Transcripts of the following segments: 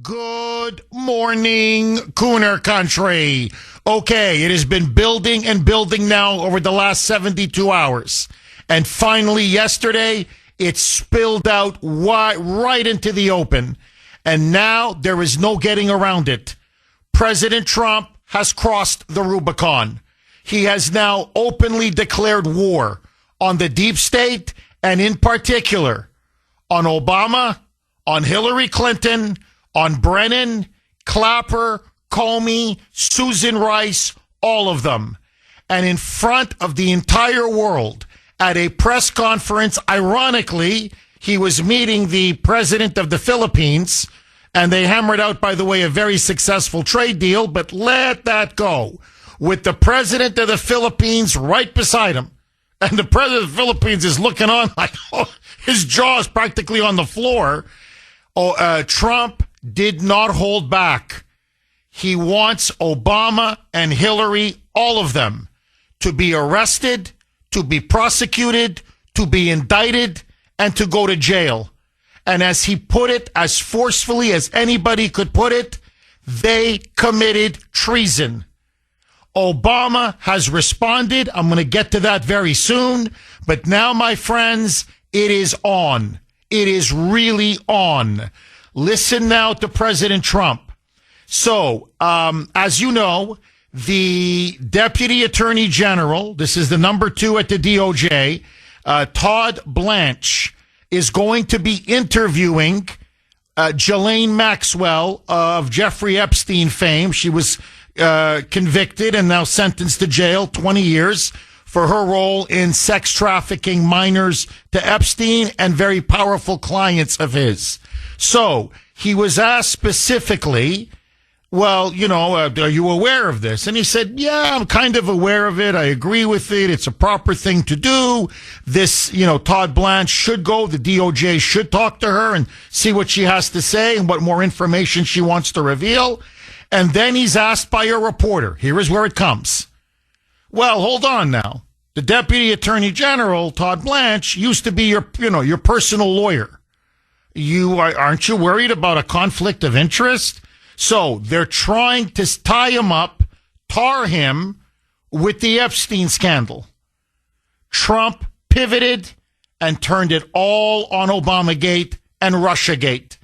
Good morning, Kuhner country. Okay, it has been building and building now over the last 72 hours. And finally, yesterday, it spilled out right into the open. And now there is no getting around it. President Trump has crossed the Rubicon. He has now openly declared war on the deep state and in particular on Obama, on Hillary Clinton, on Brennan, Clapper, Comey, Susan Rice, all of them. And in front of the entire world at a press conference, ironically, he was meeting the president of the Philippines, and they hammered out, by the way, a very successful trade deal, but let that go. With the president of the Philippines right beside him. And the president of the Philippines is looking on like, his jaw is practically on the floor. Trump did not hold back. He wants Obama and Hillary, all of them, to be arrested, to be prosecuted, to be indicted, and to go to jail. And as he put it, as forcefully as anybody could put it, they committed treason. Obama has responded. I'm going to get to that very soon. But now, my friends, it is on. It is really on. Listen now to President Trump. So, as you know, the Deputy Attorney General, this is the number 2 at the DOJ, Todd Blanche, is going to be interviewing Ghislaine Maxwell of Jeffrey Epstein fame. She was convicted and now sentenced to jail 20 years for her role in sex trafficking minors to Epstein and very powerful clients of his. So he was asked specifically, well, are you aware of this? And he said, yeah, I'm kind of aware of it. I agree with it. It's a proper thing to do. This, Todd Blanche should go. The DOJ should talk to her and see what she has to say and what more information she wants to reveal. And then he's asked by a reporter. Here is where it comes. Well, hold on now. The Deputy Attorney General, Todd Blanche, used to be your personal lawyer. Aren't you worried about a conflict of interest? So they're trying to tie him up, tar him with the Epstein scandal. Trump pivoted and turned it all on Obamagate and Russiagate,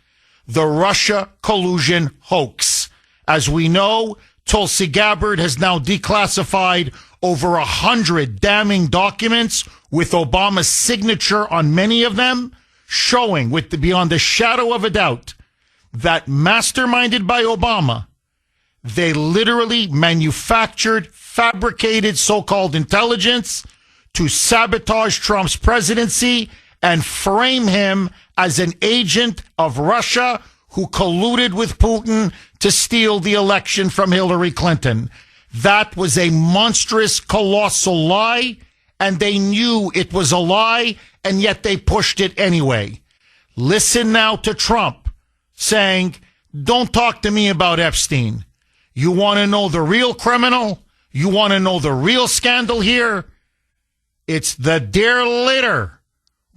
the Russia collusion hoax. As we know, Tulsi Gabbard has now declassified over 100 damning documents with Obama's signature on many of them, showing beyond a shadow of a doubt that masterminded by Obama, they literally manufactured, fabricated so-called intelligence to sabotage Trump's presidency and frame him as an agent of Russia who colluded with Putin to steal the election from Hillary Clinton. That was a monstrous, colossal lie, and they knew it was a lie, and yet they pushed it anyway. Listen now to Trump saying, don't talk to me about Epstein. You want to know the real criminal? You want to know the real scandal here? It's the dear leader,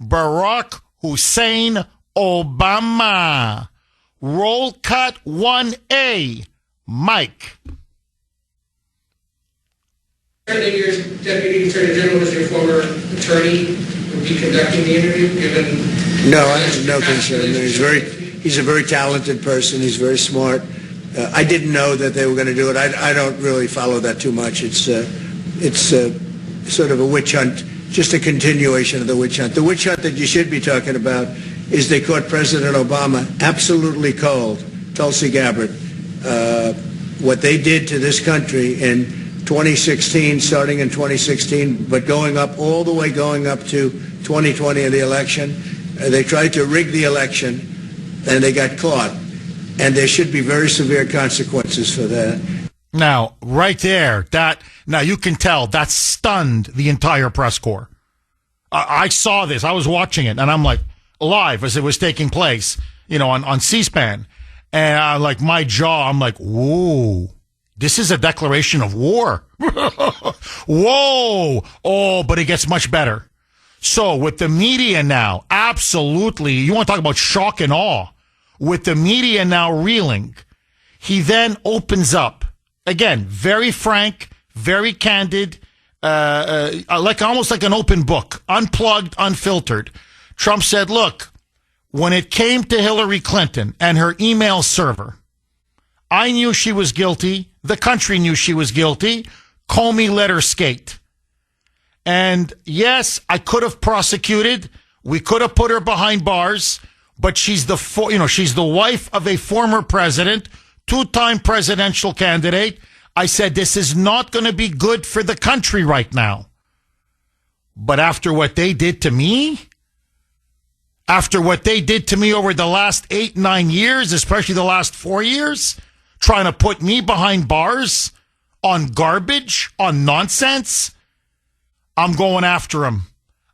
Barack Hussein Obama. Roll cut 1A, Mike. Your Deputy Attorney General was your former attorney, would be conducting the interview, given... No, I have no concern. He's a very talented person. He's very smart. I didn't know that they were going to do it. I don't really follow that too much. It's sort of a witch hunt, just a continuation of the witch hunt. The witch hunt that you should be talking about is they caught President Obama absolutely cold, Tulsi Gabbard. What they did to this country in 2016, starting in 2016, but going up to 2020 in the election. They tried to rig the election, and they got caught. And there should be very severe consequences for that. Now, right there, now you can tell that stunned the entire press corps. I saw this. I was watching it, and I'm like, live as it was taking place, on C-SPAN. And my jaw, I'm like, whoa. This is a declaration of war. Whoa. Oh, but it gets much better. So with the media now, absolutely, you want to talk about shock and awe. with the media now reeling, he then opens up, again, very frank, very candid, like almost like an open book, unplugged, unfiltered. Trump said, look, when it came to Hillary Clinton and her email server, I knew she was guilty. The country knew she was guilty. Comey let her skate. And yes, I could have prosecuted. We could have put her behind bars, but she's the wife of a former president, two-time presidential candidate. I said, this is not going to be good for the country right now. But after what they did to me, after what they did to me over the last 8-9 years, especially the last 4 years, trying to put me behind bars on garbage, on nonsense, I'm going after him.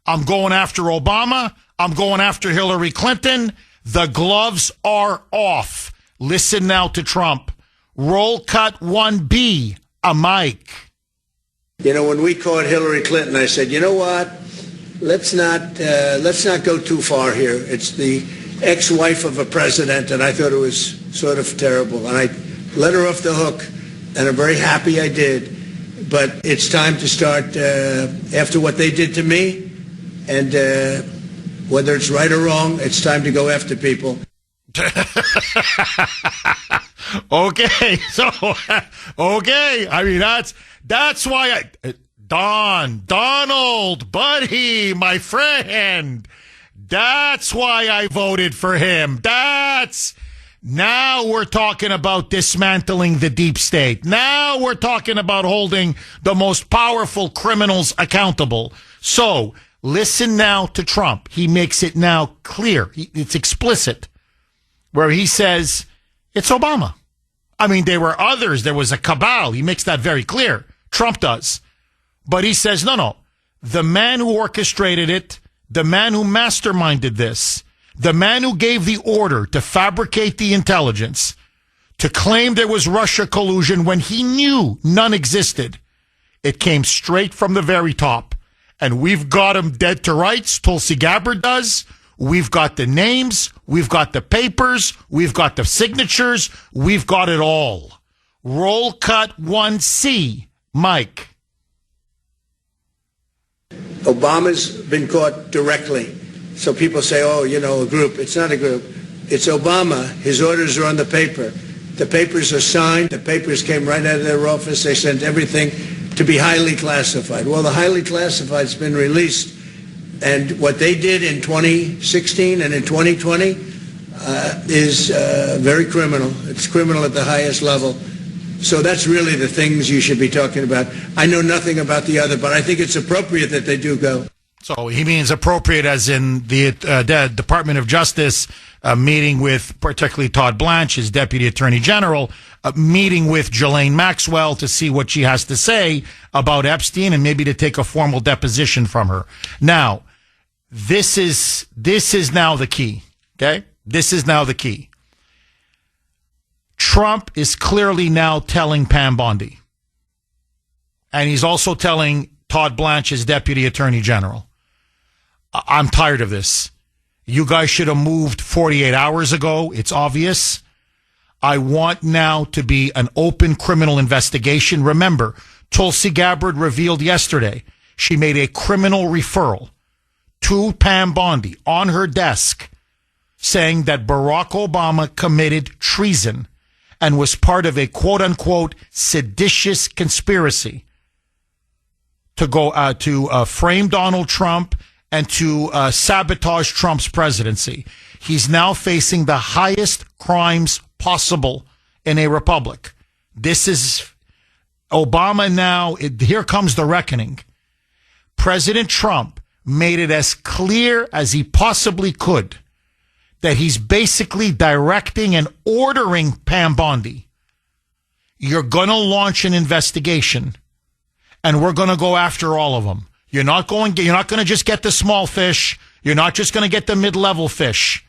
I'm going after Obama. I'm going after Hillary Clinton. The gloves are off. Listen now to Trump. Roll cut 1B, a mic. You know, when we caught Hillary Clinton, I said, you know what? Let's not go too far here. It's the ex-wife of a president, and I thought it was sort of terrible. And I let her off the hook, and I'm very happy I did. But it's time to start, after what they did to me, and whether it's right or wrong, it's time to go after people. Okay, so, okay. I mean, that's why Donald, buddy, my friend, that's why I voted for him. Now we're talking about dismantling the deep state. Now we're talking about holding the most powerful criminals accountable. So listen now to Trump. He makes it now clear. It's explicit where he says it's Obama. I mean, there were others. There was a cabal. He makes that very clear. Trump does. But he says, no. The man who orchestrated it, the man who masterminded this, the man who gave the order to fabricate the intelligence, to claim there was Russia collusion when he knew none existed, it came straight from the very top. And we've got him dead to rights. Tulsi Gabbard does. We've got the names. We've got the papers. We've got the signatures. We've got it all. Roll cut 1C, Mike. Obama's been caught directly. So people say, oh, you know, a group. It's not a group. It's Obama. His orders are on the paper. The papers are signed. The papers came right out of their office. They sent everything to be highly classified. Well, the highly classified's been released. And what they did in 2016 and in 2020 is very criminal. It's criminal at the highest level. So that's really the things you should be talking about. I know nothing about the other, but I think it's appropriate that they do go. So he means appropriate as in the Department of Justice meeting with particularly Todd Blanche, his Deputy Attorney General, meeting with Ghislaine Maxwell to see what she has to say about Epstein and maybe to take a formal deposition from her. Now, this is now the key, okay? This is now the key. Trump is clearly now telling Pam Bondi, and he's also telling Todd Blanche, his Deputy Attorney General, I'm tired of this. You guys should have moved 48 hours ago. It's obvious. I want now to be an open criminal investigation. Remember, Tulsi Gabbard revealed yesterday she made a criminal referral to Pam Bondi on her desk saying that Barack Obama committed treason and was part of a quote-unquote seditious conspiracy to go to frame Donald Trump and to sabotage Trump's presidency. He's now facing the highest crimes possible in a republic. This is Obama now. Here comes the reckoning. President Trump made it as clear as he possibly could that he's basically directing and ordering Pam Bondi. You're going to launch an investigation, and we're going to go after all of them. You're not going to just get the small fish. You're not just going to get the mid-level fish.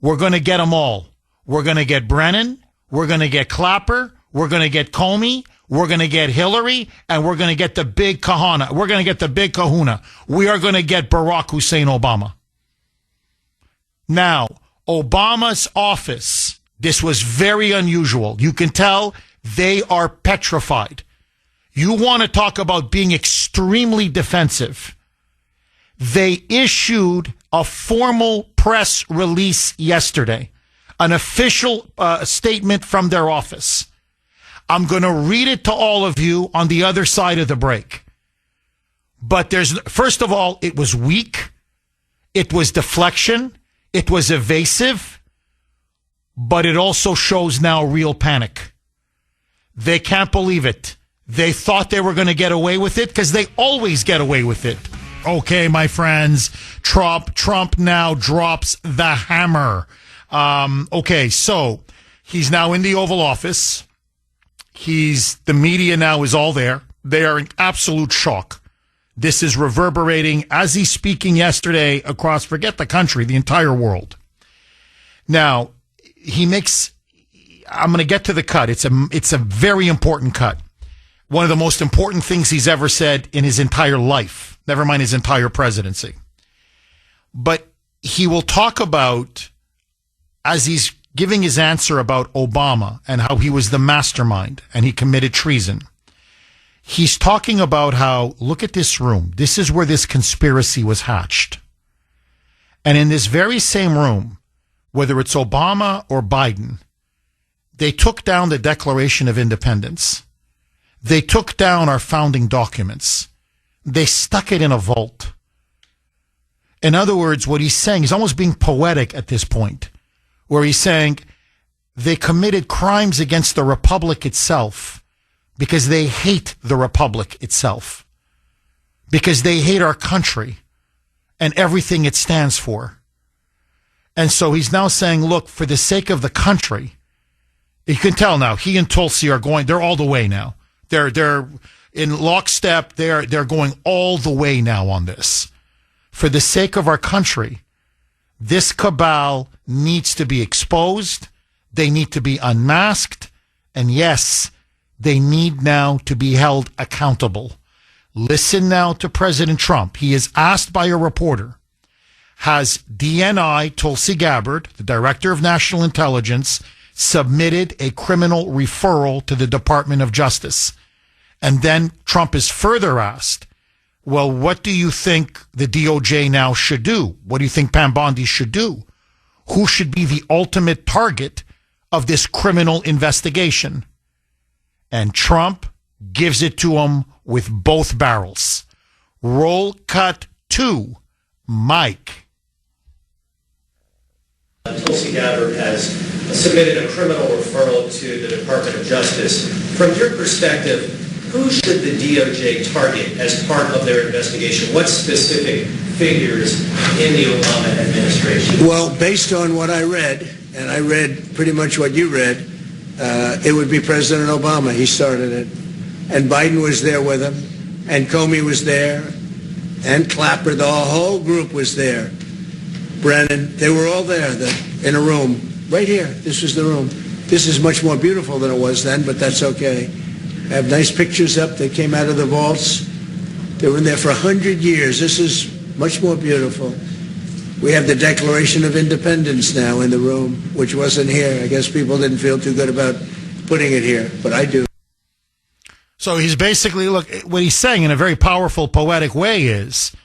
We're going to get them all. We're going to get Brennan. We're going to get Clapper. We're going to get Comey. We're going to get Hillary, and we're going to get the big kahuna. We're going to get the big kahuna. We are going to get Barack Hussein Obama. Now, Obama's office, this was very unusual. You can tell they are petrified. You want to talk about being extremely defensive. They issued a formal press release yesterday, an official statement from their office. I'm going to read it to all of you on the other side of the break. But first of all, it was weak. It was deflection. It was evasive. But it also shows now real panic. They can't believe it. They thought they were going to get away with it because they always get away with it. Okay, my friends, Trump now drops the hammer. Okay, so he's now in the Oval Office. The media now is all there. They are in absolute shock. This is reverberating as he's speaking yesterday across, forget the country, the entire world. Now, I'm going to get to the cut. It's a very important cut. One of the most important things he's ever said in his entire life, never mind his entire presidency. But he will talk about, as he's giving his answer about Obama and how he was the mastermind and he committed treason. He's talking about how, look at this room. This is where this conspiracy was hatched. And in this very same room, whether it's Obama or Biden, they took down the Declaration of Independence. They took down our founding documents. They stuck it in a vault. In other words, what he's saying, he's almost being poetic at this point, where he's saying they committed crimes against the Republic itself because they hate the Republic itself, because they hate our country and everything it stands for. And so he's now saying, look, for the sake of the country, you can tell now, he and Tulsi they're all the way now. They're in lockstep. They're going all the way now on this. For the sake of our country, this cabal needs to be exposed. They need to be unmasked. And yes, they need now to be held accountable. Listen now to President Trump. He is asked by a reporter, has DNI, Tulsi Gabbard, the Director of National Intelligence, submitted a criminal referral to the Department of Justice? And then Trump is further asked, well, what do you think the DOJ now should do? What do you think Pam Bondi should do? Who should be the ultimate target of this criminal investigation? And Trump gives it to him with both barrels. Roll cut 2, Mike. Tulsi Gabbard has submitted a criminal referral to the Department of Justice. From your perspective, who should the DOJ target as part of their investigation? What specific figures in the Obama administration? Well, based on what I read, and I read pretty much what you read, it would be President Obama. He started it. And Biden was there with him. And Comey was there. And Clapper, the whole group was there. Brennan, they were all there in a room. Right here. This was the room. This is much more beautiful than it was then, but that's okay. I have nice pictures up. They came out of the vaults. They were in there for 100 years. This is much more beautiful. We have the Declaration of Independence now in the room, which wasn't here. I guess people didn't feel too good about putting it here, but I do. So he's basically, look, what he's saying in a very powerful, poetic way is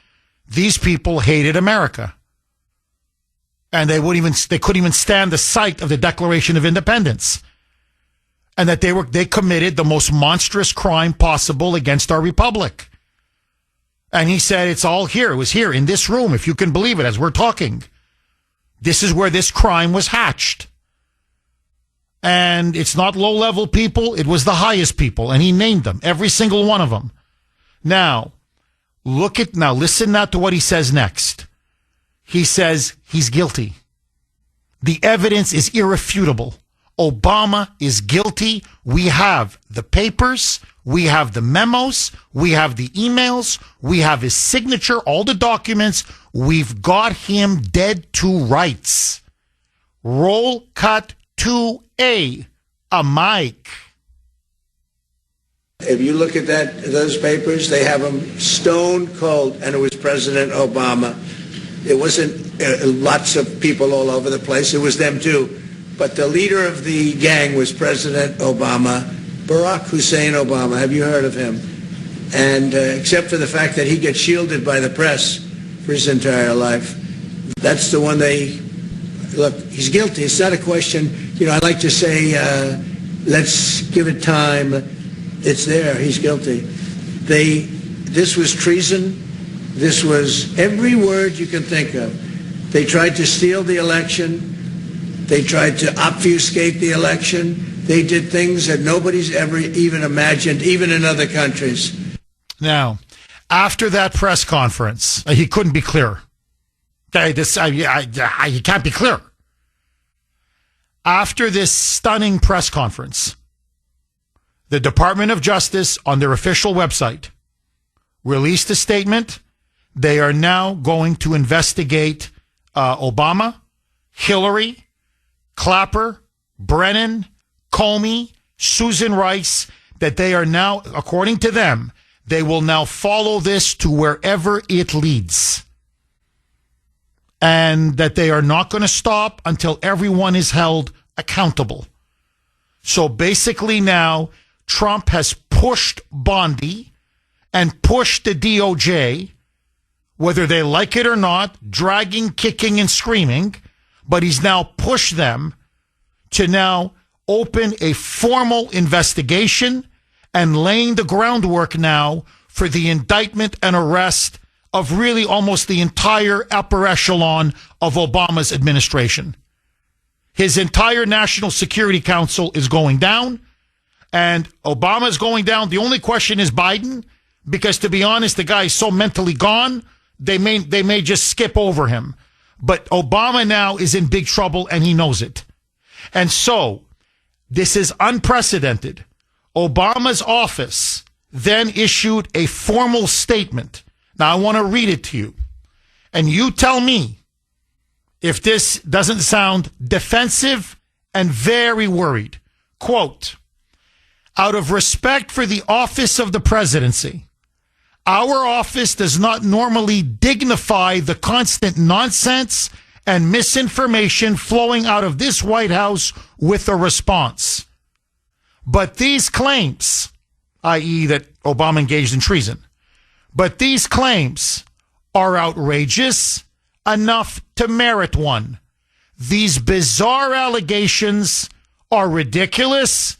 these people hated America. And they couldn't even stand the sight of the Declaration of Independence. And that they committed the most monstrous crime possible against our republic. And he said, it's all here. It was here in this room, if you can believe it, as we're talking. This is where this crime was hatched. And it's not low-level people. It was the highest people. And he named them, every single one of them. Now, listen now to what he says next. He says he's guilty. The evidence is irrefutable. Obama is guilty. We have the papers. We have the memos. We have the emails. We have his signature, all the documents. We've got him dead to rights. Roll cut 2A, a Mike. If you look at those papers, they have them stone cold, and it was President Obama. It wasn't lots of people all over the place. It was them too. But the leader of the gang was President Obama, Barack Hussein Obama. Have you heard of him? And except for the fact that he gets shielded by the press for his entire life, that's the one look, he's guilty. It's not a question, I like to say, let's give it time. It's there. He's guilty. This was treason. This was every word you can think of. They tried to steal the election. They tried to obfuscate the election. They did things that nobody's ever even imagined, even in other countries. Now, after that press conference, he couldn't be clearer. Okay, he can't be clearer. After this stunning press conference, the Department of Justice on their official website released a statement. They are now going to investigate Obama, Hillary, Clapper, Brennan, Comey, Susan Rice, that they are now, according to them, they will now follow this to wherever it leads. And that they are not going to stop until everyone is held accountable. So basically now, Trump has pushed Bondi and pushed the DOJ, whether they like it or not, dragging, kicking, and screaming, but he's now pushed them to now open a formal investigation and laying the groundwork now for the indictment and arrest of really almost the entire upper echelon of Obama's administration. His entire National Security Council is going down, and Obama is going down. The only question is Biden, because to be honest, the guy is so mentally gone, they may just skip over him. But Obama now is in big trouble, and he knows it. And so, this is unprecedented. Obama's office then issued a formal statement. Now, I want to read it to you. And you tell me if this doesn't sound defensive and very worried. Quote, out of respect for the office of the presidency, our office does not normally dignify the constant nonsense and misinformation flowing out of this White House with a response. But these claims, i.e. that Obama engaged in treason, but these claims are outrageous enough to merit one. These bizarre allegations are ridiculous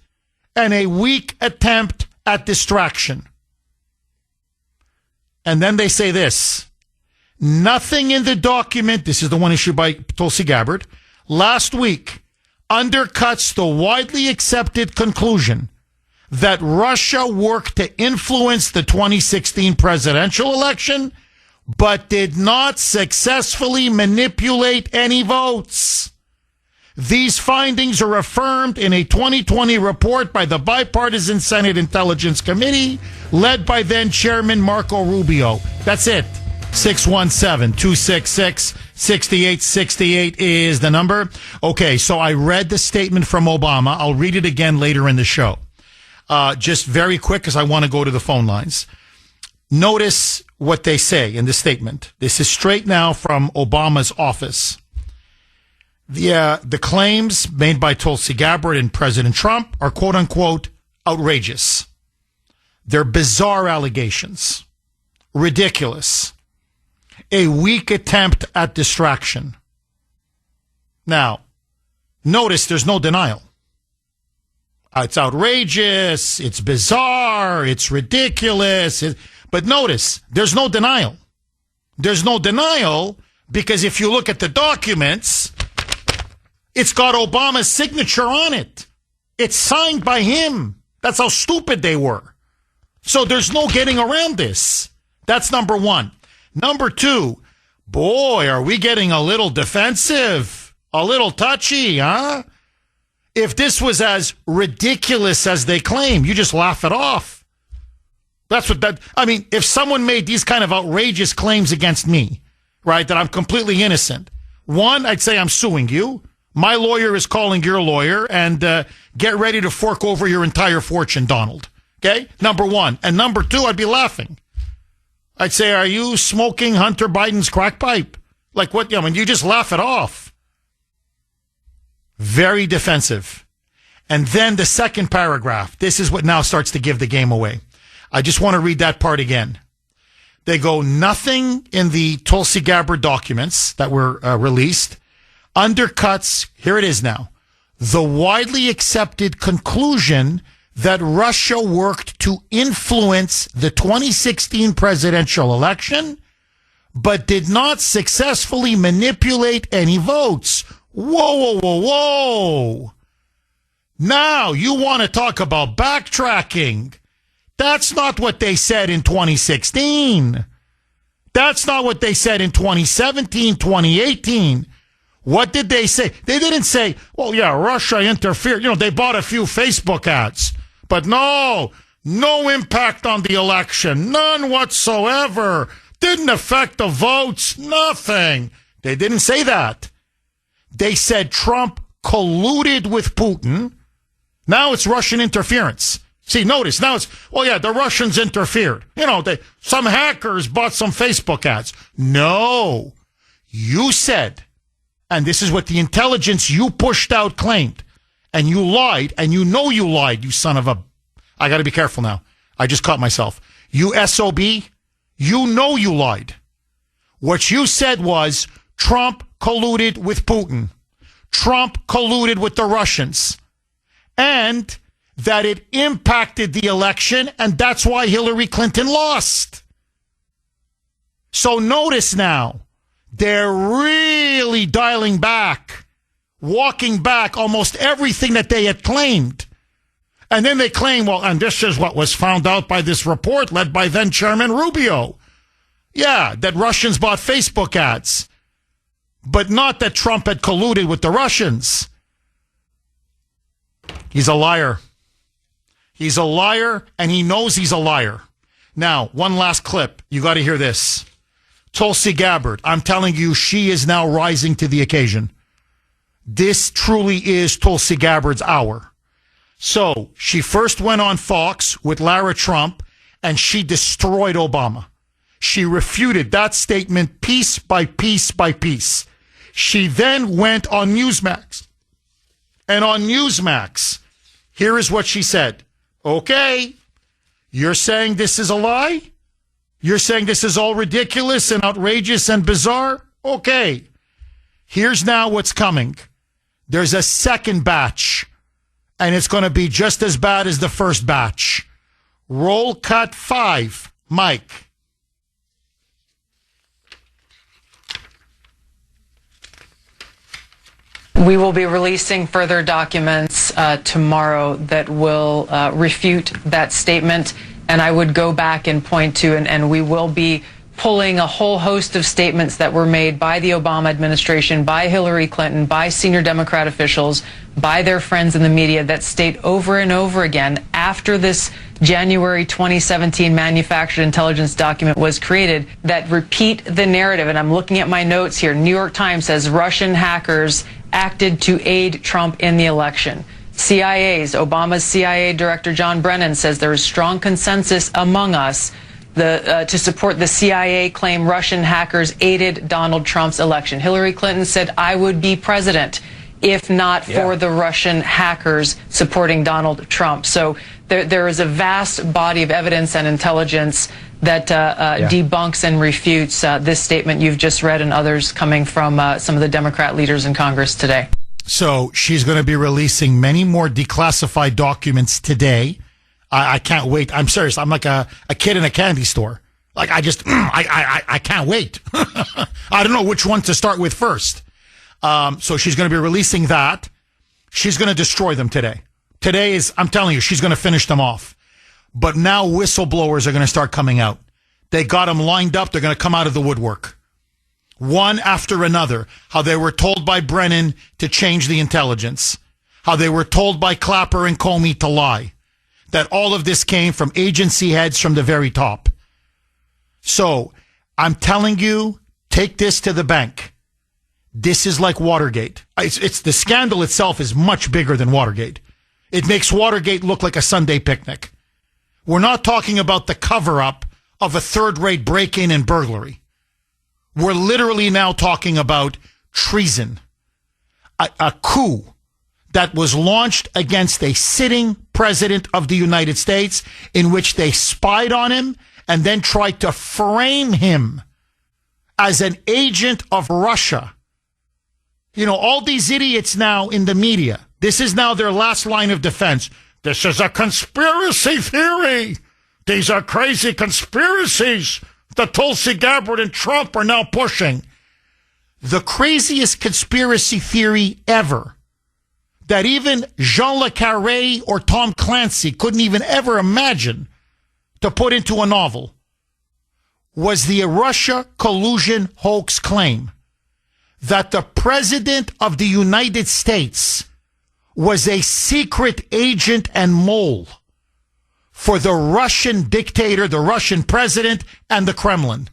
and a weak attempt at distraction. And then they say this, nothing in the document, this is the one issued by Tulsi Gabbard, last week undercuts the widely accepted conclusion that Russia worked to influence the 2016 presidential election, but did not successfully manipulate any votes. These findings are affirmed in a 2020 report by the Bipartisan Senate Intelligence Committee, led by then Chairman Marco Rubio. That's it. 617-266-6868 is the number. Okay, so I read the statement from Obama. I'll read it again later in the show. Just very quick, because I want to go to the phone lines. Notice what they say in the statement. This is straight now from Obama's office. The claims made by Tulsi Gabbard and President Trump are quote-unquote outrageous. They're bizarre allegations. Ridiculous. A weak attempt at distraction. Now, notice there's no denial. It's outrageous, it's bizarre, it's ridiculous. But notice, there's no denial. There's no denial because if you look at the documents, it's got Obama's signature on it. It's signed by him. That's how stupid they were. So there's no getting around this. That's number one. Number two, boy, are we getting a little defensive, a little touchy, huh? If this was as ridiculous as they claim, you just laugh it off. If someone made these kind of outrageous claims against me, right, that I'm completely innocent, one, I'd say I'm suing you. My lawyer is calling your lawyer, and get ready to fork over your entire fortune, Donald. Okay? Number one. And number two, I'd be laughing. I'd say, are you smoking Hunter Biden's crack pipe? Like what? I mean, you just laugh it off. Very defensive. And then the second paragraph. This is what now starts to give the game away. I just want to read that part again. They go, nothing in the Tulsi Gabbard documents that were released undercuts, here it is now, the widely accepted conclusion that Russia worked to influence the 2016 presidential election, but did not successfully manipulate any votes. Whoa, whoa, whoa, whoa. Now you want to talk about backtracking. That's not what they said in 2016. That's not what they said in 2017, 2018. What did they say? They didn't say, well, yeah, Russia interfered. You know, they bought a few Facebook ads. But no impact on the election. None whatsoever. Didn't affect the votes. Nothing. They didn't say that. They said Trump colluded with Putin. Now it's Russian interference. See, notice, now it's, well, yeah, the Russians interfered. You know, some hackers bought some Facebook ads. No. You said, and this is what the intelligence you pushed out claimed, and you lied, and you know you lied, you son of a... I got to be careful now. I just caught myself. You SOB, you know you lied. What you said was Trump colluded with Putin. Trump colluded with the Russians. And that it impacted the election, and that's why Hillary Clinton lost. So notice now, they're really dialing back, walking back almost everything that they had claimed. And then they claim, well, and this is what was found out by this report led by then Chairman Rubio. Yeah, that Russians bought Facebook ads, but not that Trump had colluded with the Russians. He's a liar. He's a liar, and he knows he's a liar. Now, one last clip. You got to hear this. Tulsi Gabbard, I'm telling you, she is now rising to the occasion. This truly is Tulsi Gabbard's hour. So, she first went on Fox with Lara Trump, and she destroyed Obama. She refuted that statement piece by piece by piece. She then went on Newsmax. And on Newsmax, here is what she said. Okay, you're saying this is a lie? You're saying this is all ridiculous and outrageous and bizarre? Okay, here's now what's coming. There's a second batch, and it's going to be just as bad as the first batch. Roll cut 5, Mike. We will be releasing further documents tomorrow that will refute that statement. And I would go back and point to, and we will be pulling a whole host of statements that were made by the Obama administration, by Hillary Clinton, by senior Democrat officials, by their friends in the media that state over and over again after this January 2017 manufactured intelligence document was created that repeat the narrative. And I'm looking at my notes here. New York Times says Russian hackers acted to aid Trump in the election. Obama's CIA Director John Brennan says there is strong consensus among us to support the CIA claim Russian hackers aided Donald Trump's election. Hillary Clinton said, I would be president if not for the Russian hackers supporting Donald Trump. So there is a vast body of evidence and intelligence that debunks and refutes this statement you've just read and others coming from some of the Democrat leaders in Congress today. So she's going to be releasing many more declassified documents today. I can't wait. I'm serious. I'm like a kid in a candy store. Like I can't wait. I don't know which one to start with first. So she's going to be releasing that. She's going to destroy them today. Today is, I'm telling you, she's going to finish them off. But now whistleblowers are going to start coming out. They got them lined up. They're going to come out of the woodwork. One after another. How they were told by Brennan to change the intelligence. How they were told by Clapper and Comey to lie. That all of this came from agency heads from the very top. So, I'm telling you, take this to the bank. This is like Watergate. It's the scandal itself is much bigger than Watergate. It makes Watergate look like a Sunday picnic. We're not talking about the cover-up of a third-rate break-in and burglary. We're literally now talking about treason. A coup that was launched against a sitting president of the United States in which they spied on him and then tried to frame him as an agent of Russia. You know, all these idiots now in the media, this is now their last line of defense. This is a conspiracy theory. These are crazy conspiracies that Tulsi Gabbard and Trump are now pushing. The craziest conspiracy theory ever that even Jean Le Carré or Tom Clancy couldn't even ever imagine to put into a novel was the Russia collusion hoax claim that the President of the United States was a secret agent and mole for the Russian dictator, the Russian president, and the Kremlin.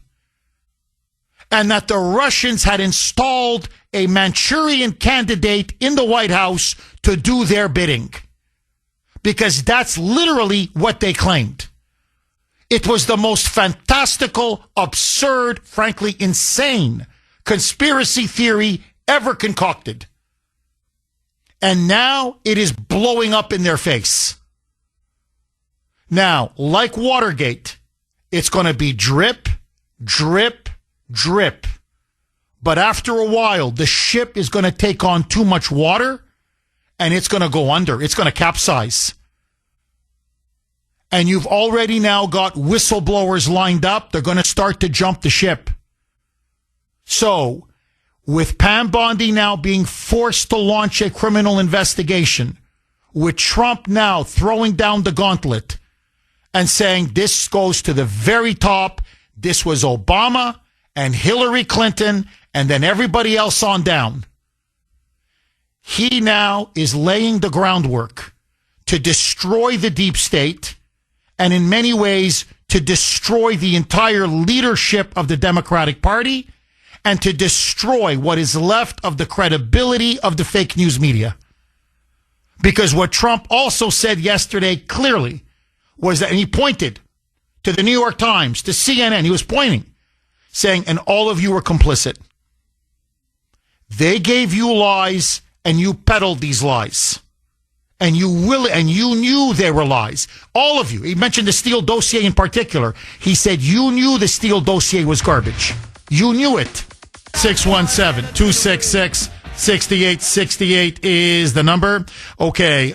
And that the Russians had installed a Manchurian candidate in the White House to do their bidding. Because that's literally what they claimed. It was the most fantastical, absurd, frankly insane conspiracy theory ever concocted. And now it is blowing up in their face. Now, like Watergate, it's going to be drip, drip, drip. But after a while, the ship is going to take on too much water and it's going to go under. It's going to capsize. And you've already now got whistleblowers lined up. They're going to start to jump the ship. So, with Pam Bondi now being forced to launch a criminal investigation, with Trump now throwing down the gauntlet and saying this goes to the very top, this was Obama and Hillary Clinton and then everybody else on down. He now is laying the groundwork to destroy the deep state and in many ways to destroy the entire leadership of the Democratic Party and to destroy what is left of the credibility of the fake news media. Because what Trump also said yesterday clearly was that, and he pointed to the New York Times, to CNN, he was pointing, saying, and all of you were complicit. They gave you lies and you peddled these lies. And you knew they were lies. All of you. He mentioned the Steele dossier in particular. He said you knew the Steele dossier was garbage. You knew it. 617-266-6868 is the number. Okay,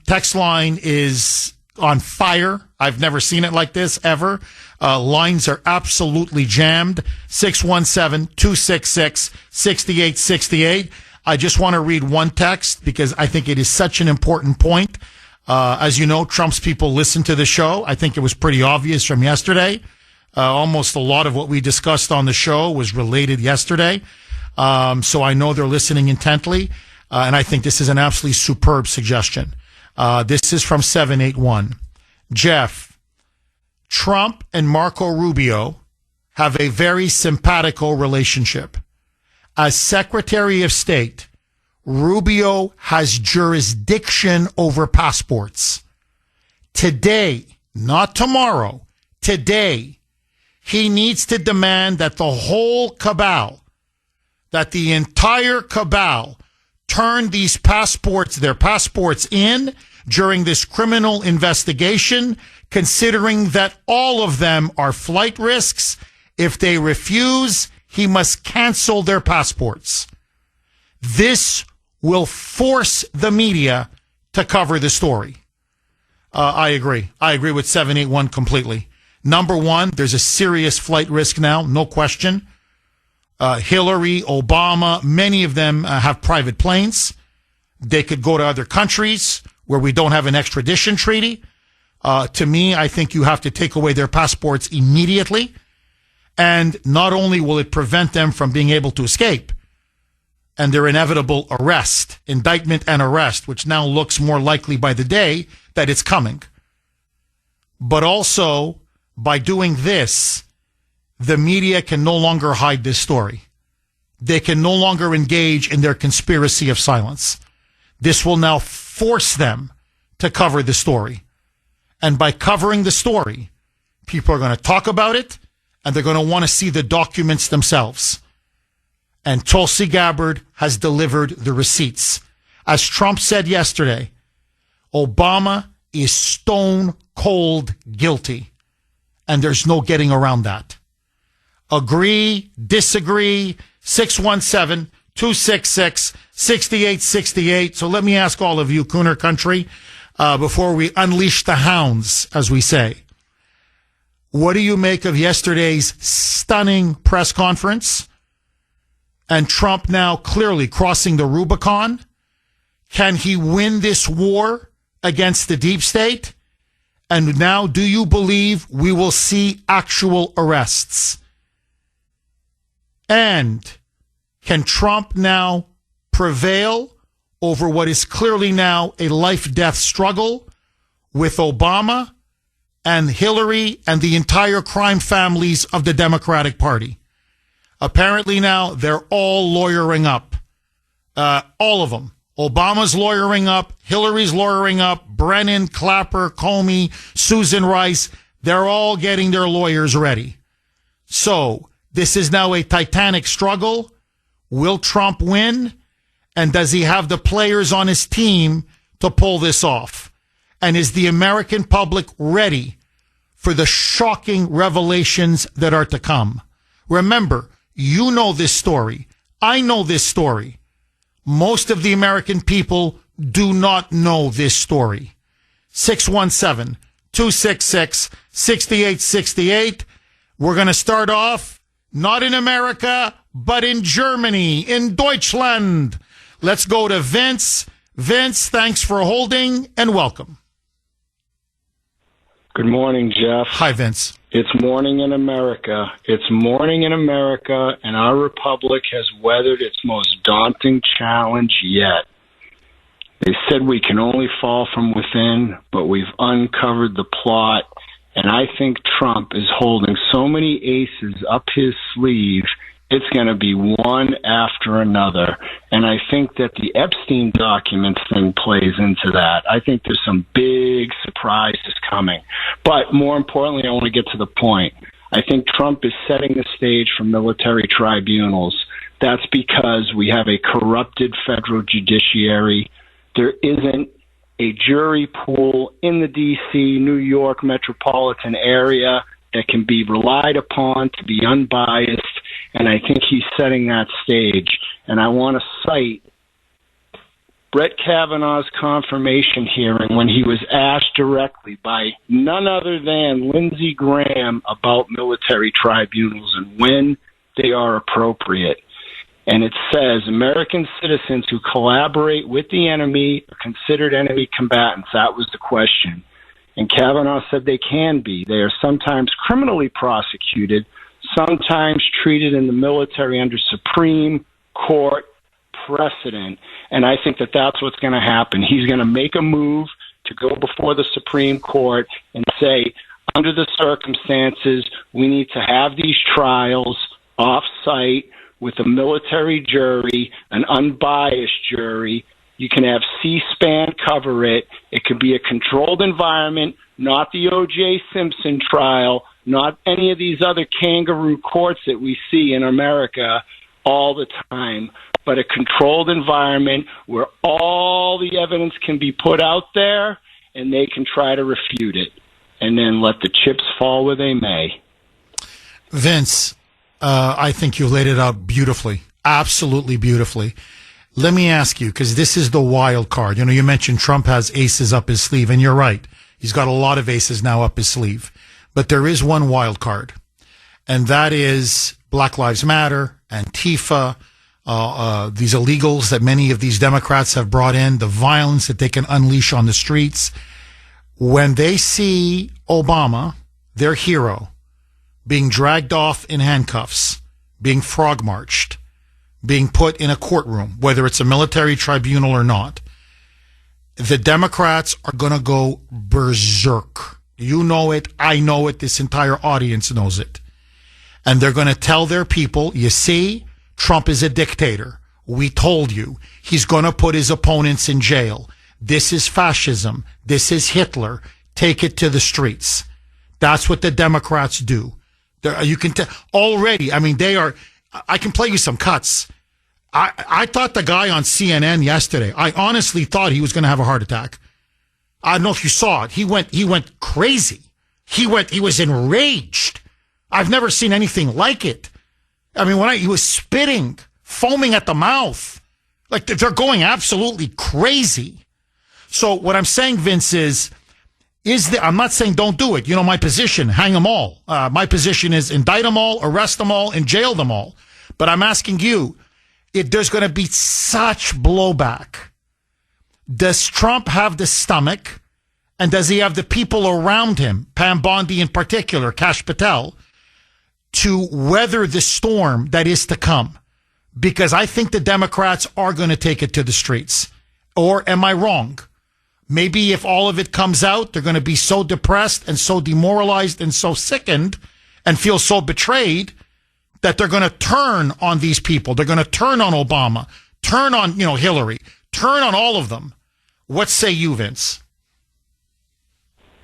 text line is on fire. I've never seen it like this, ever. Lines are absolutely jammed. 617-266-6868. I just want to read one text because I think it is such an important point. As you know, Trump's people listen to the show. I think it was pretty obvious from yesterday. Almost a lot of what we discussed on the show was related yesterday. So I know they're listening intently. And I think this is an absolutely superb suggestion. This is from 781. Jeff, Trump and Marco Rubio have a very simpatico relationship. As Secretary of State, Rubio has jurisdiction over passports. Today, not tomorrow, today, he needs to demand that the whole cabal, that the entire cabal turn these passports, their passports in during this criminal investigation, considering that all of them are flight risks. If they refuse, he must cancel their passports. This will force the media to cover the story. I agree. I agree with 781 completely. Number one, there's a serious flight risk now, no question. Hillary, Obama, many of them have private planes. They could go to other countries where we don't have an extradition treaty. To me, I think you have to take away their passports immediately. And not only will it prevent them from being able to escape and their inevitable arrest, indictment and arrest, which now looks more likely by the day that it's coming. But also, by doing this, the media can no longer hide this story. They can no longer engage in their conspiracy of silence. This will now force them to cover the story. And by covering the story, people are going to talk about it, and they're going to want to see the documents themselves. And Tulsi Gabbard has delivered the receipts. As Trump said yesterday, Obama is stone cold guilty, and there's no getting around that. Agree, disagree, 617-266-6868. So let me ask all of you, Kuhner country, before we unleash the hounds, as we say. What do you make of yesterday's stunning press conference? And Trump now clearly crossing the Rubicon? Can he win this war against the deep state? And now, do you believe we will see actual arrests? And can Trump now prevail over what is clearly now a life-death struggle with Obama and Hillary and the entire crime families of the Democratic Party? Apparently now they're all lawyering up. All of them. Obama's lawyering up. Hillary's lawyering up. Brennan, Clapper, Comey, Susan Rice. They're all getting their lawyers ready. So this is now a titanic struggle. Will Trump win? And does he have the players on his team to pull this off? And is the American public ready for the shocking revelations that are to come? Remember, you know this story. I know this story. Most of the American people do not know this story. 617-266-6868. We're going to start off not in America, but in Germany, in Deutschland. Let's go to Vince. Vince, thanks for holding and welcome. Good morning, Jeff. Hi, Vince. It's morning in America. It's morning in America, and our republic has weathered its most daunting challenge yet. They said we can only fall from within, but we've uncovered the plot, and I think Trump is holding so many aces up his sleeve, it's going to be one after another. And I think that the Epstein documents thing plays into that. I think there's some big surprises coming. But more importantly, I want to get to the point. I think Trump is setting the stage for military tribunals. That's because we have a corrupted federal judiciary. There isn't a jury pool in the D.C., New York metropolitan area that can be relied upon to be unbiased. And I think he's setting that stage. And I want to cite Brett Kavanaugh's confirmation hearing when he was asked directly by none other than Lindsey Graham about military tribunals and when they are appropriate. And it says American citizens who collaborate with the enemy are considered enemy combatants. That was the question. And Kavanaugh said they can be. They are sometimes criminally prosecuted, sometimes treated in the military under Supreme Court precedent. And I think that that's what's going to happen. He's going to make a move to go before the Supreme Court and say, under the circumstances, we need to have these trials off-site with a military jury, an unbiased jury. You can have C-SPAN cover it. It could be a controlled environment, not the O.J. Simpson trial, not any of these other kangaroo courts that we see in America all the time, but a controlled environment where all the evidence can be put out there and they can try to refute it, and then let the chips fall where they may. Vince, I think you laid it out beautifully, absolutely beautifully. Let me ask you, because this is the wild card. You know, you mentioned Trump has aces up his sleeve, and you're right. He's got a lot of aces now up his sleeve. But there is one wild card, and that is Black Lives Matter, Antifa, these illegals that many of these Democrats have brought in, the violence that they can unleash on the streets. When they see Obama, their hero, being dragged off in handcuffs, being frog-marched, being put in a courtroom, whether it's a military tribunal or not, the Democrats are going to go berserk. You know it. I know it. This entire audience knows it. And they're going to tell their people, you see, Trump is a dictator. We told you. He's going to put his opponents in jail. This is fascism. This is Hitler. Take it to the streets. That's what the Democrats do. You can tell already. I mean, they are. I can play you some cuts. I thought the guy on CNN yesterday, I honestly thought he was going to have a heart attack. I don't know if you saw it. He went crazy. He was enraged. I've never seen anything like it. I mean, he was spitting, foaming at the mouth. Like they're going absolutely crazy. So what I'm saying, Vince, I'm not saying don't do it. You know, my position, hang them all. My position is indict them all, arrest them all, and jail them all. But I'm asking you, if there's going to be such blowback, does Trump have the stomach, and does he have the people around him, Pam Bondi in particular, Kash Patel, to weather the storm that is to come? Because I think the Democrats are going to take it to the streets. Or am I wrong? Maybe if all of it comes out, they're going to be so depressed and so demoralized and so sickened and feel so betrayed that they're going to turn on these people. They're going to turn on Obama, turn on, Hillary, turn on all of them. What say you, Vince?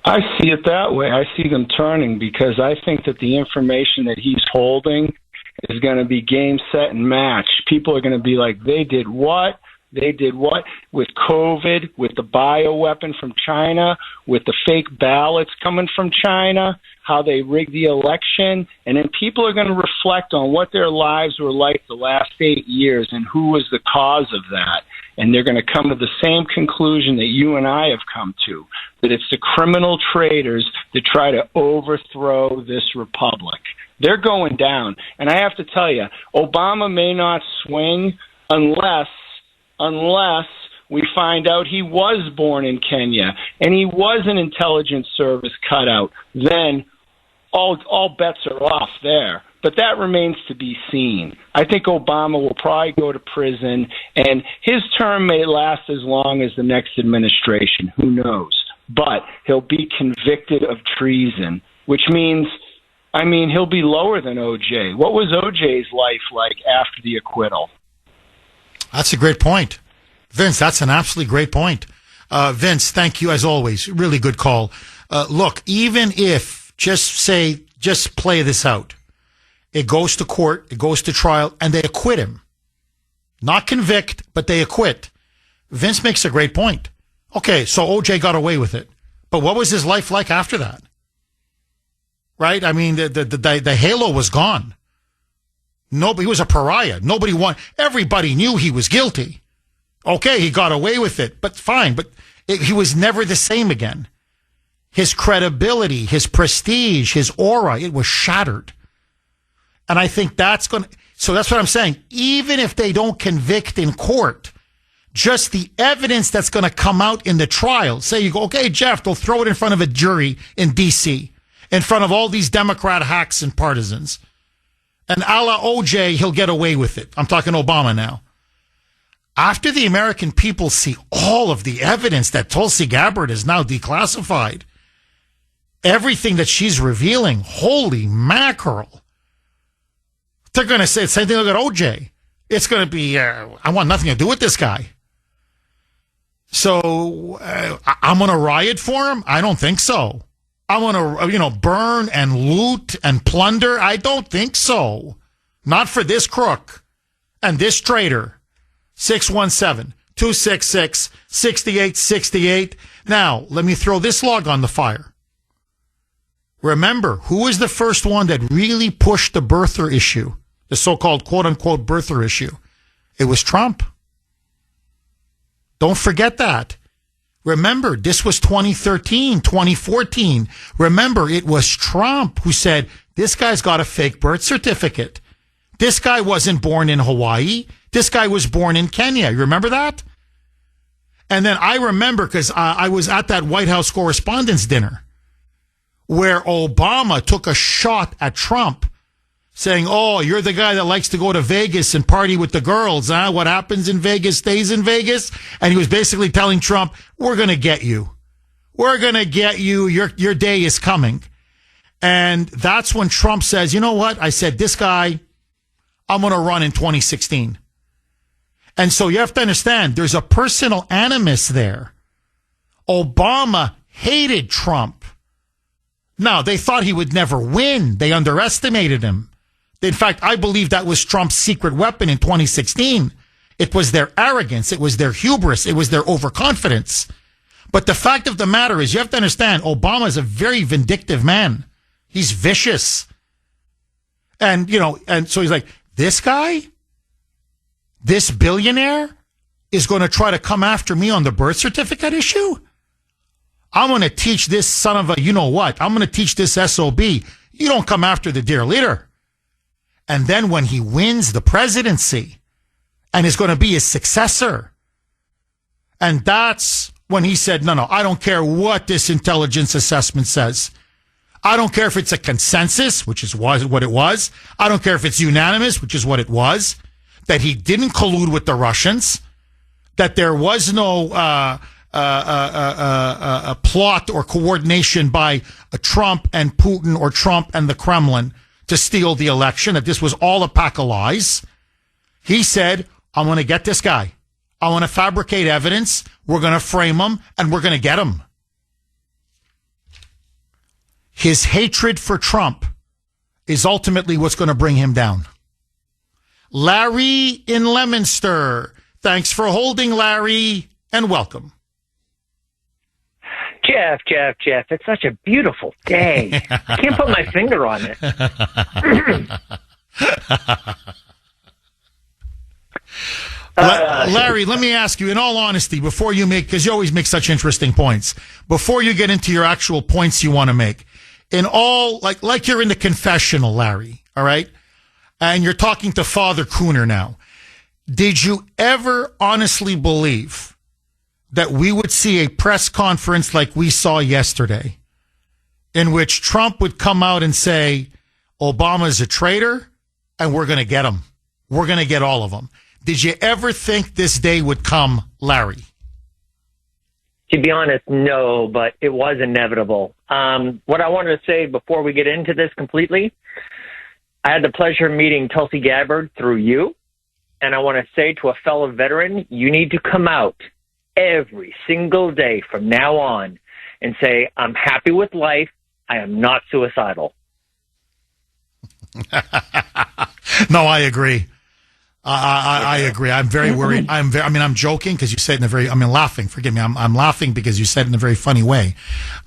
I see it that way. I see them turning because I think that the information that he's holding is going to be game, set, and match. People are going to be like, they did what? They did what with COVID, with the bioweapon from China, with the fake ballots coming from China, how they rigged the election. And then people are going to reflect on what their lives were like the last 8 years and who was the cause of that. And they're going to come to the same conclusion that you and I have come to, that it's the criminal traitors that try to overthrow this republic. They're going down. And I have to tell you, Obama may not swing unless we find out he was born in Kenya and he was an intelligence service cutout. Then all bets are off there. But that remains to be seen. I think Obama will probably go to prison, and his term may last as long as the next administration. Who knows? But he'll be convicted of treason, which means, he'll be lower than O.J. What was O.J.'s life like after the acquittal? That's a great point. Vince, that's an absolutely great point. Vince, thank you as always. Really good call. Look, even if, just play this out. It goes to court, it goes to trial, and they acquit him. Not convict, but they acquit. Vince makes a great point. Okay, so OJ got away with it. But what was his life like after that? Right? I mean, the halo was gone. Nobody, he was a pariah. Everybody knew he was guilty. Okay, he got away with it, but fine. But he was never the same again. His credibility, his prestige, his aura, it was shattered. And I think so that's what I'm saying. Even if they don't convict in court, just the evidence that's going to come out in the trial, say you go, okay, Jeff, they'll throw it in front of a jury in D.C., in front of all these Democrat hacks and partisans. And a la OJ, he'll get away with it. I'm talking Obama now. After the American people see all of the evidence that Tulsi Gabbard is now declassified, everything that she's revealing, holy mackerel. They're going to say the same thing about OJ. It's going to be, I want nothing to do with this guy. So I'm going to riot for him? I don't think so. I want to, burn and loot and plunder? I don't think so. Not for this crook and this traitor. 617-266-6868. Now, let me throw this log on the fire. Remember, who was the first one that really pushed the birther issue? The so-called quote-unquote birther issue. It was Trump. Don't forget that. Remember, this was 2013, 2014. Remember, it was Trump who said, this guy's got a fake birth certificate. This guy wasn't born in Hawaii. This guy was born in Kenya. You remember that? And then I remember, because I was at that White House Correspondents' Dinner, where Obama took a shot at Trump, saying, oh, you're the guy that likes to go to Vegas and party with the girls, huh? What happens in Vegas stays in Vegas. And he was basically telling Trump, we're going to get you. We're going to get you. Your day is coming. And that's when Trump says, you know what? I said, this guy, I'm going to run in 2016. And so you have to understand, there's a personal animus there. Obama hated Trump. No, they thought he would never win. They underestimated him. In fact, I believe that was Trump's secret weapon in 2016. It was their arrogance. It was their hubris. It was their overconfidence. But the fact of the matter is, you have to understand, Obama is a very vindictive man. He's vicious. And, and so he's like, this guy, this billionaire is going to try to come after me on the birth certificate issue? I'm going to teach this son of a, what? I'm going to teach this SOB. You don't come after the dear leader. And then when he wins the presidency and is going to be his successor, and that's when he said, no, I don't care what this intelligence assessment says. I don't care if it's a consensus, which is what it was. I don't care if it's unanimous, which is what it was, that he didn't collude with the Russians, that there was no a plot or coordination by Trump and Putin or Trump and the Kremlin to steal the election, that this was all a pack of lies. He said, I'm going to get this guy. I want to fabricate evidence. We're going to frame him and we're going to get him. His hatred for Trump is ultimately what's going to bring him down. Larry in Leominster. Thanks for holding, Larry, and welcome. Jeff, it's such a beautiful day. I can't put my finger on it. Larry, let me ask you, in all honesty, before you because you always make such interesting points, before you get into your actual points you want to make, in all, like you're in the confessional, Larry, all right? And you're talking to Father Kuhner now. Did you ever honestly believe that we would see a press conference like we saw yesterday, in which Trump would come out and say, Obama's a traitor, and we're going to get him. We're going to get all of them. Did you ever think this day would come, Larry? To be honest, no, but it was inevitable. What I wanted to say before we get into this completely, I had the pleasure of meeting Tulsi Gabbard through you, and I want to say to a fellow veteran, you need to come out every single day from now on and say, I'm happy with life. I am not suicidal. No, I agree. I agree. I'm very worried. I'm joking because you said it in laughing. Forgive me. I'm laughing because you said it in a very funny way.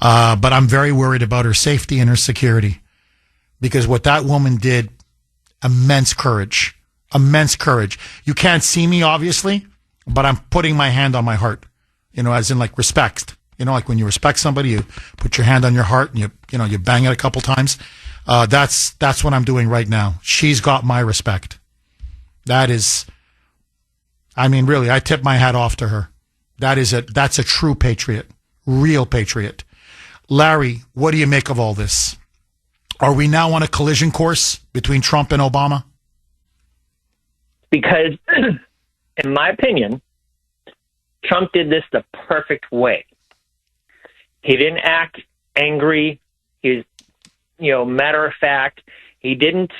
But I'm very worried about her safety and her security, because what that woman did, immense courage. You can't see me, obviously, but I'm putting my hand on my heart, as in like respect. Like when you respect somebody, you put your hand on your heart and you bang it a couple times. That's what I'm doing right now. She's got my respect. Really, I tip my hat off to her. That's a true patriot, real patriot. Larry, what do you make of all this? Are we now on a collision course between Trump and Obama? Because, in my opinion, Trump did this the perfect way. He didn't act angry. He's, matter of fact. He didn't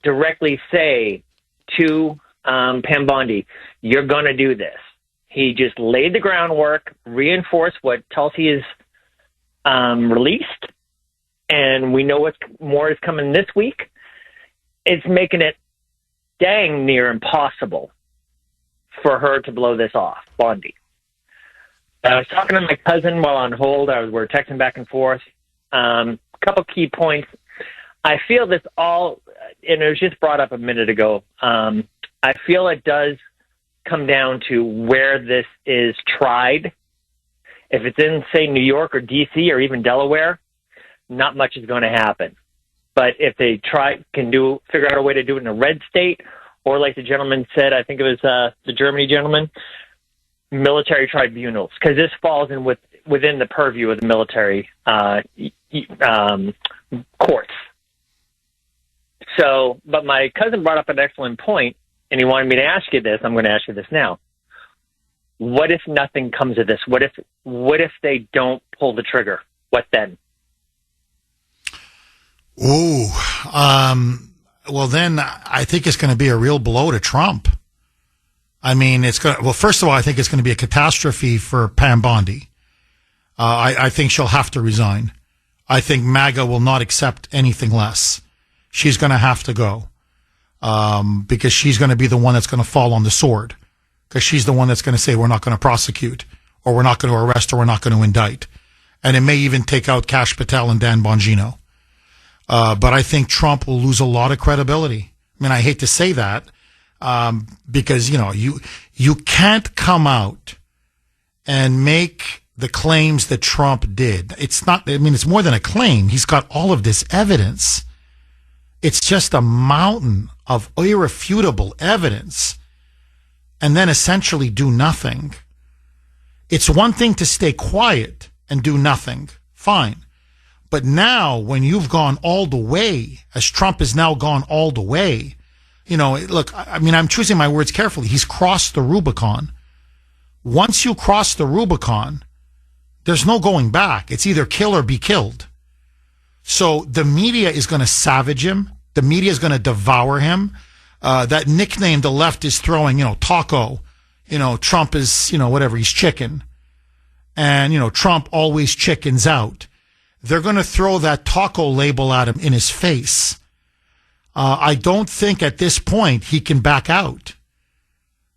directly say to Pam Bondi, you're going to do this. He just laid the groundwork, reinforced what Tulsi has released, and we know what more is coming this week. It's making it dang near impossible for her to blow this off, Bondi. I was talking to my cousin while on hold. We're texting back and forth. Couple key points. I feel this all, and it was just brought up a minute ago. I feel it does come down to where this is tried. If it's in, say, New York or D.C. or even Delaware, not much is going to happen. But if they figure out a way to do it in a red state, or like the gentleman said, I think it was the Germany gentleman, military tribunals, because this falls in within the purview of the military courts. So, but my cousin brought up an excellent point, and he wanted me to ask you this. I'm going to ask you this now. What if nothing comes of this? What if they don't pull the trigger? What then? Ooh, well then I think it's going to be a real blow to Trump. First of all, I think it's going to be a catastrophe for Pam Bondi. I think she'll have to resign. I think MAGA will not accept anything less. She's going to have to go because she's going to be the one that's going to fall on the sword, because she's the one that's going to say we're not going to prosecute, or we're not going to arrest, or we're not going to indict. And it may even take out Kash Patel and Dan Bongino. But I think Trump will lose a lot of credibility. I mean, I hate to say that because, you can't come out and make the claims that Trump did. It's more than a claim. He's got all of this evidence. It's just a mountain of irrefutable evidence, and then essentially do nothing. It's one thing to stay quiet and do nothing. Fine. But now, when you've gone all the way, as Trump has now gone all the way, look, I'm choosing my words carefully. He's crossed the Rubicon. Once you cross the Rubicon, there's no going back. It's either kill or be killed. So the media is going to savage him. The media is going to devour him. That nickname the left is throwing, taco, Trump is, whatever, he's chicken. And, Trump always chickens out. They're going to throw that taco label at him in his face. I don't think at this point he can back out.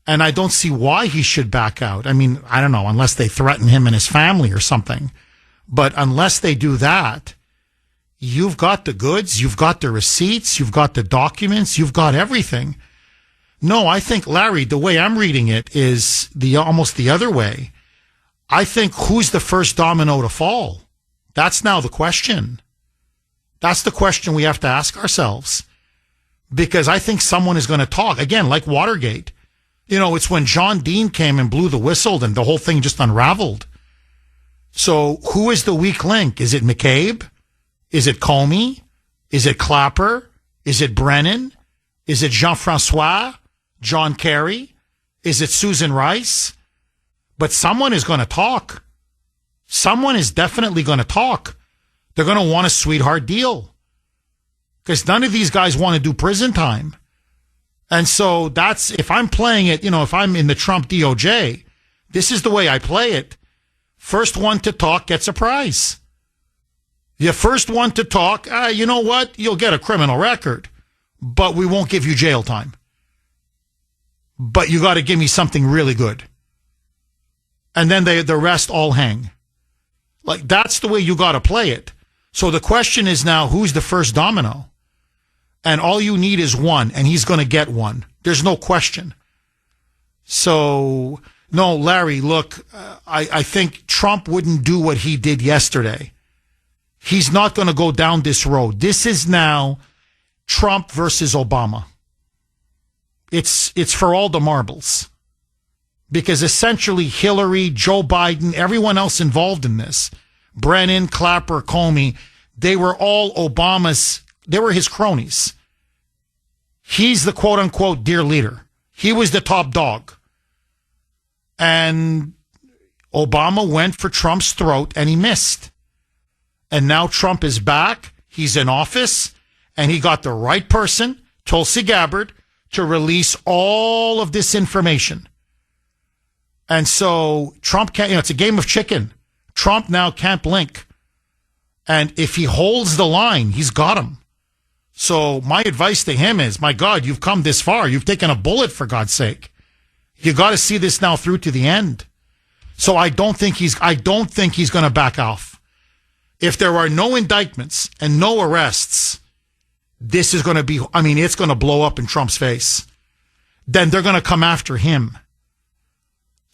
And I don't see why he should back out. I mean, I don't know, unless they threaten him and his family or something. But unless they do that, you've got the goods, you've got the receipts, you've got the documents, you've got everything. No, I think, Larry, the way I'm reading it is almost the other way. I think who's the first domino to fall? That's now the question. That's the question we have to ask ourselves. Because I think someone is going to talk. Again, like Watergate. It's when John Dean came and blew the whistle and the whole thing just unraveled. So who is the weak link? Is it McCabe? Is it Comey? Is it Clapper? Is it Brennan? Is it Jean-Francois? John Kerry? Is it Susan Rice? But someone is going to talk. Someone is definitely going to talk. They're going to want a sweetheart deal. Because none of these guys want to do prison time. And so if I'm playing it, if I'm in the Trump DOJ, this is the way I play it. First one to talk gets a prize. The first one to talk, you know what? You'll get a criminal record, but we won't give you jail time. But you got to give me something really good. And then the rest all hang. Like, that's the way you got to play it. So the question is now, who's the first domino? And all you need is one, and he's going to get one. There's no question. So, no, Larry, look, I think Trump wouldn't do what he did yesterday. He's not going to go down this road. This is now Trump versus Obama. It's for all the marbles. Because essentially Hillary, Joe Biden, everyone else involved in this, Brennan, Clapper, Comey, they were all they were his cronies. He's the quote unquote dear leader. He was the top dog. And Obama went for Trump's throat and he missed. And now Trump is back. He's in office and he got the right person, Tulsi Gabbard, to release all of this information. And so Trump can't, it's a game of chicken. Trump now can't blink. And if he holds the line, he's got him. So my advice to him is, my God, you've come this far. You've taken a bullet, for God's sake. You got to see this now through to the end. So I don't think he's going to back off. If there are no indictments and no arrests, this is going to be, it's going to blow up in Trump's face. Then they're going to come after him.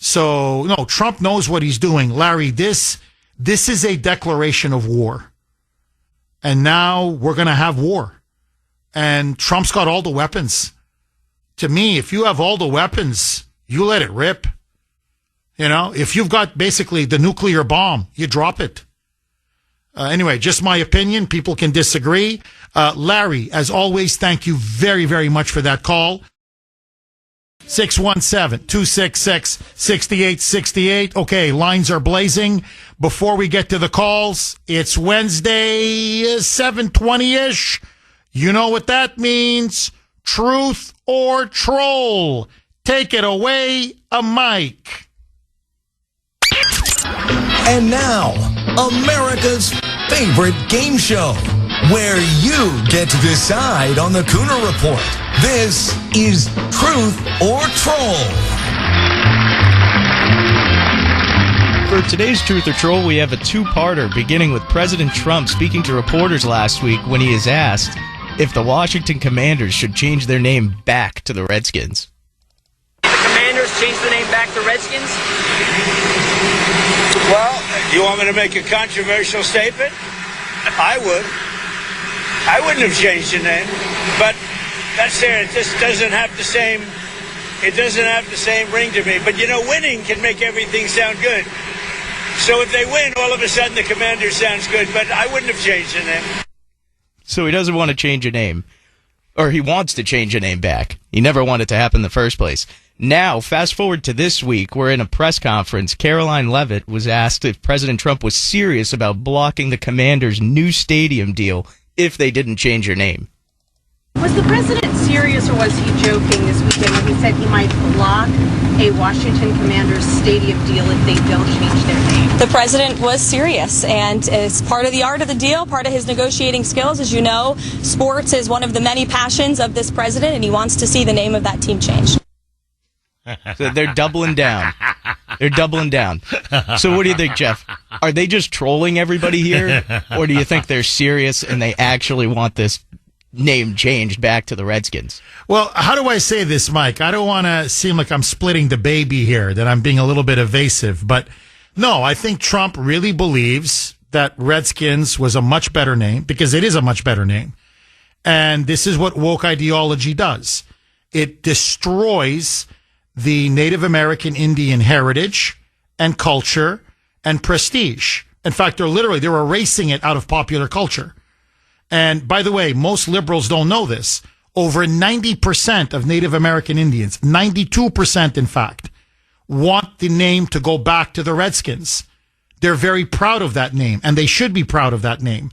So, no, Trump knows what he's doing. Larry, this is a declaration of war. And now we're going to have war. And Trump's got all the weapons. To me, if you have all the weapons, you let it rip. If you've got basically the nuclear bomb, you drop it. Anyway, just my opinion. People can disagree. Larry, as always, thank you very, very much for that call. 617-266-6868. Okay, lines are blazing. Before we get to the calls, it's Wednesday, 7:20-ish. You know what that means. Truth or troll. Take it away, a Mike. And now, America's favorite game show, where you get to decide on the Kuhner Report. This is Truth or Troll. For today's Truth or Troll, we have a two-parter, beginning with President Trump speaking to reporters last week when he is asked if the Washington Commanders should change their name back to the Redskins. The Commanders change the name back to Redskins? Well, you want me to make a controversial statement? I would. I wouldn't have changed the name, but that's there. It just doesn't have the same. It doesn't have the same ring to me. But you know, winning can make everything sound good. So if they win, all of a sudden the Commander sounds good. But I wouldn't have changed the name. So he doesn't want to change a name. Or he wants to change a name back. He never wanted it to happen in the first place. Now, fast forward to this week, where in a press conference, Caroline Leavitt was asked if President Trump was serious about blocking the Commanders' new stadium deal if they didn't change their name. Was the president serious, or was he joking this weekend when he said he might block a Washington Commanders stadium deal if they don't change their name? The president was serious, and it's part of the art of the deal, part of his negotiating skills. As you know, sports is one of the many passions of this president, and he wants to see the name of that team changed. So they're doubling down. They're doubling down. So what do you think, Jeff? Are they just trolling everybody here? Or do you think they're serious and they actually want this name changed back to the Redskins? Well, how do I say this, Mike? I don't want to seem like I'm splitting the baby here, that I'm being a little bit evasive. But no, I think Trump really believes that Redskins was a much better name, because it is a much better name. And this is what woke ideology does. It destroys the Native American Indian heritage and culture and prestige. In fact, they're erasing it out of popular culture. And by the way, most liberals don't know this. Over 90% of Native American Indians, 92% in fact, want the name to go back to the Redskins. They're very proud of that name, and they should be proud of that name.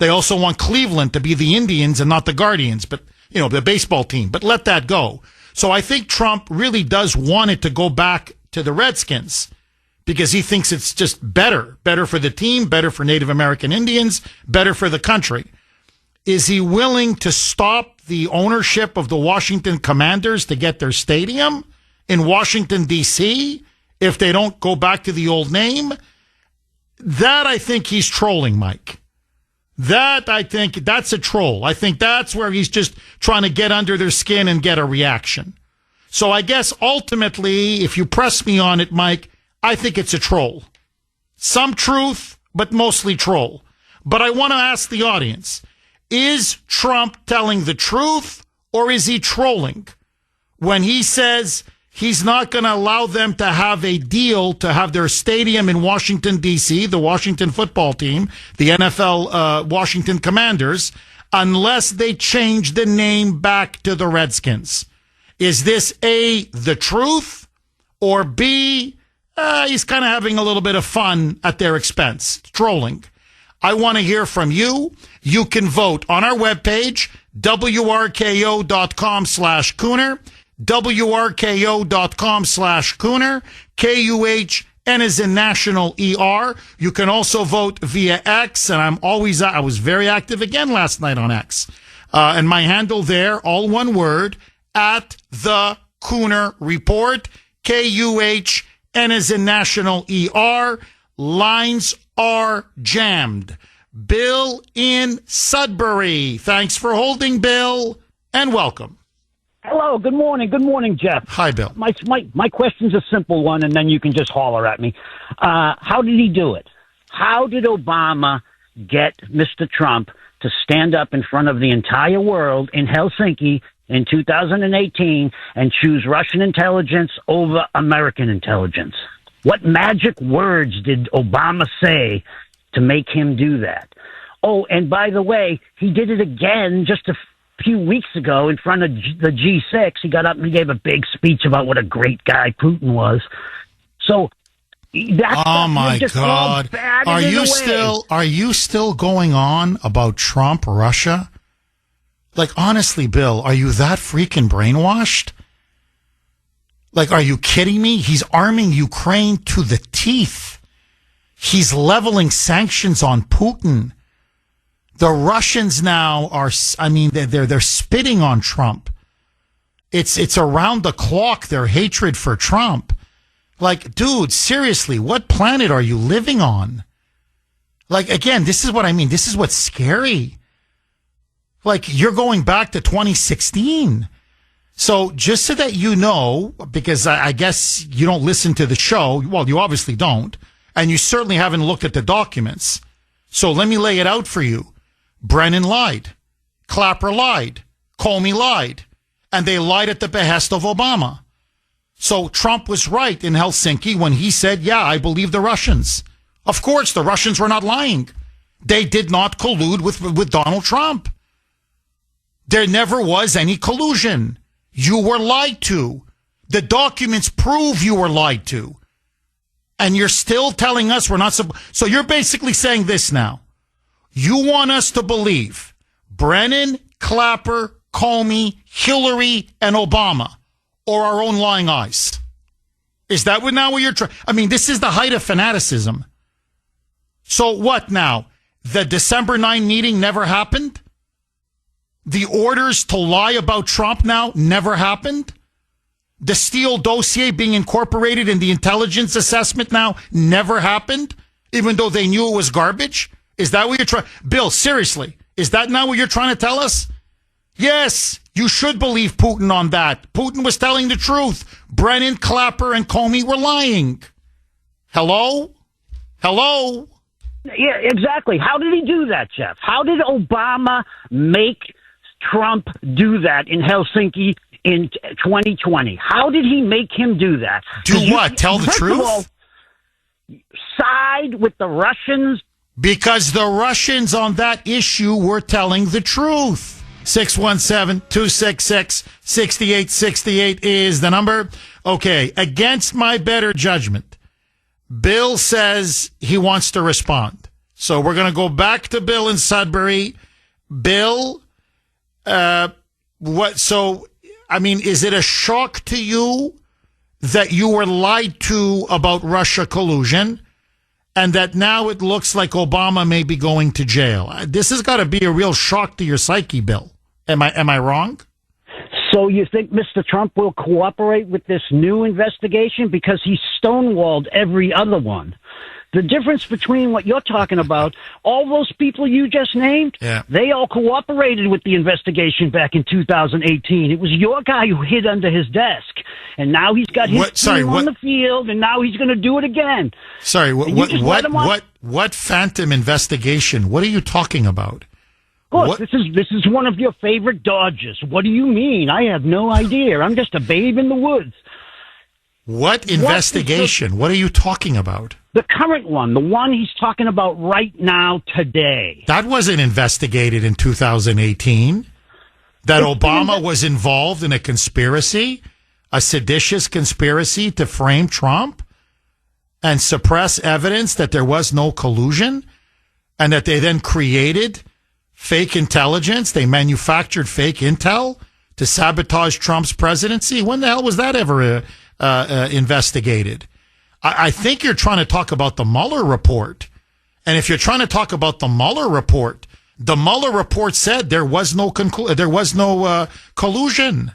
They also want Cleveland to be the Indians and not the Guardians, but, you know, the baseball team. But let that go. So I think Trump really does want it to go back to the Redskins, because he thinks it's just better for the team, better for Native American Indians, better for the country. Is he willing to stop the ownership of the Washington Commanders to get their stadium in Washington, D.C., if they don't go back to the old name? That I think he's trolling, Mike. That, I think, that's a troll. I think that's where he's just trying to get under their skin and get a reaction. So I guess ultimately, if you press me on it, Mike, I think it's a troll. Some truth, but mostly troll. But I want to ask the audience, is Trump telling the truth, or is he trolling when he says he's not going to allow them to have a deal to have their stadium in Washington, D.C., the Washington football team, the NFL Washington Commanders, unless they change the name back to the Redskins? Is this A, the truth, or B, he's kind of having a little bit of fun at their expense, trolling? I want to hear from you. You can vote on our webpage, wrko.com/Kuhner. wrko.com/Kuhner, Kuhn as in national ER. You can also vote via X, and I was very active again last night on X. And my handle there, all one word, at the Kuhner Report, Kuhn as in national ER. Lines are jammed. Bill in Sudbury. Thanks for holding, Bill, and welcome. Hello, good morning. Good morning, Jeff. Hi, Bill. My question's a simple one, and then you can just holler at me. How did he do it? How did Obama get Mr. Trump to stand up in front of the entire world in Helsinki in 2018 and choose Russian intelligence over American intelligence? What magic words did Obama say to make him do that? Oh, and by the way, he did it again just a few weeks ago in front of the G6. He got up and he gave a big speech about what a great guy Putin was. So that's oh my God. Are you still going on about Trump, Russia? Like, honestly, Bill, are you that freaking brainwashed? Like, are you kidding me? He's arming Ukraine to the teeth. He's leveling sanctions on Putin. The Russians now are, I mean, they're spitting on Trump. It's around the clock, their hatred for Trump. Like, dude, seriously, what planet are you living on? Like, again, this is what I mean. This is what's scary. Like, you're going back to 2016. So just so that you know, because I guess you don't listen to the show. Well, you obviously don't. And you certainly haven't looked at the documents. So let me lay it out for you. Brennan lied. Clapper lied. Comey lied. And they lied at the behest of Obama. So Trump was right in Helsinki when he said, yeah, I believe the Russians. Of course, the Russians were not lying. They did not collude with Donald Trump. There never was any collusion. You were lied to. The documents prove you were lied to. And you're still telling us we're not. So you're basically saying this now. You want us to believe Brennan, Clapper, Comey, Hillary, and Obama, or our own lying eyes. Is that what you're trying? I mean, this is the height of fanaticism. So what now? The December 9 meeting never happened? The orders to lie about Trump now never happened? The Steele dossier being incorporated in the intelligence assessment now never happened, even though they knew it was garbage? Is that what you're trying? Bill, seriously, is that not what you're trying to tell us? Yes, you should believe Putin on that. Putin was telling the truth. Brennan, Clapper, and Comey were lying. Hello? Hello? Yeah, exactly. How did he do that, Jeff? How did Obama make Trump do that in Helsinki in 2020? How did he make him do that? Do what? Tell the truth? Of all, side with the Russians? Because the Russians on that issue were telling the truth. 617-266-6868 is the number. Okay, against my better judgment, Bill says he wants to respond. So we're going to go back to Bill in Sudbury. Bill, is it a shock to you that you were lied to about Russia collusion and that now it looks like Obama may be going to jail? This has got to be a real shock to your psyche, Bill. Am I wrong? So you think Mr. Trump will cooperate with this new investigation? Because he stonewalled every other one. The difference between what you're talking about, all those people you just named, They all cooperated with the investigation back in 2018. It was your guy who hid under his desk. And now he's got his team on the field, and now he's going to do it again. Sorry, what phantom investigation? What are you talking about? Look, this is one of your favorite dodges. What do you mean? I have no idea. I'm just a babe in the woods. What investigation? What are you talking about? The current one, the one he's talking about right now, today. That wasn't investigated in 2018. That Obama was involved in a conspiracy, a seditious conspiracy to frame Trump and suppress evidence that there was no collusion, and that they then created fake intelligence. They manufactured fake intel to sabotage Trump's presidency. When the hell was that ever investigated? I think you're trying to talk about the Mueller report. And if you're trying to talk about the Mueller report said there was no collusion.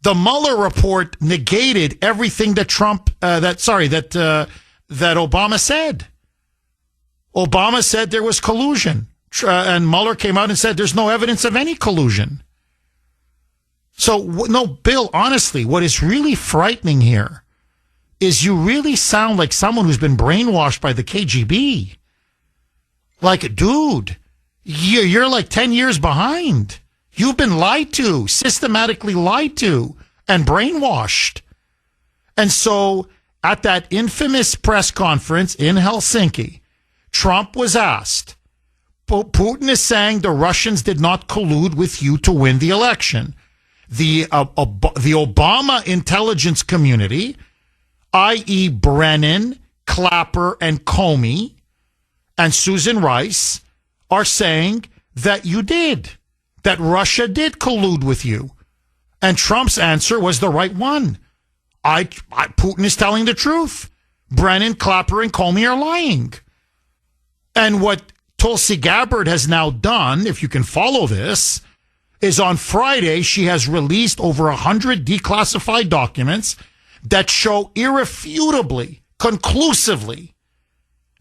The Mueller report negated everything that that Obama said. Obama said there was collusion. And Mueller came out and said there's no evidence of any collusion. So, no, Bill, honestly, what is really frightening here is you really sound like someone who's been brainwashed by the KGB. Like, dude, you're like 10 years behind. You've been lied to, systematically lied to, and brainwashed. And so, at that infamous press conference in Helsinki, Trump was asked, Putin is saying the Russians did not collude with you to win the election. The Obama intelligence community, i.e. Brennan, Clapper, and Comey, and Susan Rice, are saying that you did, that Russia did collude with you. And Trump's answer was the right one. Putin is telling the truth. Brennan, Clapper, and Comey are lying. And what Tulsi Gabbard has now done, if you can follow this, is on Friday, she has released over 100 declassified documents that show irrefutably, conclusively,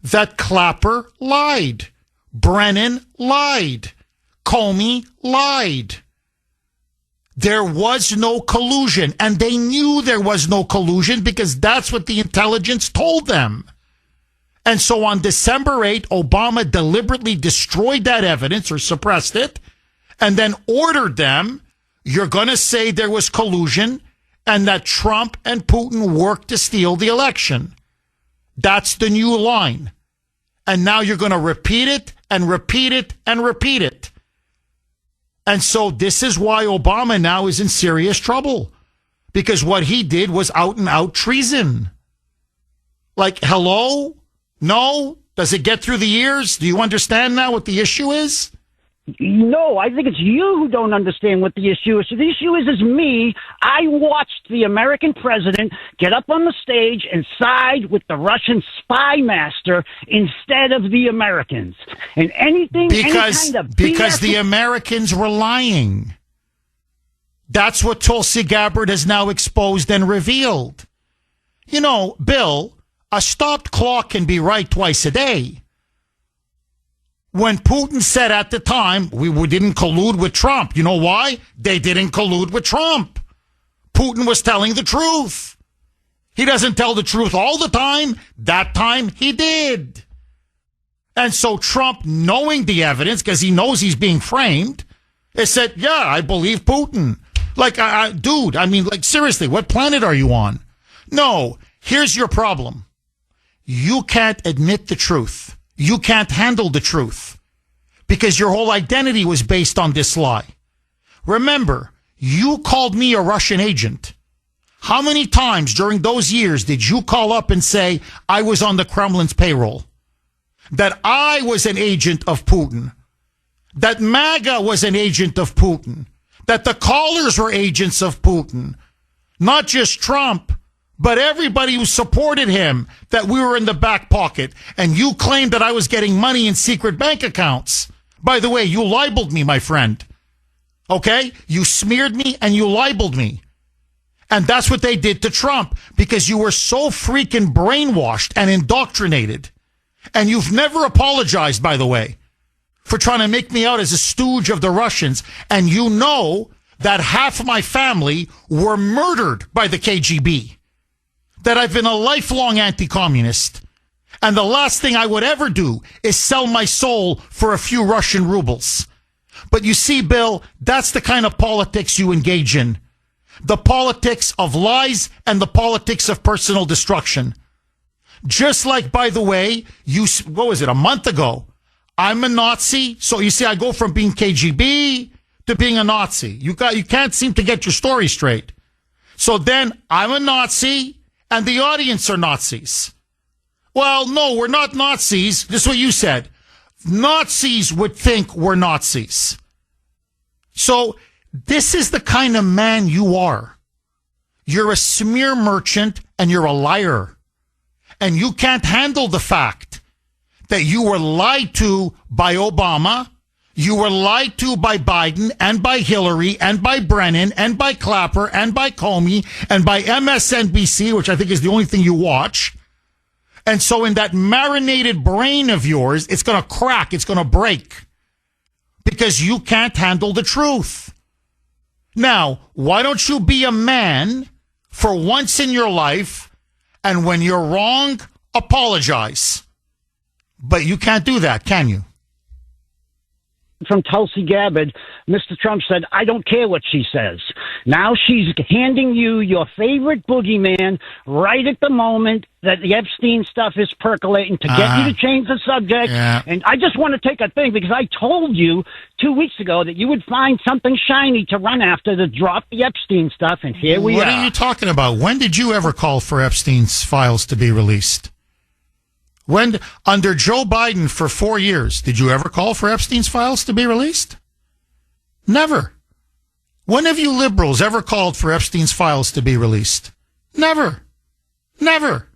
that Clapper lied. Brennan lied. Comey lied. There was no collusion, and they knew there was no collusion because that's what the intelligence told them. And so on December 8, Obama deliberately destroyed that evidence or suppressed it and then ordered them, you're going to say there was collusion and that Trump and Putin worked to steal the election. That's the new line. And now you're going to repeat it and repeat it and repeat it. And so this is why Obama now is in serious trouble, because what he did was out and out treason. Like, hello? No? Does it get through the years? Do you understand now what the issue is? No, I think it's you who don't understand what the issue is. So the issue is me. I watched the American president get up on the stage and side with the Russian spy master instead of the Americans. And anything, because BS the Americans were lying. That's what Tulsi Gabbard has now exposed and revealed. You know, Bill, a stopped clock can be right twice a day. When Putin said at the time, we didn't collude with Trump. You know why? They didn't collude with Trump. Putin was telling the truth. He doesn't tell the truth all the time. That time he did. And so Trump, knowing the evidence, because he knows he's being framed, has said, yeah, I believe Putin. Like, dude, I mean, like, seriously, what planet are you on? No, here's your problem. You can't admit the truth. You can't handle the truth because your whole identity was based on this lie. Remember, you called me a Russian agent. How many times during those years did you call up and say I was on the Kremlin's payroll? That I was an agent of Putin? That MAGA was an agent of Putin? That the callers were agents of Putin? Not just Trump, but everybody who supported him, that we were in the back pocket. And you claimed that I was getting money in secret bank accounts. By the way, you libeled me, my friend. Okay? You smeared me and you libeled me. And that's what they did to Trump because you were so freaking brainwashed and indoctrinated. And you've never apologized, by the way, for trying to make me out as a stooge of the Russians. And you know that half of my family were murdered by the KGB. That I've been a lifelong anti-communist. And the last thing I would ever do is sell my soul for a few Russian rubles. But you see, Bill, that's the kind of politics you engage in. The politics of lies and the politics of personal destruction. Just like, by the way, what was it, a month ago? I'm a Nazi. So you see, I go from being KGB to being a Nazi. You can't seem to get your story straight. So then I'm a Nazi. And the audience are Nazis. Well, no, we're not Nazis. This is what you said. Nazis would think we're Nazis. So this is the kind of man you are. You're a smear merchant and you're a liar. And you can't handle the fact that you were lied to by Obama. You were lied to by Biden and by Hillary and by Brennan and by Clapper and by Comey and by MSNBC, which I think is the only thing you watch. And so in that marinated brain of yours, it's going to crack. It's going to break because you can't handle the truth. Now, why don't you be a man for once in your life and when you're wrong, apologize? But you can't do that, can you? From Tulsi Gabbard, Mr. Trump said, I don't care what she says. Now she's handing you your favorite boogeyman right at the moment that the Epstein stuff is percolating to get you to change the subject. Yeah. And I just want to take a thing because I told you 2 weeks ago that you would find something shiny to run after to drop the Epstein stuff. And here we are. What are you talking about? When did you ever call for Epstein's files to be released? When, under Joe Biden for 4 years, did you ever call for Epstein's files to be released? Never. When have you liberals ever called for Epstein's files to be released? Never. Never.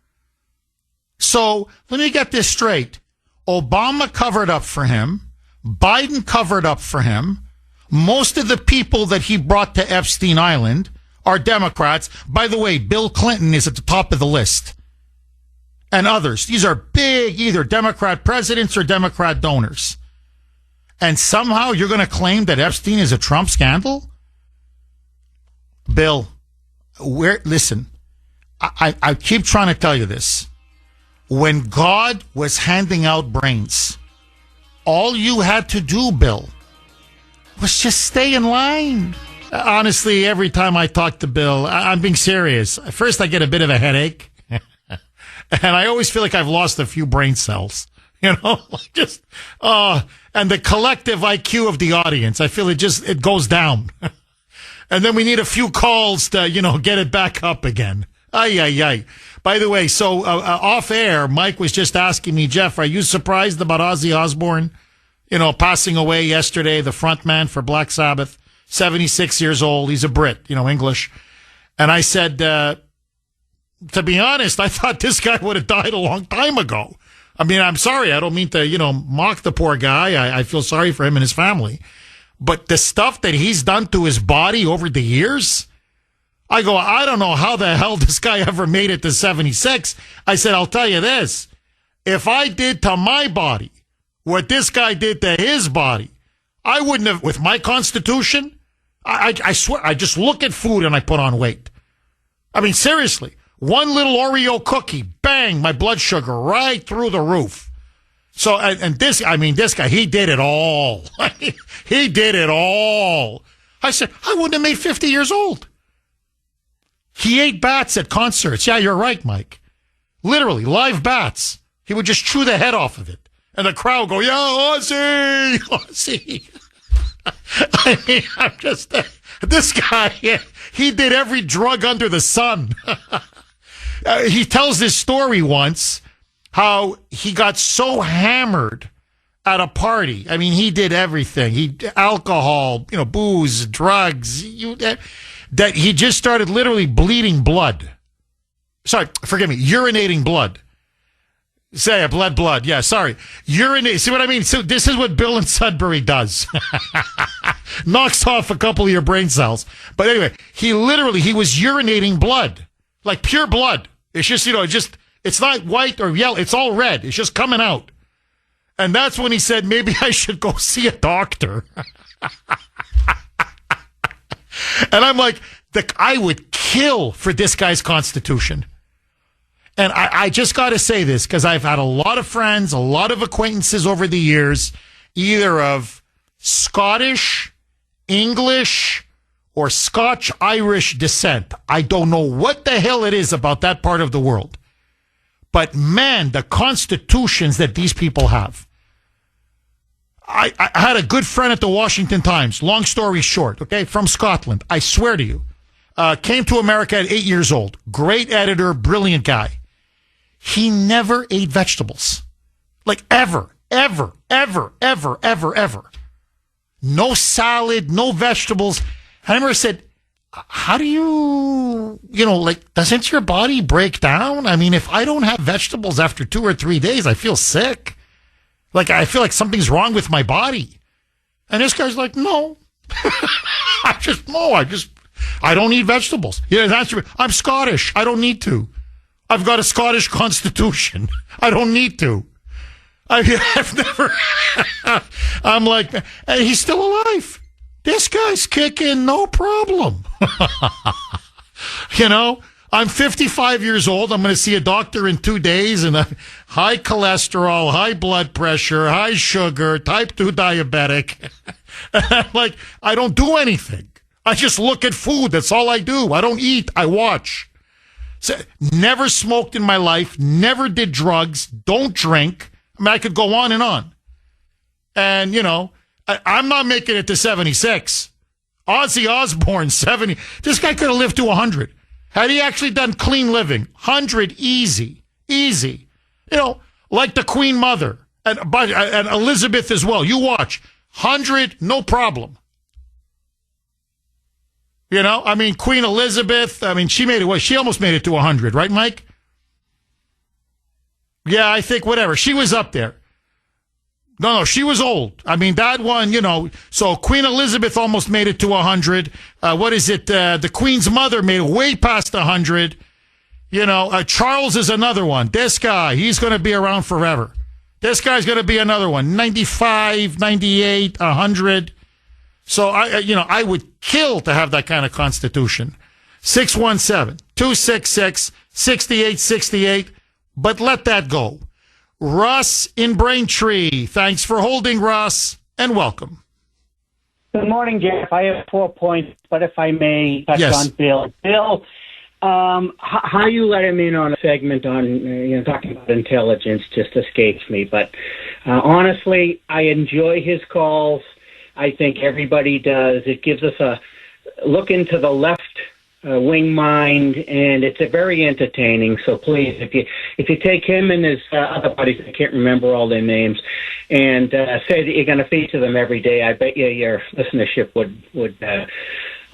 So let me get this straight. Obama covered up for him. Biden covered up for him. Most of the people that he brought to Epstein Island are Democrats. By the way, Bill Clinton is at the top of the list. And others. These are big, either Democrat presidents or Democrat donors. And somehow you're going to claim that Epstein is a Trump scandal? Bill, listen, I keep trying to tell you this. When God was handing out brains, all you had to do, Bill, was just stay in line. Honestly, every time I talk to Bill, I'm being serious. First, I get a bit of a headache. And I always feel like I've lost a few brain cells. And the collective IQ of the audience, I feel it goes down. And then we need a few calls to, get it back up again. Ay. By the way, so off air, Mike was just asking me, Jeff, are you surprised about Ozzy Osbourne, passing away yesterday, the front man for Black Sabbath, 76 years old. He's a Brit, English. And I said, to be honest, I thought this guy would have died a long time ago. I mean, I'm sorry. I don't mean to, mock the poor guy. I feel sorry for him and his family. But the stuff that he's done to his body over the years, I don't know how the hell this guy ever made it to 76. I said, I'll tell you this. If I did to my body what this guy did to his body, I wouldn't have, with my constitution, I swear, I just look at food and I put on weight. I mean, seriously. One little Oreo cookie, bang, my blood sugar right through the roof. So, and this guy, he did it all. He did it all. I said, I wouldn't have made 50 years old. He ate bats at concerts. Yeah, you're right, Mike. Literally, live bats. He would just chew the head off of it. And the crowd would go, yeah, Ozzy. I mean, I'm just, this guy, he did every drug under the sun. He tells this story once, how he got so hammered at a party. I mean, he did everything. Alcohol, booze, drugs, that he just started literally bleeding blood. Sorry, forgive me, urinating blood. Say it, blood. Yeah, sorry. Urinate. See what I mean? So this is what Bill in Sudbury does. Knocks off a couple of your brain cells. But anyway, he was urinating blood. Like pure blood. It's just, it's not white or yellow. It's all red. It's just coming out. And that's when he said, maybe I should go see a doctor. And I'm like, I would kill for this guy's constitution. And I just got to say this, because I've had a lot of friends, a lot of acquaintances over the years, either of Scottish, English, or Scotch-Irish descent. I don't know what the hell it is about that part of the world. But man, the constitutions that these people have. I had a good friend at the Washington Times, long story short, okay, from Scotland. I swear to you. Came to America at 8 years old. Great editor, brilliant guy. He never ate vegetables. Like ever. No salad, no vegetables. I remember I said, how do you, doesn't your body break down? I mean, if I don't have vegetables after 2 or 3 days, I feel sick. Like, I feel like something's wrong with my body. And this guy's like, no. I don't eat vegetables. I'm Scottish. I don't need to. I've got a Scottish constitution. I don't need to. I've never, I'm like, and he's still alive. This guy's kicking, no problem. I'm 55 years old. I'm going to see a doctor in 2 days, and high cholesterol, high blood pressure, high sugar, type 2 diabetic. And I'm like, I don't do anything. I just look at food. That's all I do. I don't eat. I watch. So, never smoked in my life. Never did drugs. Don't drink. I mean, I could go on and on. And, I'm not making it to 76. Ozzy Osbourne, 70. This guy could have lived to 100. Had he actually done clean living, 100 easy. Like the Queen Mother and Elizabeth as well. You watch, 100, no problem. Queen Elizabeth, she made it. She almost made it to 100, right, Mike? Yeah, I think whatever. She was up there. No, she was old. I mean, that one, so Queen Elizabeth almost made it to 100. What is it? The Queen's mother made it way past 100. Charles is another one. This guy, he's going to be around forever. This guy's going to be another one. 95, 98, 100. So, I would kill to have that kind of constitution. 617-266-6868. But let that go. Russ in Braintree. Thanks for holding, Russ, and welcome. Good morning, Jeff. I have 4 points, but if I may touch on Bill. Bill, how you let him in on a segment on talking about intelligence just escapes me. But honestly, I enjoy his calls. I think everybody does. It gives us a look into the left wing mind, and it's very entertaining. So please, if you take him and his other buddies, I can't remember all their names, and say that you're going to feature them every day, I bet you your listenership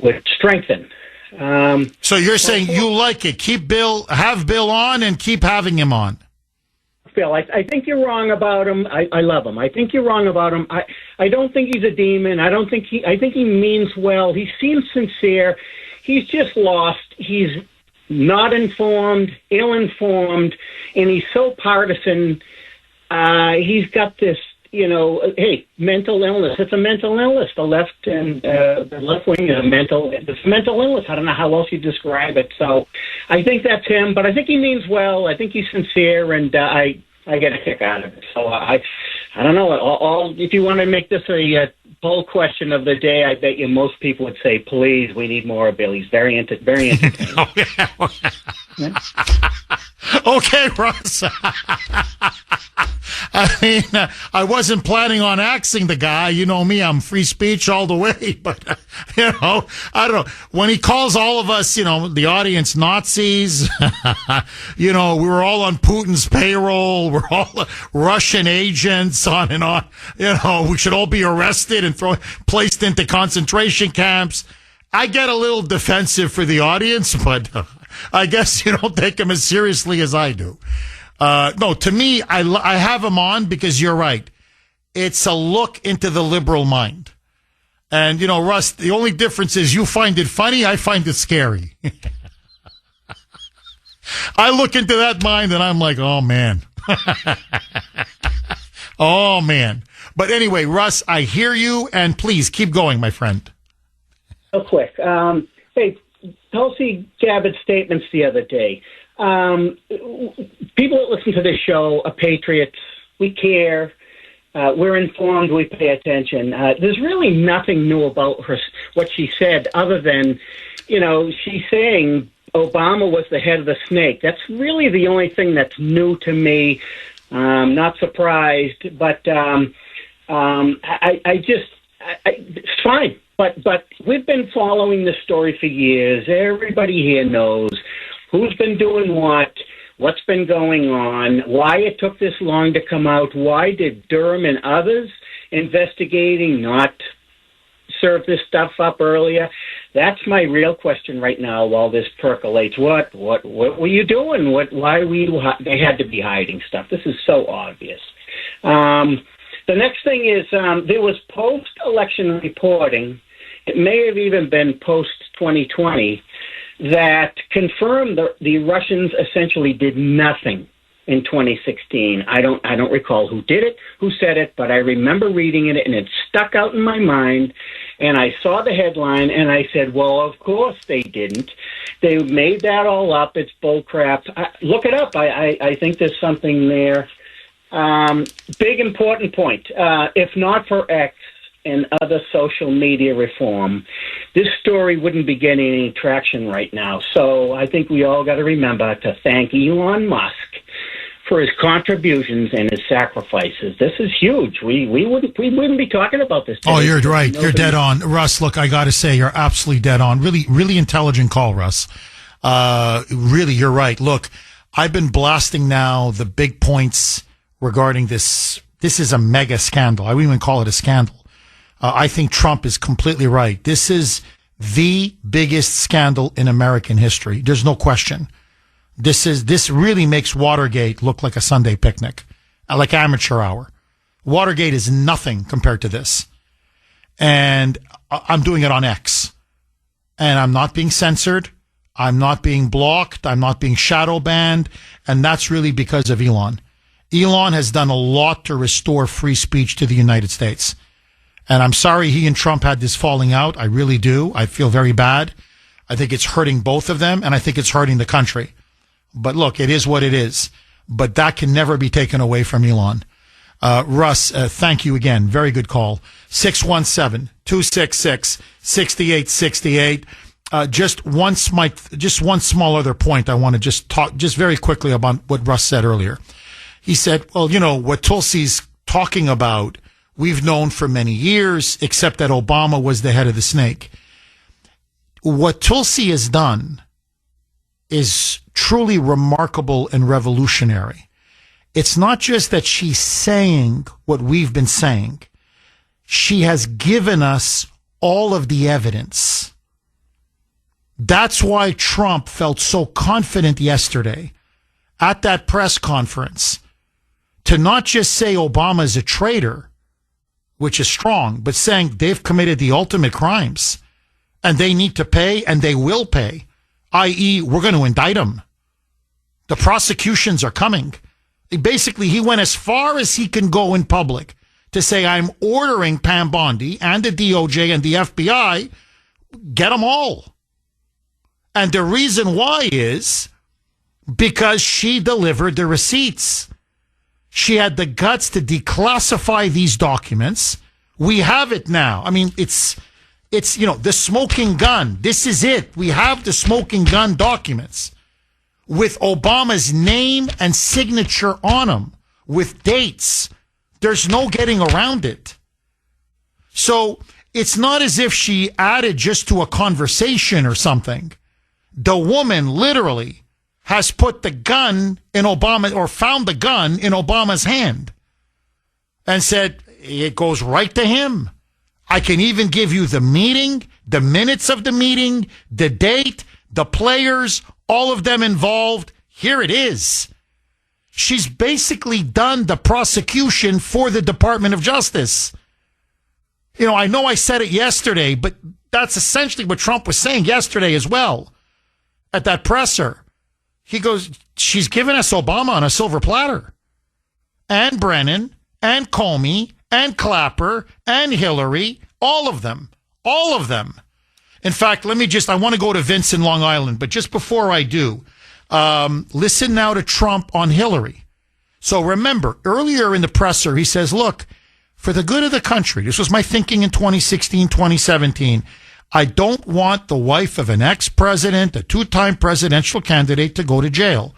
would strengthen. So you're saying you like it? Have Bill on, and keep having him on. Phil, I think you're wrong about him. I love him. I think you're wrong about him. I don't think he's a demon. I think he means well. He seems sincere. He's just lost. He's not informed, ill-informed, and he's so partisan. He's got this, mental illness. It's a mental illness. The left and the left wing is it's a mental illness. I don't know how else you describe it. So I think that's him, but I think he means well. I think he's sincere, and I get a kick out of it. So I don't know. If you want to make this a poll question of the day, I bet you most people would say, please, we need more of Bill. He's very entertaining. Okay, Russ. I mean, I wasn't planning on axing the guy. You know me, I'm free speech all the way. But, I don't know. When he calls all of us, the audience Nazis, we were all on Putin's payroll. We're all Russian agents, on and on. We should all be arrested and placed into concentration camps. I get a little defensive for the audience, but I guess you don't take him as seriously as I do. No, to me, I have him on because you're right. It's a look into the liberal mind. And, Russ, the only difference is you find it funny, I find it scary. I look into that mind and I'm like, oh, man. Oh, man. But anyway, Russ, I hear you, and please keep going, my friend. Real quick. Hey, Tulsi Gabbard's statements the other day. People that listen to this show are patriots. We care. We're informed. We pay attention. There's really nothing new about what she said other than, she's saying Obama was the head of the snake. That's really the only thing that's new to me. Not surprised, but it's fine. But we've been following this story for years. Everybody here knows who's been doing what's been going on, why it took this long to come out, why did Durham and others investigating not serve this stuff up earlier? That's my real question right now while this percolates. What were you doing? They had to be hiding stuff. This is so obvious. The next thing is there was post-election reporting, it may have even been post-2020, that confirmed the Russians essentially did nothing in 2016. I don't recall who did it, who said it, but I remember reading it, and it stuck out in my mind, and I saw the headline, and I said, well, of course they didn't. They made that all up. It's bullcrap. Look it up. I think there's something there. Big important point. If not for X and other social media reform, this story wouldn't be getting any traction right now. So I think we all got to remember to thank Elon Musk for his contributions and his sacrifices. This is huge. We wouldn't be talking about this today. Oh, you're right. You're dead on. Russ, look, I got to say, you're absolutely dead on. Really, really intelligent call, Russ. Really, you're right. Look, I've been blasting now the big points regarding this. This is a mega scandal. I wouldn't even call it a scandal. I think Trump is completely right. This is the biggest scandal in American history. There's no question. This really makes Watergate look like a Sunday picnic, like amateur hour. Watergate is nothing compared to this. And I'm doing it on X. And I'm not being censored. I'm not being blocked. I'm not being shadow banned. And that's really because of Elon. Elon has done a lot to restore free speech to the United States. And I'm sorry he and Trump had this falling out. I really do. I feel very bad. I think it's hurting both of them, and I think it's hurting the country. But look, it is what it is. But that can never be taken away from Elon. Russ, thank you again. Very good call. 617-266-6868. Just one small other point I want to just talk just very quickly about what Russ said earlier. He said, well, you know, what Tulsi's talking about, we've known for many years, except that Obama was the head of the snake. What Tulsi has done is truly remarkable and revolutionary. It's not just that she's saying what we've been saying. She has given us all of the evidence. That's why Trump felt so confident yesterday at that press conference to not just say Obama is a traitor, which is strong, but saying they've committed the ultimate crimes and they need to pay and they will pay, i.e., we're going to indict them. The prosecutions are coming. Basically, he went as far as he can go in public to say, I'm ordering Pam Bondi and the DOJ and the FBI, get them all. And the reason why is because she delivered the receipts. She had the guts to declassify these documents. We have it now. I mean, it's the smoking gun. This is it. We have the smoking gun documents with Obama's name and signature on them, with dates. There's no getting around it. So it's not as if she added just to a conversation or something. The woman literally has put the gun in Obama, or found the gun in Obama's hand and said, it goes right to him. I can even give you the meeting, the minutes of the meeting, the date, the players, all of them involved. Here it is. She's basically done the prosecution for the Department of Justice. You know I said it yesterday, but that's essentially what Trump was saying yesterday as well at that presser. He goes, she's given us Obama on a silver platter. And Brennan, and Comey, and Clapper, and Hillary, all of them. All of them. In fact, I want to go to Vince in Long Island, but just before I do, listen now to Trump on Hillary. So remember, earlier in the presser, he says, look, for the good of the country, this was my thinking in 2016, 2017, I don't want the wife of an ex-president, a two-time presidential candidate, to go to jail.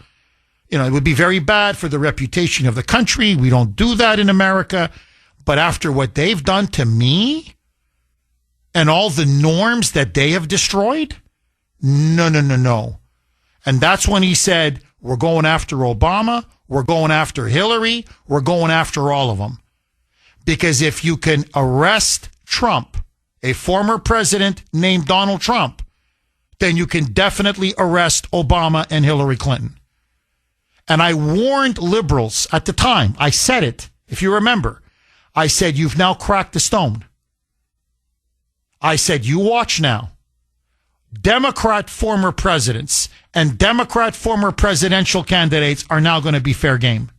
You know, it would be very bad for the reputation of the country. We don't do that in America. But after what they've done to me and all the norms that they have destroyed, no. And that's when he said, we're going after Obama, we're going after Hillary, we're going after all of them. Because if you can arrest Trump, a former president named Donald Trump, then you can definitely arrest Obama and Hillary Clinton. And I warned liberals at the time. I said it, if you remember. I said, you've now cracked the stone. I said, you watch now. Democrat former presidents and Democrat former presidential candidates are now going to be fair game.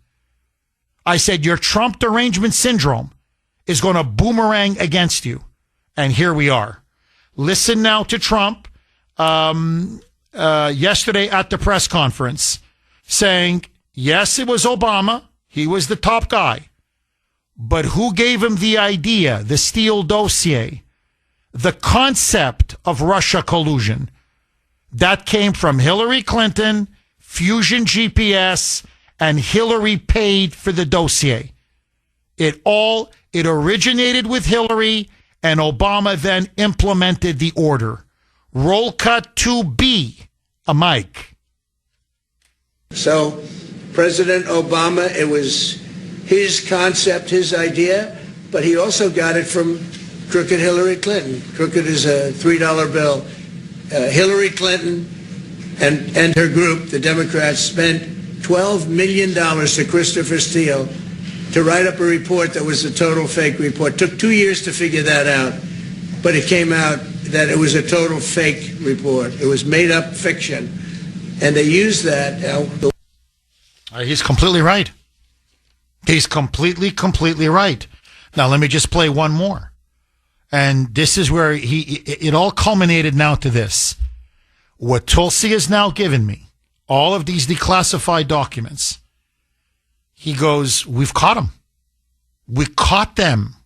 I said, your Trump derangement syndrome is going to boomerang against you. And here we are. Listen now to Trump yesterday at the press conference saying, yes, it was Obama. He was the top guy. But who gave him the idea, the Steele dossier, the concept of Russia collusion? That came from Hillary Clinton, Fusion GPS, and Hillary paid for the dossier. It originated with Hillary, and Obama then implemented the order. Roll cut 2B, a mic. So, President Obama, it was his concept, his idea, but he also got it from crooked Hillary Clinton. Crooked is a $3 bill. Hillary Clinton and her group, the Democrats, spent $12 million to Christopher Steele to write up a report that was a total fake report. Took 2 years to figure that out, but it came out that it was a total fake report. It was made up fiction, and they used that. He's completely right. He's completely right. Now, let me just play one more. And this is where it all culminated now to this. What Tulsi has now given me, all of these declassified documents, he goes, we've caught them. We caught them.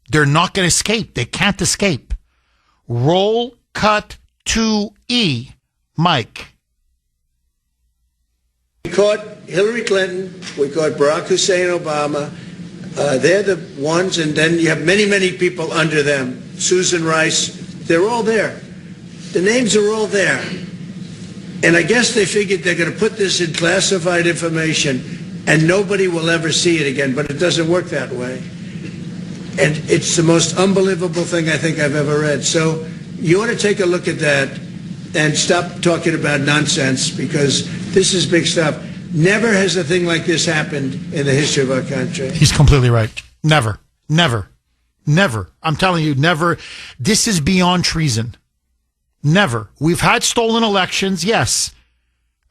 They're not going to escape. They can't escape. Roll cut 2E, Mike. We caught Hillary Clinton. We caught Barack Hussein Obama. They're the ones, and then you have many, many people under them. Susan Rice. They're all there. The names are all there. And I guess they figured they're going to put this in classified information and nobody will ever see it again, but it doesn't work that way. And it's the most unbelievable thing I think I've ever read. So you ought to take a look at that and stop talking about nonsense, because this is big stuff. Never has a thing like this happened in the history of our country. He's completely right. Never. I'm telling you, never. This is beyond treason. Never. We've had stolen elections, yes,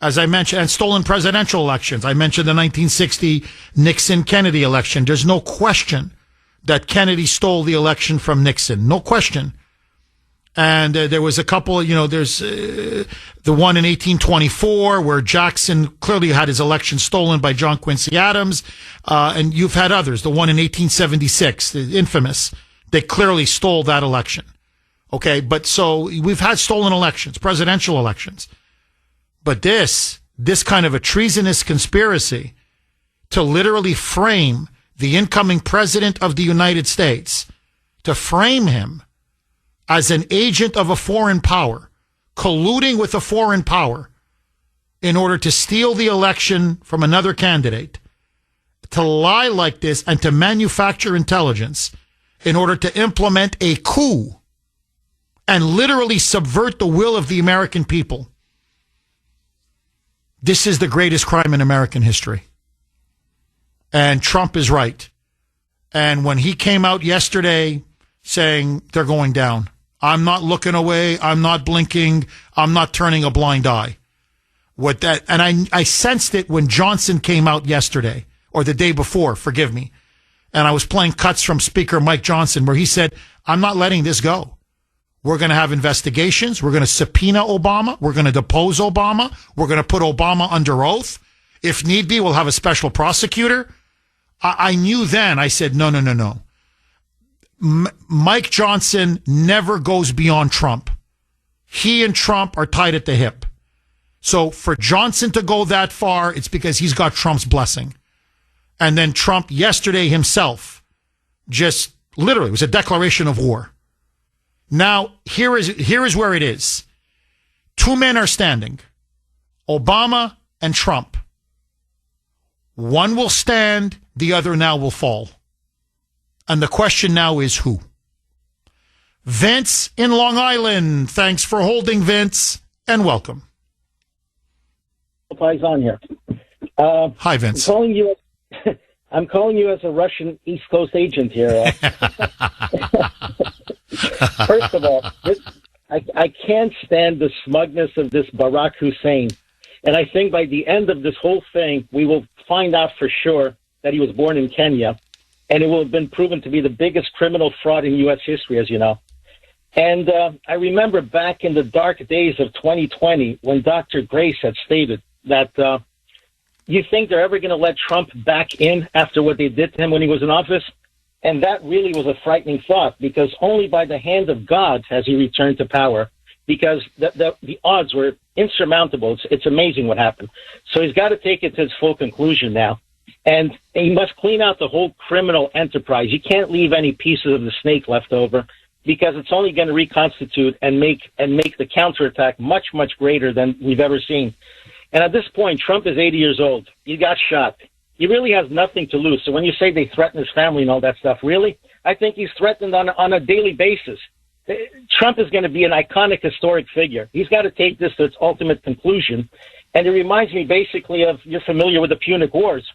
as I mentioned, and stolen presidential elections. I mentioned the 1960 Nixon-Kennedy election. There's no question that Kennedy stole the election from Nixon. No question. And there was a couple, there's the one in 1824 where Jackson clearly had his election stolen by John Quincy Adams. And you've had others. The one in 1876, the infamous, they clearly stole that election. Okay, but so we've had stolen elections, presidential elections. But this kind of a treasonous conspiracy to literally frame the incoming president of the United States, to frame him as an agent of a foreign power, colluding with a foreign power in order to steal the election from another candidate, to lie like this and to manufacture intelligence in order to implement a coup and literally subvert the will of the American people. This is the greatest crime in American history. And Trump is right. And when he came out yesterday saying they're going down, I'm not looking away, I'm not blinking, I'm not turning a blind eye. And I sensed it when Johnson came out yesterday, or the day before, forgive me. And I was playing cuts from Speaker Mike Johnson where he said, I'm not letting this go. We're going to have investigations. We're going to subpoena Obama. We're going to depose Obama. We're going to put Obama under oath. If need be, we'll have a special prosecutor. I knew then, I said, no. Mike Johnson never goes beyond Trump. He and Trump are tied at the hip. So for Johnson to go that far, it's because he's got Trump's blessing. And then Trump yesterday himself just literally was a declaration of war. Now, here is where it is. Two men are standing, Obama and Trump. One will stand, the other now will fall. And the question now is who? Vince in Long Island. Thanks for holding, Vince, and welcome. Eyes on here. Hi, Vince. I'm calling you as a Russian East Coast agent here. First of all, I can't stand the smugness of this Barack Hussein. And I think by the end of this whole thing, we will find out for sure that he was born in Kenya. And it will have been proven to be the biggest criminal fraud in U.S. history, as you know. And I remember back in the dark days of 2020 when Dr. Grace had stated that you think they're ever going to let Trump back in after what they did to him when he was in office? And that really was a frightening thought, because only by the hand of God has he returned to power, because the odds were insurmountable. It's amazing what happened. So he's got to take it to its full conclusion now. And he must clean out the whole criminal enterprise. You can't leave any pieces of the snake left over, because it's only going to reconstitute and make the counterattack much, much greater than we've ever seen. And at this point, Trump is 80 years old. He got shot. He really has nothing to lose. So when you say they threaten his family and all that stuff, really, I think he's threatened on a daily basis. Trump is going to be an iconic, historic figure. He's got to take this to its ultimate conclusion. And it reminds me basically of, you're familiar with the Punic Wars.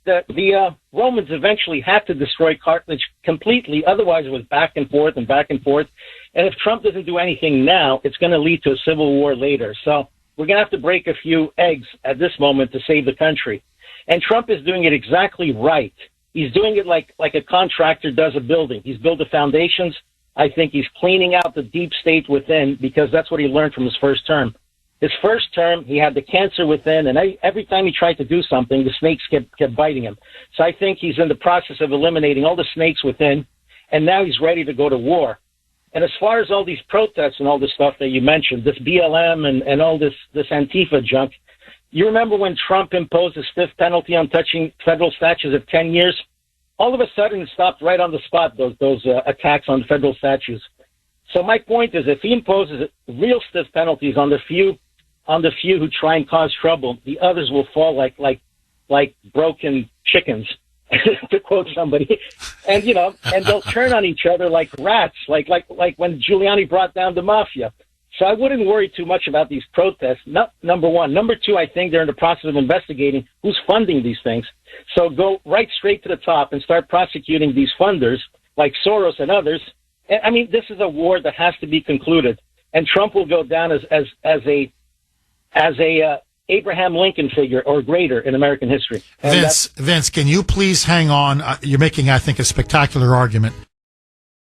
The Romans eventually had to destroy Carthage completely. Otherwise, it was back and forth and back and forth. And if Trump doesn't do anything now, it's going to lead to a civil war later. So we're going to have to break a few eggs at this moment to save the country. And Trump is doing it exactly right. He's doing it like a contractor does a building. He's built the foundations. I think he's cleaning out the deep state within, because that's what he learned from his first term. His first term, he had the cancer within, and every time he tried to do something, the snakes kept biting him. So I think he's in the process of eliminating all the snakes within, and now he's ready to go to war. And as far as all these protests and all this stuff that you mentioned, this BLM and all this Antifa junk, you remember when Trump imposed a stiff penalty on touching federal statues of 10 years? All of a sudden, it stopped right on the spot, those attacks on federal statues. So my point is, if he imposes real stiff penalties on the few who try and cause trouble, the others will fall like broken chickens, to quote somebody. And they'll turn on each other like rats, like when Giuliani brought down the mafia. So I wouldn't worry too much about these protests. Number one. Number two, I think they're in the process of investigating who's funding these things. So go right straight to the top and start prosecuting these funders like Soros and others. I mean, this is a war that has to be concluded, and Trump will go down as a Abraham Lincoln figure or greater in American history. And Vince, can you please hang on? You're making, I think, a spectacular argument.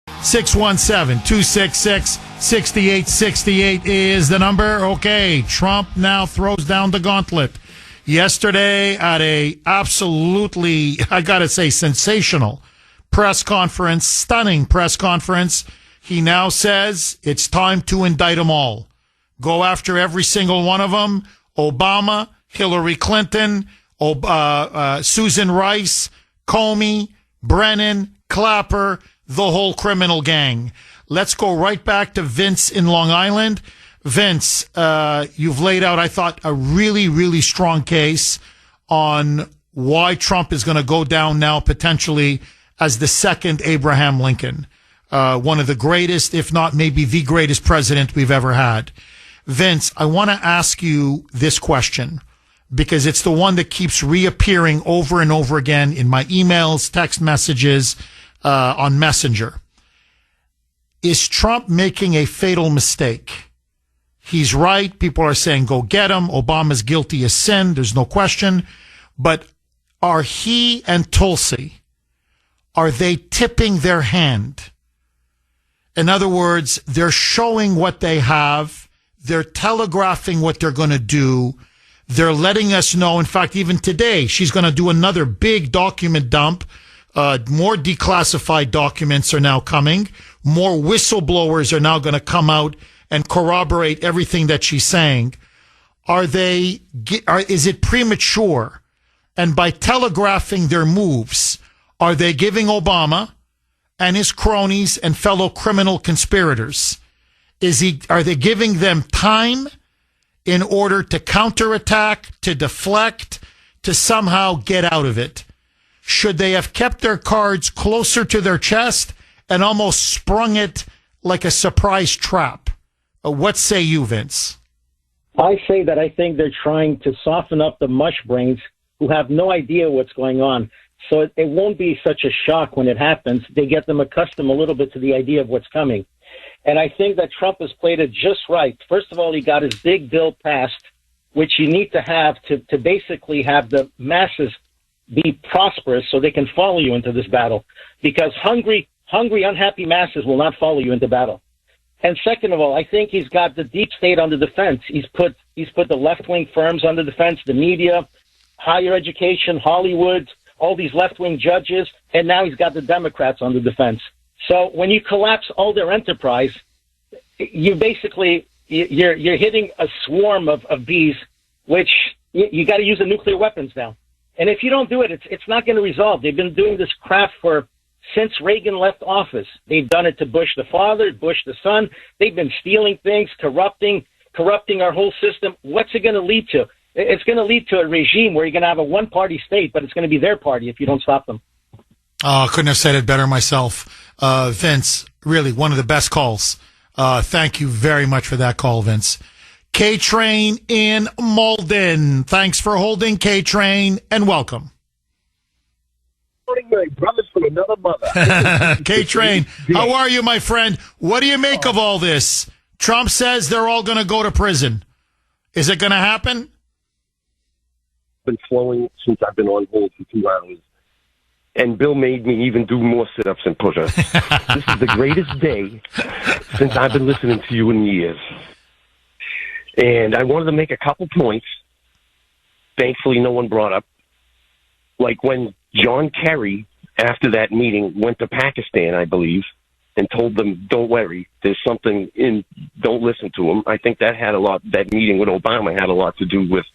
617-266-6868 is the number. Okay, Trump now throws down the gauntlet. Yesterday at a absolutely, I gotta say, sensational press conference, stunning press conference, he now says it's time to indict them all. Go after every single one of them. Obama, Hillary Clinton, Susan Rice, Comey, Brennan, Clapper, the whole criminal gang. Let's go right back to Vince in Long Island. Vince, you've laid out, I thought, a really, really strong case on why Trump is going to go down now potentially as the second Abraham Lincoln, one of the greatest, if not maybe the greatest president we've ever had. Vince, I want to ask you this question because it's the one that keeps reappearing over and over again in my emails, text messages, on Messenger. Is Trump making a fatal mistake? He's right. People are saying, go get him. Obama's guilty as sin. There's no question. But are he and Tulsi, are they tipping their hand? In other words, they're showing what they have. They're telegraphing what they're going to do. They're letting us know. In fact, even today, she's going to do another big document dump. More declassified documents are now coming. More whistleblowers are now going to come out and corroborate everything that she's saying. Is it premature? And by telegraphing their moves, are they giving Obama and his cronies and fellow criminal conspirators, are they giving them time in order to counterattack, to deflect, to somehow get out of it? Should they have kept their cards closer to their chest and almost sprung it like a surprise trap? What say you, Vince? I say that I think they're trying to soften up the mush brains who have no idea what's going on. So it won't be such a shock when it happens. They get them accustomed a little bit to the idea of what's coming. And I think that Trump has played it just right. First of all, he got his big bill passed, which you need to have to basically have the masses be prosperous so they can follow you into this battle. Because hungry, unhappy masses will not follow you into battle. And second of all, I think he's got the deep state under defense. He's put the left-wing firms under defense, the media, higher education, Hollywood, all these left-wing judges, and now he's got the Democrats under defense. So when you collapse all their enterprise, you're hitting a swarm of bees, which you got to use the nuclear weapons now. And if you don't do it, it's not going to resolve. They've been doing this crap since Reagan left office. They've done it to Bush the father, Bush the son. They've been stealing things, corrupting our whole system. What's it going to lead to? It's going to lead to a regime where you're going to have a one-party state, but it's going to be their party if you don't stop them. Couldn't have said it better myself. Vince, really one of the best calls. Thank you very much for that call, Vince. K-Train in Malden. Thanks for holding, K-Train, and welcome. Morning, my brothers from another mother. K-Train, how are you, my friend? What do you make of all this? Trump says they're all going to go to prison. Is it going to happen? Been flowing since I've been on hold for 2 hours. And Bill made me even do more sit-ups and push-ups. This is the greatest day since I've been listening to you in years. And I wanted to make a couple points. Thankfully, no one brought up. Like when John Kerry, after that meeting, went to Pakistan, I believe, and told them, don't worry, there's something in, don't listen to him. I think that meeting with Obama had a lot to do with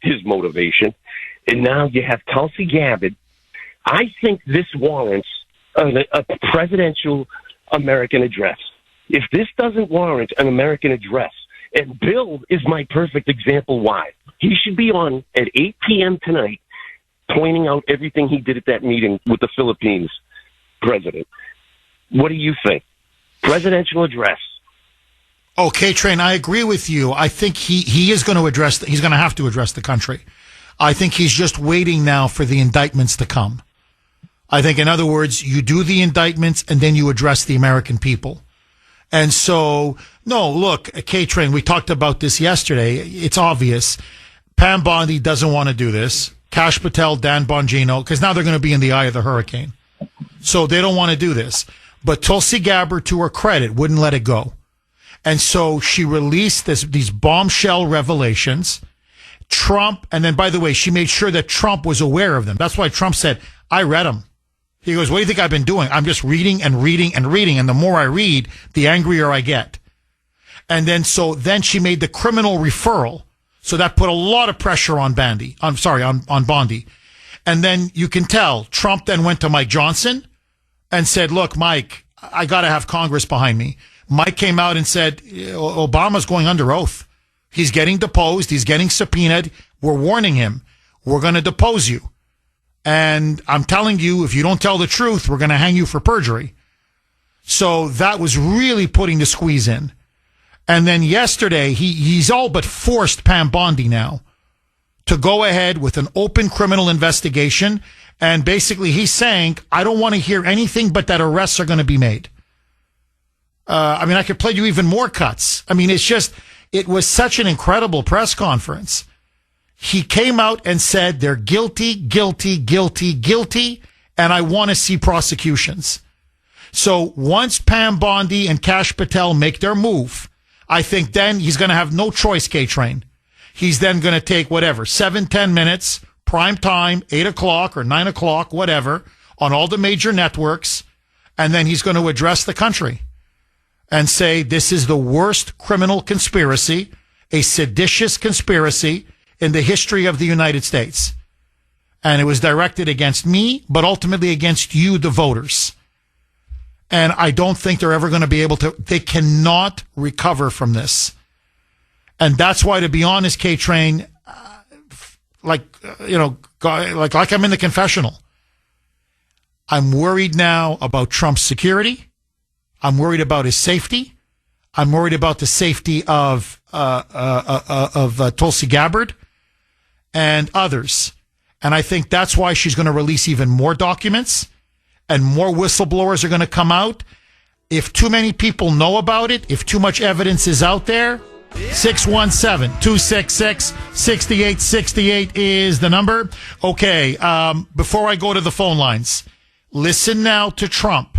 his motivation. And now you have Tulsi Gabbard. I think this warrants a presidential American address. If this doesn't warrant an American address, and Bill is my perfect example why. He should be on at 8 p.m. tonight pointing out everything he did at that meeting with the Philippines president. What do you think? Presidential address. Okay, Train, I agree with you. I think he is going to he's going to have to address the country. I think he's just waiting now for the indictments to come. I think, in other words, you do the indictments and then you address the American people. And so, no, look, K-Train, we talked about this yesterday. It's obvious. Pam Bondi doesn't want to do this. Kash Patel, Dan Bongino, because now they're going to be in the eye of the hurricane. So they don't want to do this. But Tulsi Gabbard, to her credit, wouldn't let it go. And so she released these bombshell revelations. Trump, and then, by the way, she made sure that Trump was aware of them. That's why Trump said, I read them. He goes, what do you think I've been doing? I'm just reading and reading and reading. And the more I read, the angrier I get. And then she made the criminal referral. So that put a lot of pressure on Bondi. And then you can tell Trump then went to Mike Johnson and said, look, Mike, I got to have Congress behind me. Mike came out and said, Obama's going under oath. He's getting deposed. He's getting subpoenaed. We're warning him. We're going to depose you. And I'm telling you, if you don't tell the truth, we're going to hang you for perjury. So that was really putting the squeeze in. And then yesterday, he's all but forced Pam Bondi now to go ahead with an open criminal investigation. And basically he's saying, I don't want to hear anything but that arrests are going to be made. I could play you even more cuts. It was such an incredible press conference. He came out and said they're guilty, guilty, guilty, guilty, and I want to see prosecutions. So once Pam Bondi and Kash Patel make their move, I think then he's going to have no choice, K-Train. He's then going to take 7-10 minutes, prime time, 8 o'clock or 9 o'clock, whatever, on all the major networks, and then he's going to address the country and say this is the worst criminal conspiracy, a seditious conspiracy in the history of the United States. And it was directed against me, but ultimately against you, the voters. And I don't think they're ever going to be able to, they cannot recover from this. And that's why, to be honest, K-Train, like I'm in the confessional. I'm worried now about Trump's security. I'm worried about his safety. I'm worried about the safety of Tulsi Gabbard and others. And I think that's why she's going to release even more documents and more whistleblowers are going to come out. If too many people know about it, if too much evidence is out there, 617-266-6868 is the number. Okay, before I go to the phone lines, listen now to Trump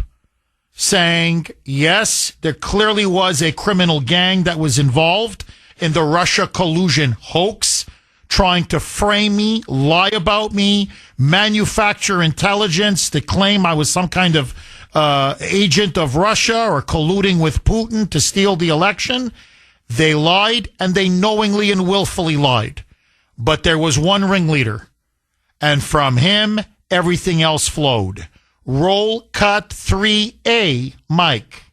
saying, yes, there clearly was a criminal gang that was involved in the Russia collusion hoax, trying to frame me, lie about me, manufacture intelligence to claim I was some kind of agent of Russia or colluding with Putin to steal the election. They lied, and they knowingly and willfully lied. But there was one ringleader, and from him, everything else flowed. Roll cut 3A, Mike.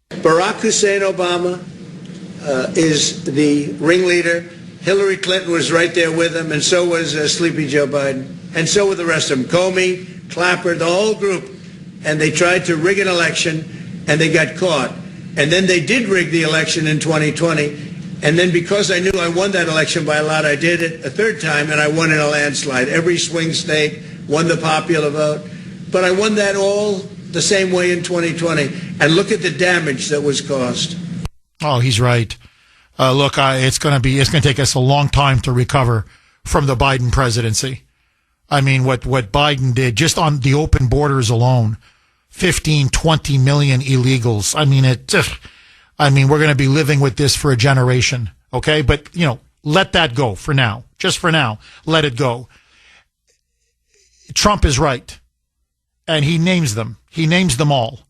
Barack Hussein Obama is the ringleader. Hillary Clinton was right there with him, and so was Sleepy Joe Biden. and so were the rest of them. Comey, Clapper, the whole group. And they tried to rig an election, and they got caught. And then they did rig the election in 2020. And then because I knew I won that election by a lot, I did it a third time, and I won in a landslide. Every swing state, won the popular vote. But I won that all the same way in 2020. And look at the damage that was caused. Oh, he's right. Look, it's going to take us a long time to recover from the Biden presidency. I mean, what Biden did just on the open borders alone, 15, 20 million illegals. I mean, we're going to be living with this for a generation. Okay. But, let that go for now. Just for now, let it go. Trump is right. And he names them. He names them all.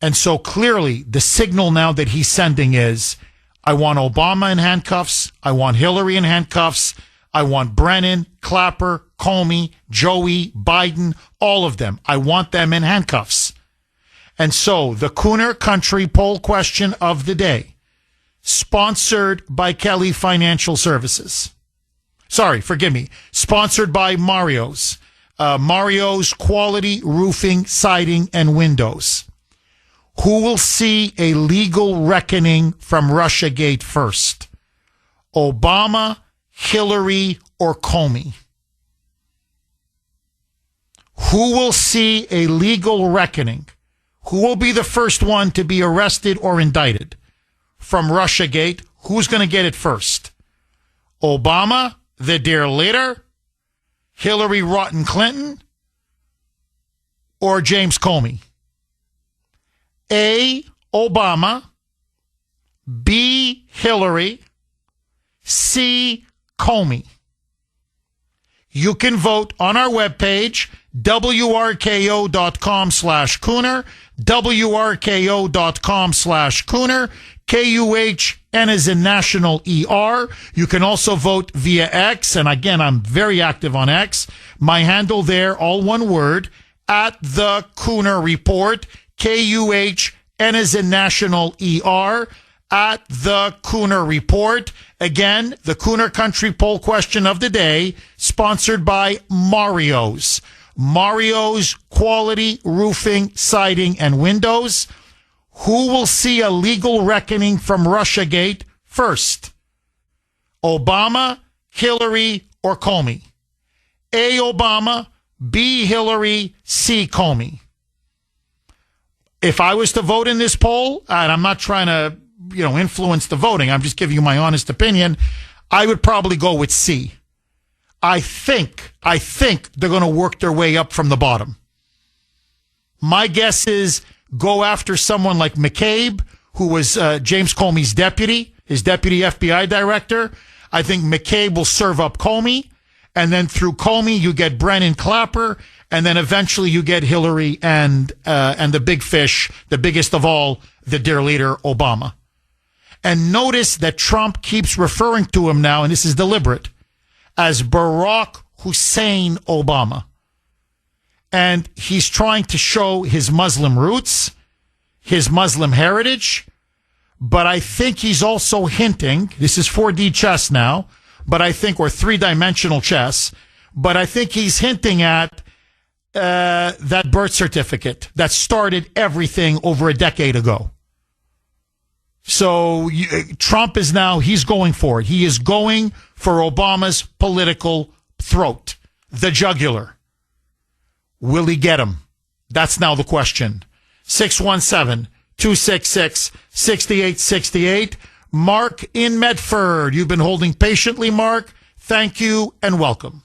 And so clearly the signal now that he's sending is, I want Obama in handcuffs. I want Hillary in handcuffs. I want Brennan, Clapper, Comey, Joey, Biden, all of them. I want them in handcuffs. And so the Kuhner Country poll question of the day, sponsored by Kelly Financial Services. Sorry, forgive me. Sponsored by Mario's. Mario's Quality Roofing, Siding, and Windows. Who will see a legal reckoning from Russiagate first? Obama, Hillary, or Comey? Who will see a legal reckoning? Who will be the first one to be arrested or indicted from Russiagate? Who's going to get it first? Obama, the dear leader, Hillary Rotten Clinton, or James Comey? A, Obama, B, Hillary, C, Comey. You can vote on our webpage, wrko.com/Kuhner, wrko.com/Kuhner, KUHN is in national ER. You can also vote via X. And again, I'm very active on X. My handle there, all one word, at the Kuhner Report, KUHN is in national ER, at the Kuhner Report. Again, the Kuhner Country poll question of the day, sponsored by Mario's. Mario's Quality Roofing, Siding, and Windows. Who will see a legal reckoning from Russiagate first? Obama, Hillary, or Comey? A, Obama, B, Hillary, C, Comey. If I was to vote in this poll, and I'm not trying to, influence the voting, I'm just giving you my honest opinion, I would probably go with C. I think they're going to work their way up from the bottom. My guess is go after someone like McCabe, who was James Comey's deputy, his deputy FBI director. I think McCabe will serve up Comey, and then through Comey you get Brennan, Clapper, and then eventually you get Hillary and the big fish, the biggest of all, the dear leader, Obama. And notice that Trump keeps referring to him now, and this is deliberate, as Barack Hussein Obama. And he's trying to show his Muslim roots, his Muslim heritage. But I think he's also hinting, this is 4D chess now, but I think, or three-dimensional chess, but I think he's hinting at that birth certificate that started everything over a decade ago. So Trump is now, he's going for it. He is going for Obama's political throat, the jugular. Will he get him? That's now the question. 617-266-6868. Mark in Medford. You've been holding patiently, Mark. Thank you and welcome.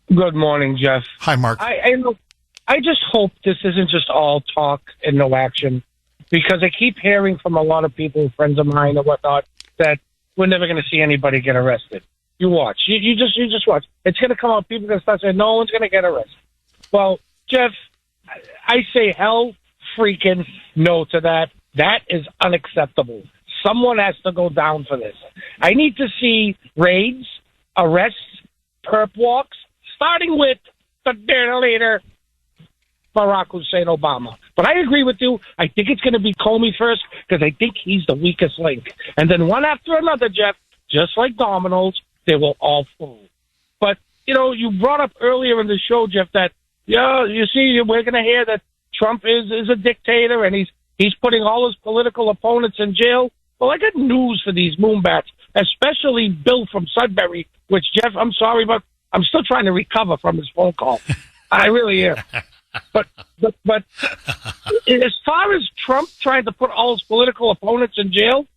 Good morning, Jeff. Hi, Mark. I just hope this isn't just all talk and no action, because I keep hearing from a lot of people, friends of mine and whatnot, that we're never going to see anybody get arrested. You watch. You just watch. It's going to come out. People are going to start saying, no one's going to get arrested. Well, Jeff, I say hell freaking no to that. That is unacceptable. Someone has to go down for this. I need to see raids, arrests, perp walks, starting with the dear leader, Barack Hussein Obama. But I agree with you. I think it's going to be Comey first, because I think he's the weakest link. And then one after another, Jeff, just like dominoes, they will all fall. But, you brought up earlier in the show, Jeff, that, you see, we're going to hear that Trump is a dictator and he's putting all his political opponents in jail. Well, I got news for these moonbats, especially Bill from Sudbury, which, Jeff, I'm sorry, but I'm still trying to recover from his phone call. I really am. But as far as Trump trying to put all his political opponents in jail,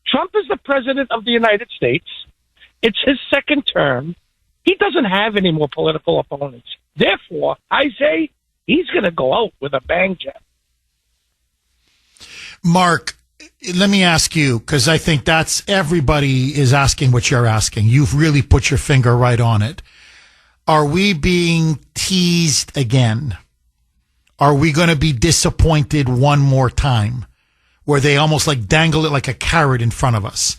Trump is the president of the United States. It's his second term. He doesn't have any more political opponents. Therefore, I say he's going to go out with a bang, Jeff. Mark, let me ask you, because I think that's everybody is asking what you're asking. You've really put your finger right on it. Are we being teased again? Are we going to be disappointed one more time where they almost like dangle it like a carrot in front of us?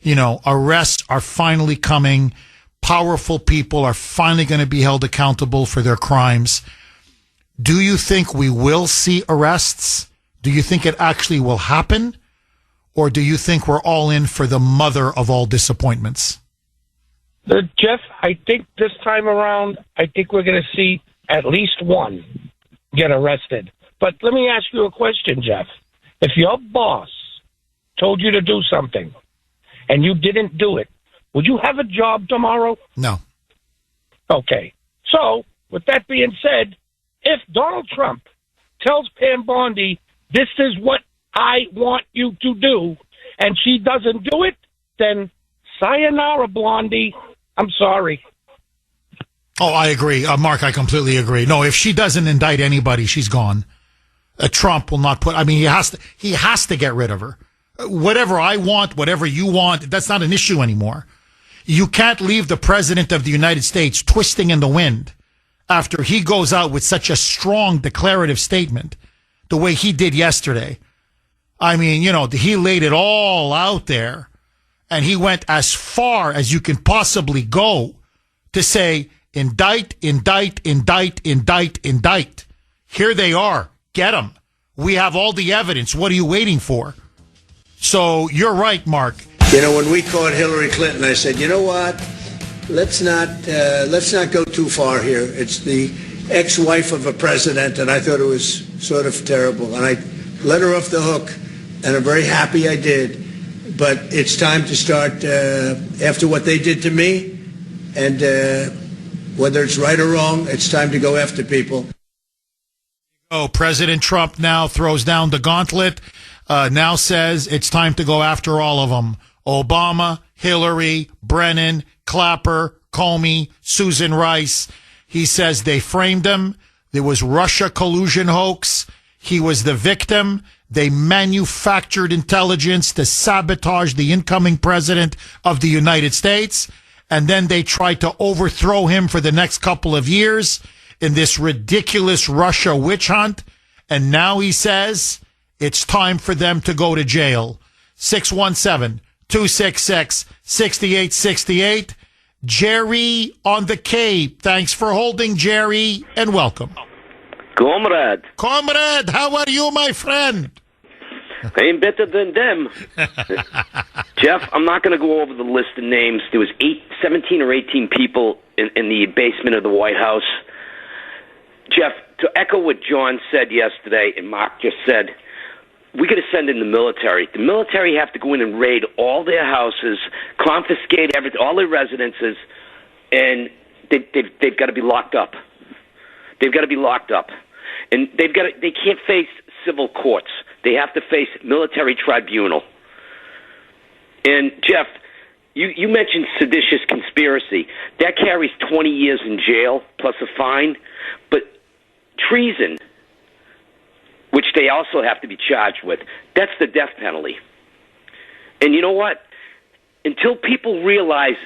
Arrests are finally coming. Powerful people are finally going to be held accountable for their crimes. Do you think we will see arrests? Do you think it actually will happen? Or do you think we're all in for the mother of all disappointments? Jeff, I think this time around, I think we're going to see at least one get arrested. But let me ask you a question, Jeff. If your boss told you to do something and you didn't do it, would you have a job tomorrow? No. Okay. So, with that being said, if Donald Trump tells Pam Bondi, this is what I want you to do, and she doesn't do it, then sayonara, Blondie. I'm sorry. Oh, I agree. Mark, I completely agree. No, if she doesn't indict anybody, she's gone. Trump will not he has to get rid of her. Whatever I want, whatever you want, that's not an issue anymore. You can't leave the president of the United States twisting in the wind after he goes out with such a strong declarative statement the way he did yesterday. He laid it all out there, and he went as far as you can possibly go to say, indict, indict, indict, indict, indict. Here they are. Get them. We have all the evidence. What are you waiting for? So you're right, Mark. When we caught Hillary Clinton, I said, you know what? Let's not go too far here. It's the ex-wife of a president, and I thought it was sort of terrible. And I let her off the hook, and I'm very happy I did. But it's time to start, after what they did to me, and whether it's right or wrong, it's time to go after people. Oh, President Trump now throws down the gauntlet, now says it's time to go after all of them. Obama, Hillary, Brennan, Clapper, Comey, Susan Rice. He says they framed him. There was Russia collusion hoax. He was the victim. They manufactured intelligence to sabotage the incoming president of the United States. And then they tried to overthrow him for the next couple of years in this ridiculous Russia witch hunt. And now he says it's time for them to go to jail. 617-266-6868. Jerry on the Cape. Thanks for holding, Jerry, and welcome. Comrade, how are you, my friend? I'm better than them. Jeff, I'm not going to go over the list of names. There was 17 or 18 people in the basement of the White House. Jeff, to echo what John said yesterday and Mark just said, we got to send in the military. The military have to go in and raid all their houses, confiscate everything, all their residences, and they've got to be locked up. They've got to be locked up, and they can't face civil courts. They have to face military tribunal. And Jeff, you mentioned seditious conspiracy. That carries 20 years in jail plus a fine, but treason, which they also have to be charged with, that's the death penalty. And you know what? Until people realize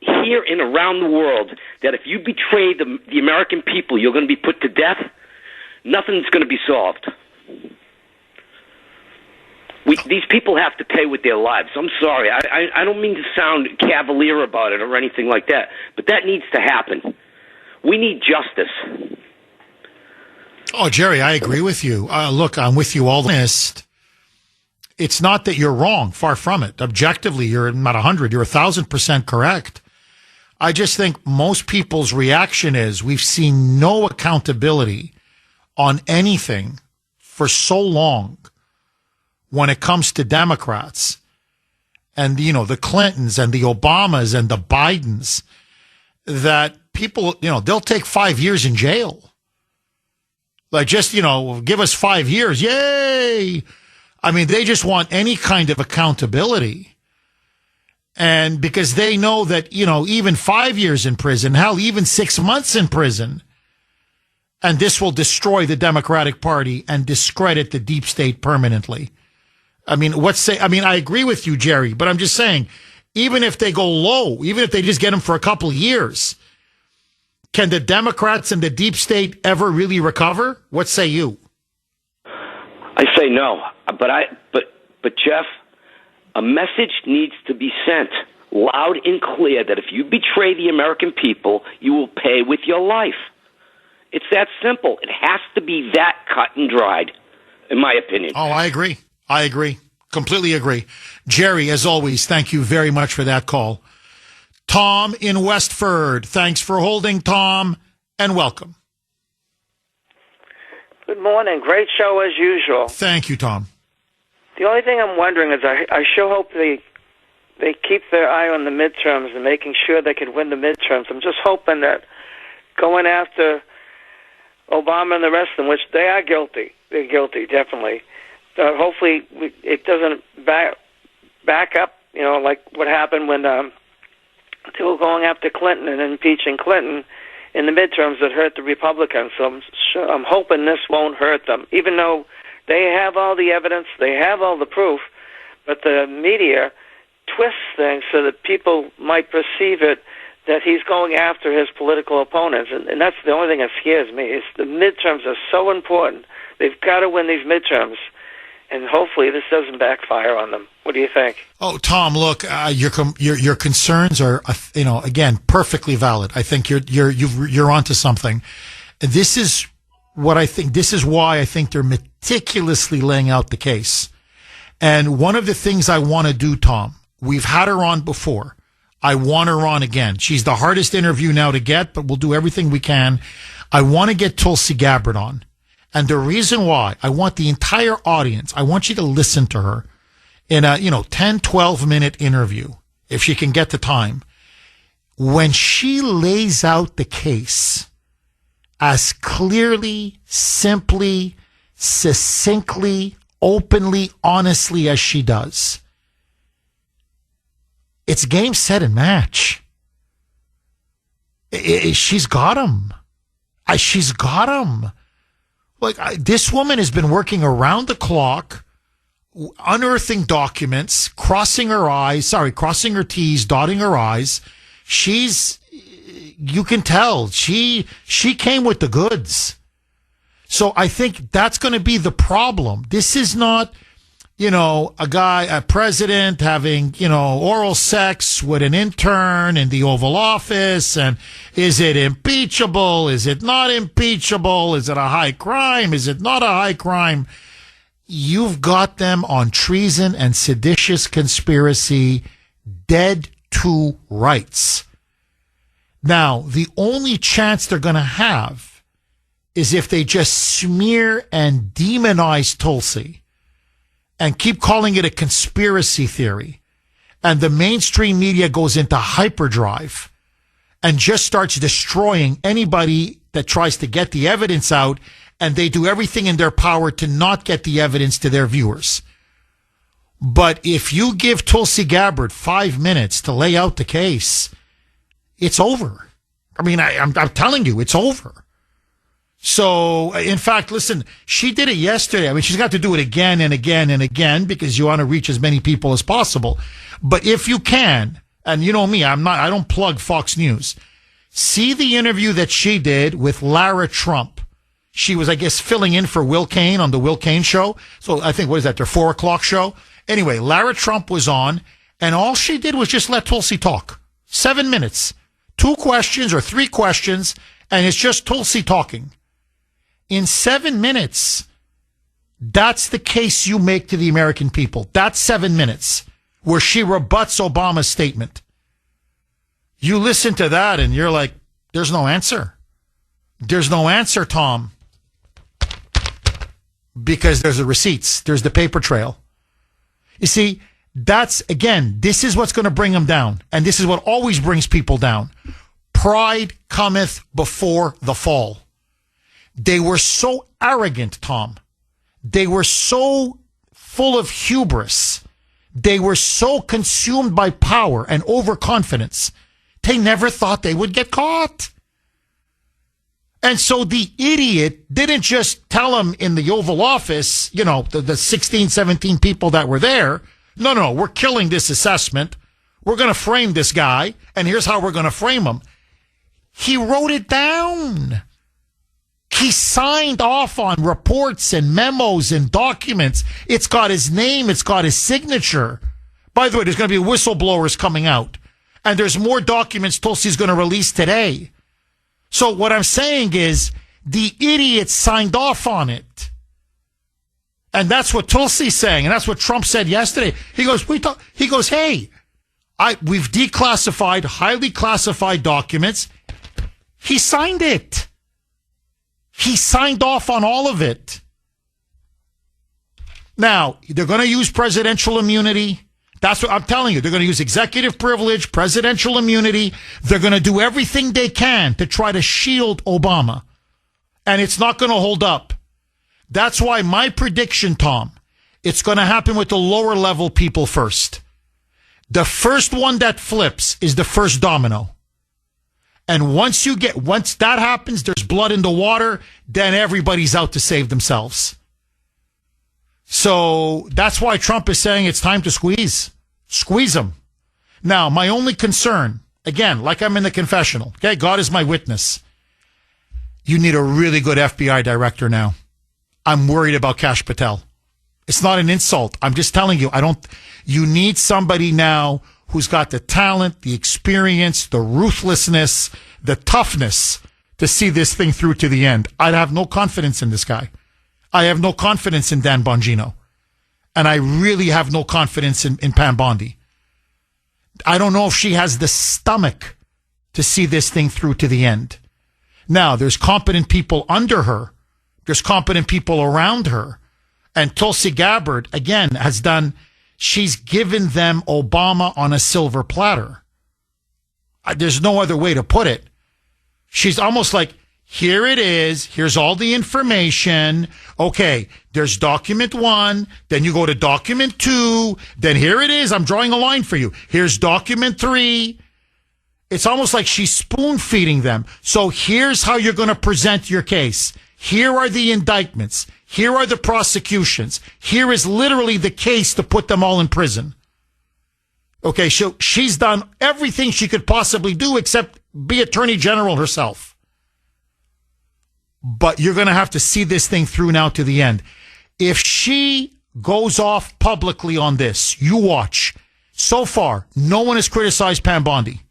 here and around the world that if you betray the American people, you're going to be put to death, nothing's going to be solved. These people have to pay with their lives. I'm sorry. I don't mean to sound cavalier about it or anything like that, but that needs to happen. We need justice. Oh, Jerry, I agree with you. Look, I'm with you all honest. It's not that you're wrong. Far from it. Objectively, you're not 100. You're 1,000% correct. I just think most people's reaction is we've seen no accountability on anything for so long when it comes to Democrats and, the Clintons and the Obamas and the Bidens, that people, they'll take 5 years in jail. Like, just, give us 5 years. Yay! I mean, they just want any kind of accountability. And because they know that, even 5 years in prison, hell, even 6 months in prison, and this will destroy the Democratic Party and discredit the deep state permanently. I mean, I agree with you, Jerry, but I'm just saying, even if they go low, even if they just get them for a couple of years, can the Democrats and the deep state ever really recover? What say you? I say no, but Jeff, a message needs to be sent loud and clear that if you betray the American people, you will pay with your life. It's that simple. It has to be that cut and dried, in my opinion. Oh, I agree. Completely agree. Jerry, as always, thank you very much for that call. Tom in Westford, thanks for holding, Tom, and welcome. Good morning. Great show as usual. Thank you, Tom. The only thing I'm wondering is I sure hope they keep their eye on the midterms and making sure they can win the midterms. I'm just hoping that going after Obama and the rest of them, which they are guilty. They're guilty, definitely. Hopefully it doesn't back up, like what happened when they were going after Clinton and impeaching Clinton in the midterms that hurt the Republicans. So I'm hoping this won't hurt them, even though they have all the evidence, they have all the proof, but the media twists things so that people might perceive it that he's going after his political opponents. And that's the only thing that scares me. Is the midterms are so important. They've got to win these midterms. And hopefully this doesn't backfire on them. What do you think? Oh, Tom, look, your concerns are, again, perfectly valid. I think you're onto something. And this is what I think. This is why I think they're meticulously laying out the case. And one of the things I want to do, Tom, we've had her on before. I want her on again. She's the hardest interview now to get, but we'll do everything we can. I want to get Tulsi Gabbard on. And the reason why, I want the entire audience, I want you to listen to her in a, 10, 12-minute interview, if she can get the time. When she lays out the case as clearly, simply, succinctly, openly, honestly as she does, it's game, set, and match. She's got him. She's got him. This woman has been working around the clock, unearthing documents, crossing her T's, dotting her I's. You can tell, she came with the goods. So I think that's going to be the problem. This is not, a president having, oral sex with an intern in the Oval Office. And is it impeachable? Is it not impeachable? Is it a high crime? Is it not a high crime? You've got them on treason and seditious conspiracy, dead to rights. Now, the only chance they're going to have is if they just smear and demonize Tulsi and keep calling it a conspiracy theory, and the mainstream media goes into hyperdrive and just starts destroying anybody that tries to get the evidence out, and they do everything in their power to not get the evidence to their viewers. But if you give Tulsi Gabbard 5 minutes to lay out the case, it's over. I mean, I'm telling you, it's over. So, in fact, listen, she did it yesterday. I mean, she's got to do it again and again and again because you want to reach as many people as possible. But if you can, and you know me, I don't plug Fox News. See the interview that she did with Lara Trump. She was, I guess, filling in for Will Cain on the Will Cain show. So I think, what is that, their 4:00 show? Anyway, Lara Trump was on, and all she did was just let Tulsi talk. 7 minutes. 2 questions or 3 questions, and it's just Tulsi talking. In 7 minutes, that's the case you make to the American people. That's 7 minutes where she rebuts Obama's statement. You listen to that and you're like, there's no answer. There's no answer, Tom. Because there's the receipts. There's the paper trail. You see, this is what's going to bring them down. And this is what always brings people down. Pride cometh before the fall. They were so arrogant, Tom. They were so full of hubris. They were so consumed by power and overconfidence. They never thought they would get caught. And so the idiot didn't just tell him in the Oval Office, the 16, 17 people that were there, no, we're killing this assessment. We're going to frame this guy, and here's how we're going to frame him. He wrote it down. He signed off on reports and memos and documents. It's got his name. It's got his signature. By the way, there's going to be whistleblowers coming out. And there's more documents Tulsi's going to release today. So what I'm saying is the idiot signed off on it. And that's what Tulsi's saying. And that's what Trump said yesterday. He goes, hey, we've declassified, highly classified documents. He signed it. He signed off on all of it. Now, they're going to use presidential immunity. That's what I'm telling you. They're going to use executive privilege, presidential immunity. They're going to do everything they can to try to shield Obama. And it's not going to hold up. That's why my prediction, Tom, it's going to happen with the lower level people first. The first one that flips is the first domino. And once that happens, there's blood in the water, then everybody's out to save themselves. So that's why Trump is saying it's time to squeeze them. Now, my only concern, again, like I'm in the confessional, okay, God is my witness. You need a really good FBI director now. I'm worried about Kash Patel. It's not an insult. I'm just telling you, you need somebody now who's got the talent, the experience, the ruthlessness, the toughness to see this thing through to the end. I have no confidence in this guy. I have no confidence in Dan Bongino. And I really have no confidence in Pam Bondi. I don't know if she has the stomach to see this thing through to the end. Now, there's competent people under her. There's competent people around her. And Tulsi Gabbard, again, she's given them Obama on a silver platter. There's no other way to put it. She's almost like, here it is. Here's all the information. Okay, there's document 1. Then you go to document 2. Then here it is. I'm drawing a line for you. Here's document 3. It's almost like she's spoon feeding them. So here's how you're going to present your case. Here are the indictments. Here are the prosecutions. Here is literally the case to put them all in prison. Okay, so she's done everything she could possibly do except be Attorney General herself. But you're going to have to see this thing through now to the end. If she goes off publicly on this, you watch. So far, no one has criticized Pam Bondi.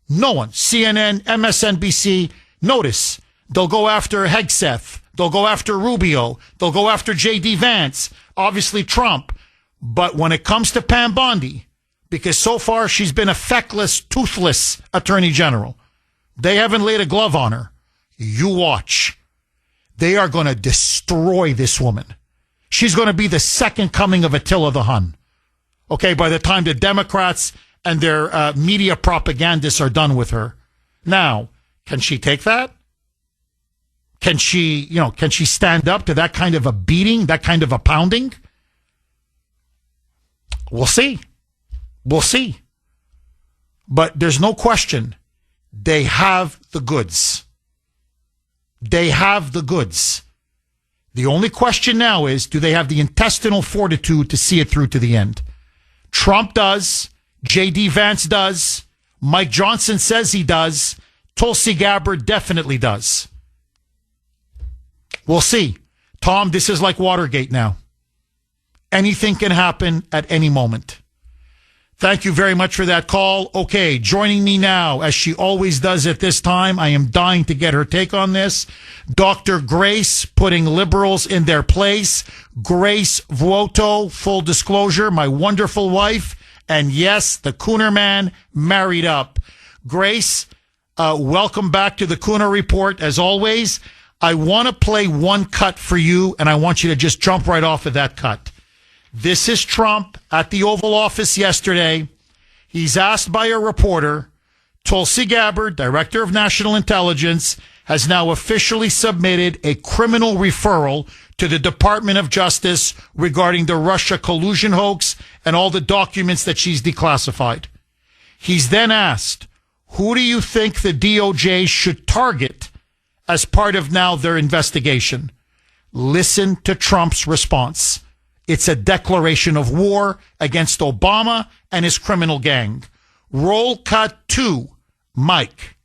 No one. CNN, MSNBC. Notice, they'll go after Hegseth. They'll go after Rubio. They'll go after J.D. Vance. Obviously Trump. But when it comes to Pam Bondi, because so far she's been a feckless, toothless Attorney General, they haven't laid a glove on her. You watch. They are going to destroy this woman. She's going to be the second coming of Attila the Hun. Okay, by the time the Democrats and their media propagandists are done with her. Now, can she take that? Can she stand up to that kind of a beating, that kind of a pounding? We'll see. We'll see. But there's no question they have the goods. They have the goods. The only question now is, do they have the intestinal fortitude to see it through to the end? Trump does. J.D. Vance does. Mike Johnson says he does. Tulsi Gabbard definitely does. We'll see. Tom, this is like Watergate now. Anything can happen at any moment. Thank you very much for that call. Okay, joining me now, as she always does at this time, I am dying to get her take on this. Dr. Grace, putting liberals in their place. Grace Vuoto, full disclosure, my wonderful wife. And yes, the Kuhner man married up. Grace, welcome back to the Kuhner Report. As always, I want to play one cut for you, and I want you to just jump right off of that cut. This is Trump at the Oval Office yesterday. He's asked by a reporter. Tulsi Gabbard, Director of National Intelligence, has now officially submitted a criminal referral to the Department of Justice regarding the Russia collusion hoax and all the documents that she's declassified. He's then asked, who do you think the DOJ should target as part of now their investigation? Listen to Trump's response. It's a declaration of war against Obama and his criminal gang. Roll cut 2, Mike.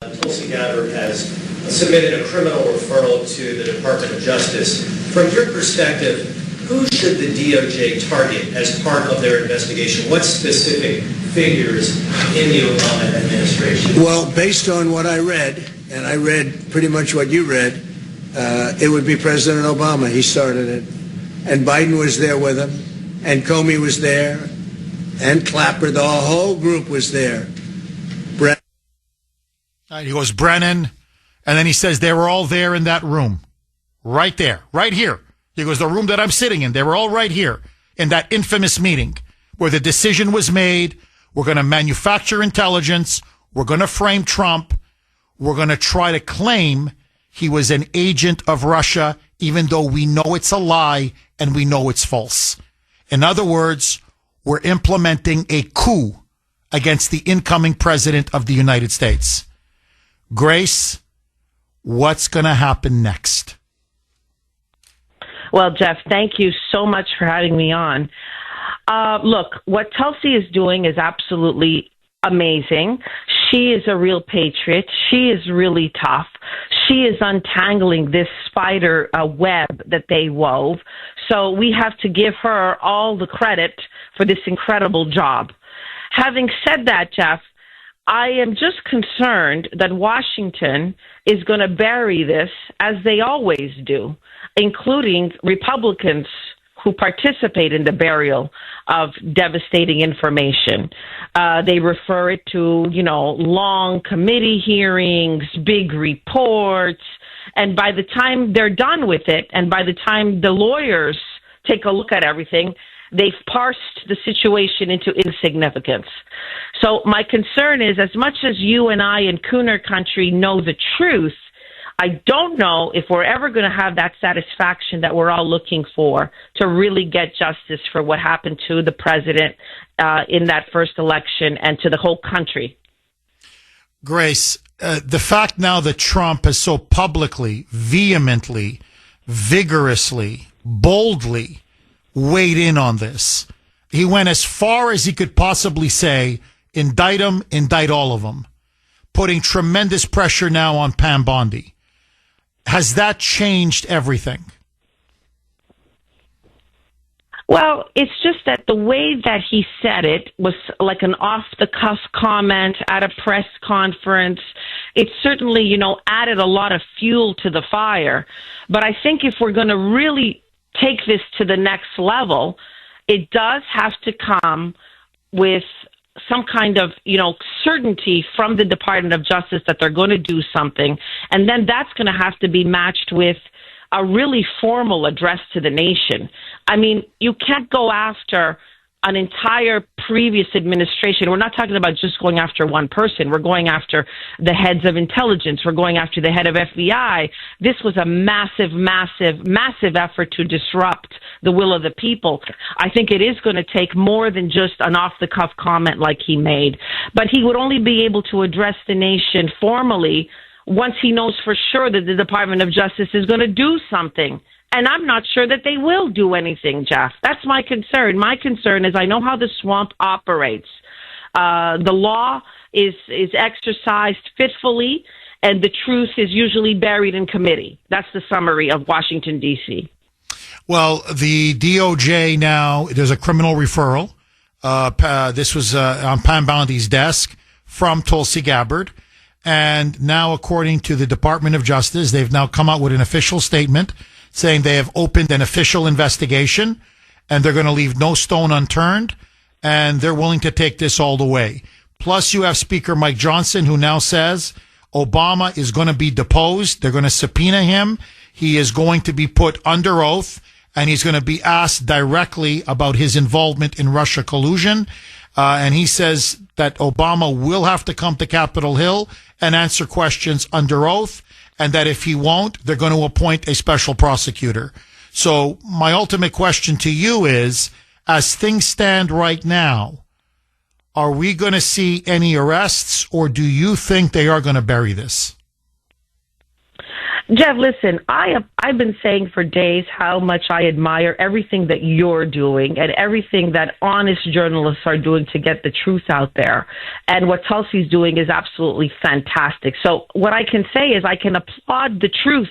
Tulsi Gabbard has submitted a criminal referral to the Department of Justice. From your perspective, who should the DOJ target as part of their investigation? What specific figures in the Obama administration? Well, based on what I read, and I read pretty much what you read, it would be President Obama. He started it. And Biden was there with him, and Comey was there, and Clapper. The whole group was there. He goes, Brennan, and then he says they were all there in that room. Right there, right here. He goes, the room that I'm sitting in, they were all right here in that infamous meeting where the decision was made. We're going to manufacture intelligence. We're going to frame Trump. We're going to try to claim he was an agent of Russia, even though we know it's a lie and we know it's false. In other words, we're implementing a coup against the incoming president of the United States. Grace, what's going to happen next? Well, Jeff, thank you so much for having me on. Look, what Tulsi is doing is absolutely amazing. She is a real patriot. She is really tough. She is untangling this spider web that they wove. So we have to give her all the credit for this incredible job. Having said that, Jeff, I am just concerned that Washington is going to bury this, as they always do, including Republicans who participate in the burial of devastating information. They refer it to, long committee hearings, big reports, and by the time they're done with it, and by the time the lawyers take a look at everything, they've parsed the situation into insignificance. So my concern is, as much as you and I in Kuhner country know the truth, I don't know if we're ever going to have that satisfaction that we're all looking for to really get justice for what happened to the president in that first election and to the whole country. Grace, the fact now that Trump has so publicly, vehemently, vigorously, boldly weighed in on this, he went as far as he could possibly say, indict him, indict all of them, putting tremendous pressure now on Pam Bondi. Has that changed everything? Well, it's just that the way that he said it was like an off-the-cuff comment at a press conference. It certainly, added a lot of fuel to the fire. But I think if we're going to really take this to the next level, it does have to come with some kind of, certainty from the Department of Justice that they're going to do something. And then that's going to have to be matched with a really formal address to the nation. I mean, you can't go after an entire previous administration. We're not talking about just going after one person. We're going after the heads of intelligence. We're going after the head of FBI. This was a massive, massive, massive effort to disrupt the will of the people. I think it is going to take more than just an off-the-cuff comment like he made. But he would only be able to address the nation formally once he knows for sure that the Department of Justice is going to do something. And I'm not sure that they will do anything, Jeff. That's my concern. My concern is I know how the swamp operates. The law is exercised fitfully, and the truth is usually buried in committee. That's the summary of Washington, D.C. Well, the DOJ now, there's a criminal referral. This was on Pam Bondi's desk from Tulsi Gabbard. And now, according to the Department of Justice, they've now come out with an official statement saying they have opened an official investigation and they're going to leave no stone unturned and they're willing to take this all the way. Plus, you have Speaker Mike Johnson, who now says Obama is going to be deposed. They're going to subpoena him. He is going to be put under oath, and he's going to be asked directly about his involvement in Russia collusion. And he says that Obama will have to come to Capitol Hill and answer questions under oath, and that if he won't, they're going to appoint a special prosecutor. So my ultimate question to you is, as things stand right now, are we going to see any arrests, or do you think they are going to bury this? Jeff, listen, I've been saying for days how much I admire everything that you're doing and everything that honest journalists are doing to get the truth out there. And what Tulsi's doing is absolutely fantastic. So what I can say is I can applaud the truth.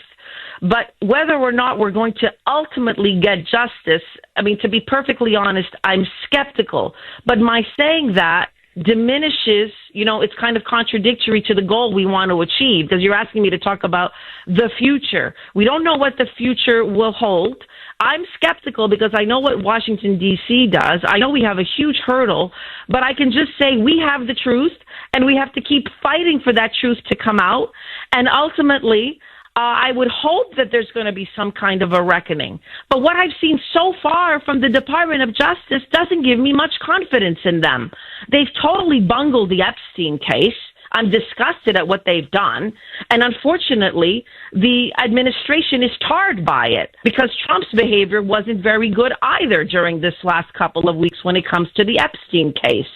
But whether or not we're going to ultimately get justice, I mean, to be perfectly honest, I'm skeptical. But my saying that diminishes, it's kind of contradictory to the goal we want to achieve, because you're asking me to talk about the future. We don't know what the future will hold. I'm skeptical because I know what Washington, D.C. does. I know we have a huge hurdle, but I can just say we have the truth, and we have to keep fighting for that truth to come out. And ultimately, I would hope that there's going to be some kind of a reckoning. But what I've seen so far from the Department of Justice doesn't give me much confidence in them. They've totally bungled the Epstein case. I'm disgusted at what they've done. And unfortunately, the administration is tarred by it because Trump's behavior wasn't very good either during this last couple of weeks when it comes to the Epstein case.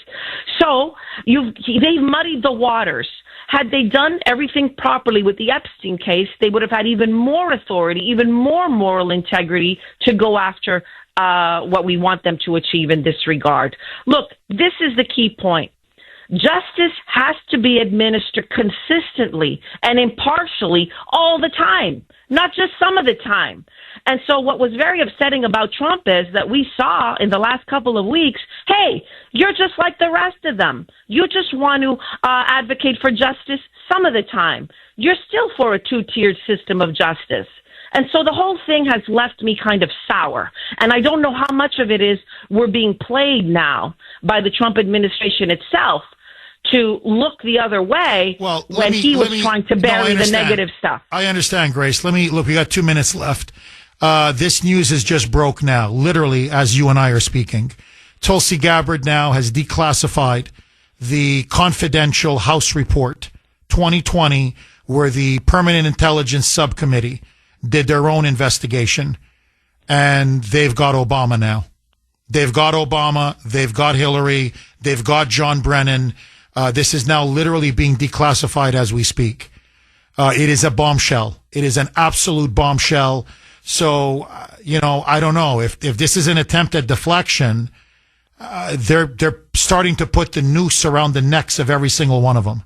So they've muddied the waters. Had they done everything properly with the Epstein case, they would have had even more authority, even more moral integrity to go after what we want them to achieve in this regard. Look, this is the key point. Justice has to be administered consistently and impartially all the time, not just some of the time. And so what was very upsetting about Trump is that we saw in the last couple of weeks, hey, you're just like the rest of them. You just want to advocate for justice some of the time. You're still for a two-tiered system of justice. And so the whole thing has left me kind of sour. And I don't know how much of it is we're being played now by the Trump administration itself to look the other way when he was trying to bury the negative stuff. I understand, Grace. We got 2 minutes left. This news is just broke now, literally, as you and I are speaking. Tulsi Gabbard now has declassified the confidential House report 2020, where the Permanent Intelligence Subcommittee did their own investigation, and they've got Obama now. They've got Obama, they've got Hillary, they've got John Brennan. This is now literally being declassified as we speak. It is a bombshell. It is an absolute bombshell. So, I don't know if this is an attempt at deflection. They're starting to put the noose around the necks of every single one of them.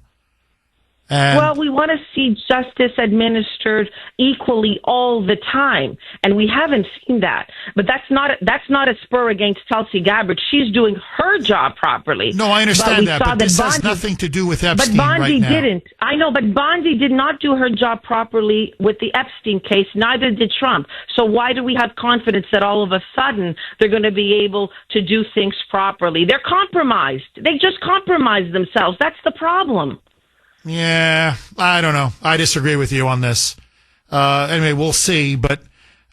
Well, we want to see justice administered equally all the time, and we haven't seen that. But that's not a spur against Tulsi Gabbard. She's doing her job properly. No, I understand that, but this has nothing to do with Epstein right now. But Bondi didn't. I know, but Bondi did not do her job properly with the Epstein case. Neither did Trump. So why do we have confidence that all of a sudden they're going to be able to do things properly? They're compromised. They just compromised themselves. That's the problem. Yeah, I don't know. I disagree with you on this. Anyway, we'll see. But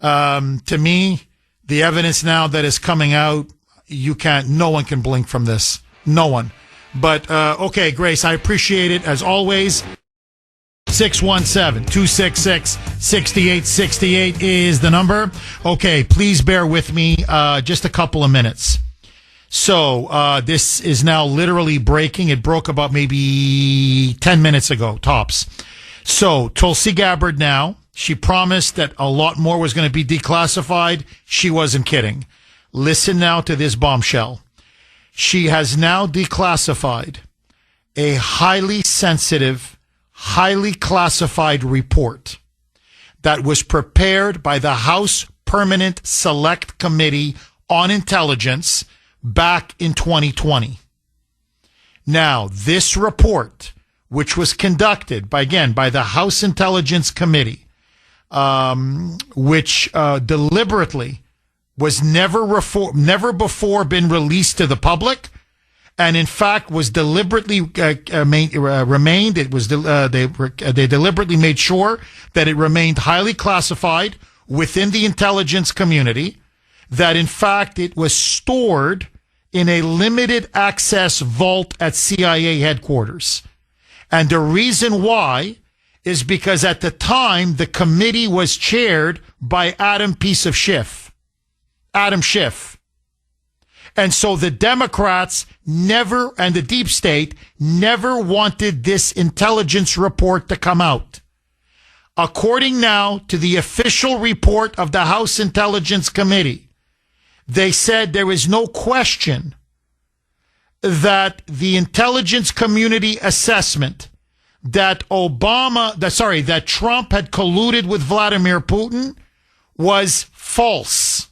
to me, the evidence now that is coming out, no one can blink from this. No one. But, okay, Grace, I appreciate it as always. 617-266-6868 is the number. Okay, please bear with me just a couple of minutes. So this is now literally breaking. It broke about maybe 10 minutes ago, tops. So Tulsi Gabbard now, she promised that a lot more was going to be declassified. She wasn't kidding. Listen now to this bombshell. She has now declassified a highly sensitive, highly classified report that was prepared by the House Permanent Select Committee on Intelligence back in 2020. Now, this report, which was conducted by the House Intelligence Committee, which deliberately was never before been released to the public, and in fact was deliberately remained. It was they deliberately made sure that it remained highly classified within the intelligence community. That in fact it was stored in a limited access vault at CIA headquarters, and the reason why is because at the time the committee was chaired by Adam Schiff. And so the Democrats never, and the deep state, never wanted this intelligence report to come out. According now to the official report of the House Intelligence Committee, they said there is no question that the intelligence community assessment that that Trump had colluded with Vladimir Putin was false.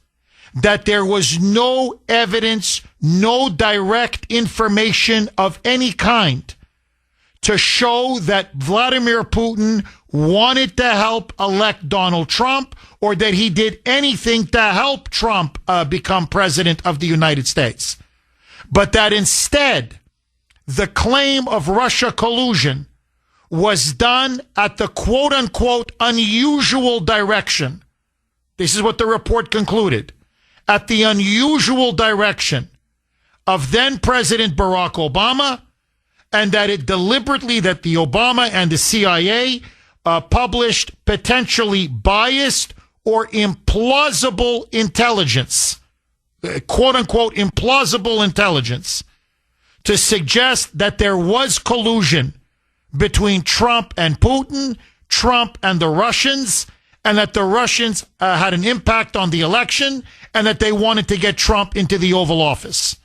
That there was no evidence, no direct information of any kind to show that Vladimir Putin wanted to help elect Donald Trump or that he did anything to help Trump become president of the United States. But that instead, the claim of Russia collusion was done at the quote-unquote unusual direction. This is what the report concluded. At the unusual direction of then President Barack Obama, and that it deliberately, that the Obama and the CIA published potentially biased or implausible intelligence, quote-unquote implausible intelligence, to suggest that there was collusion between Trump and Putin, Trump and the Russians, and that the Russians had an impact on the election, and that they wanted to get Trump into the Oval Office.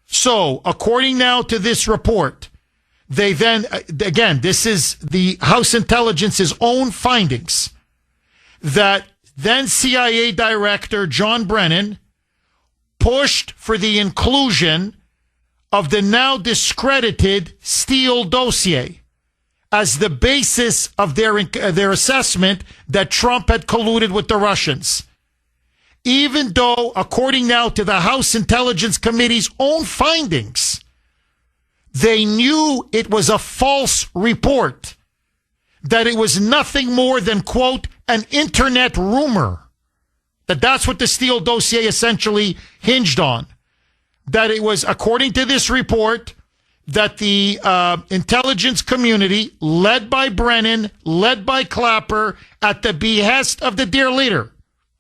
So, according now to this report, they then, again, this is the House Intelligence's own findings, that then CIA Director John Brennan pushed for the inclusion of the now discredited Steele dossier as the basis of their assessment that Trump had colluded with the Russians. Even though, according now to the House Intelligence Committee's own findings, they knew it was a false report, that it was nothing more than, quote, an internet rumor, that's what the Steele dossier essentially hinged on, that it was, according to this report, that the intelligence community, led by Brennan, led by Clapper, at the behest of the dear leader,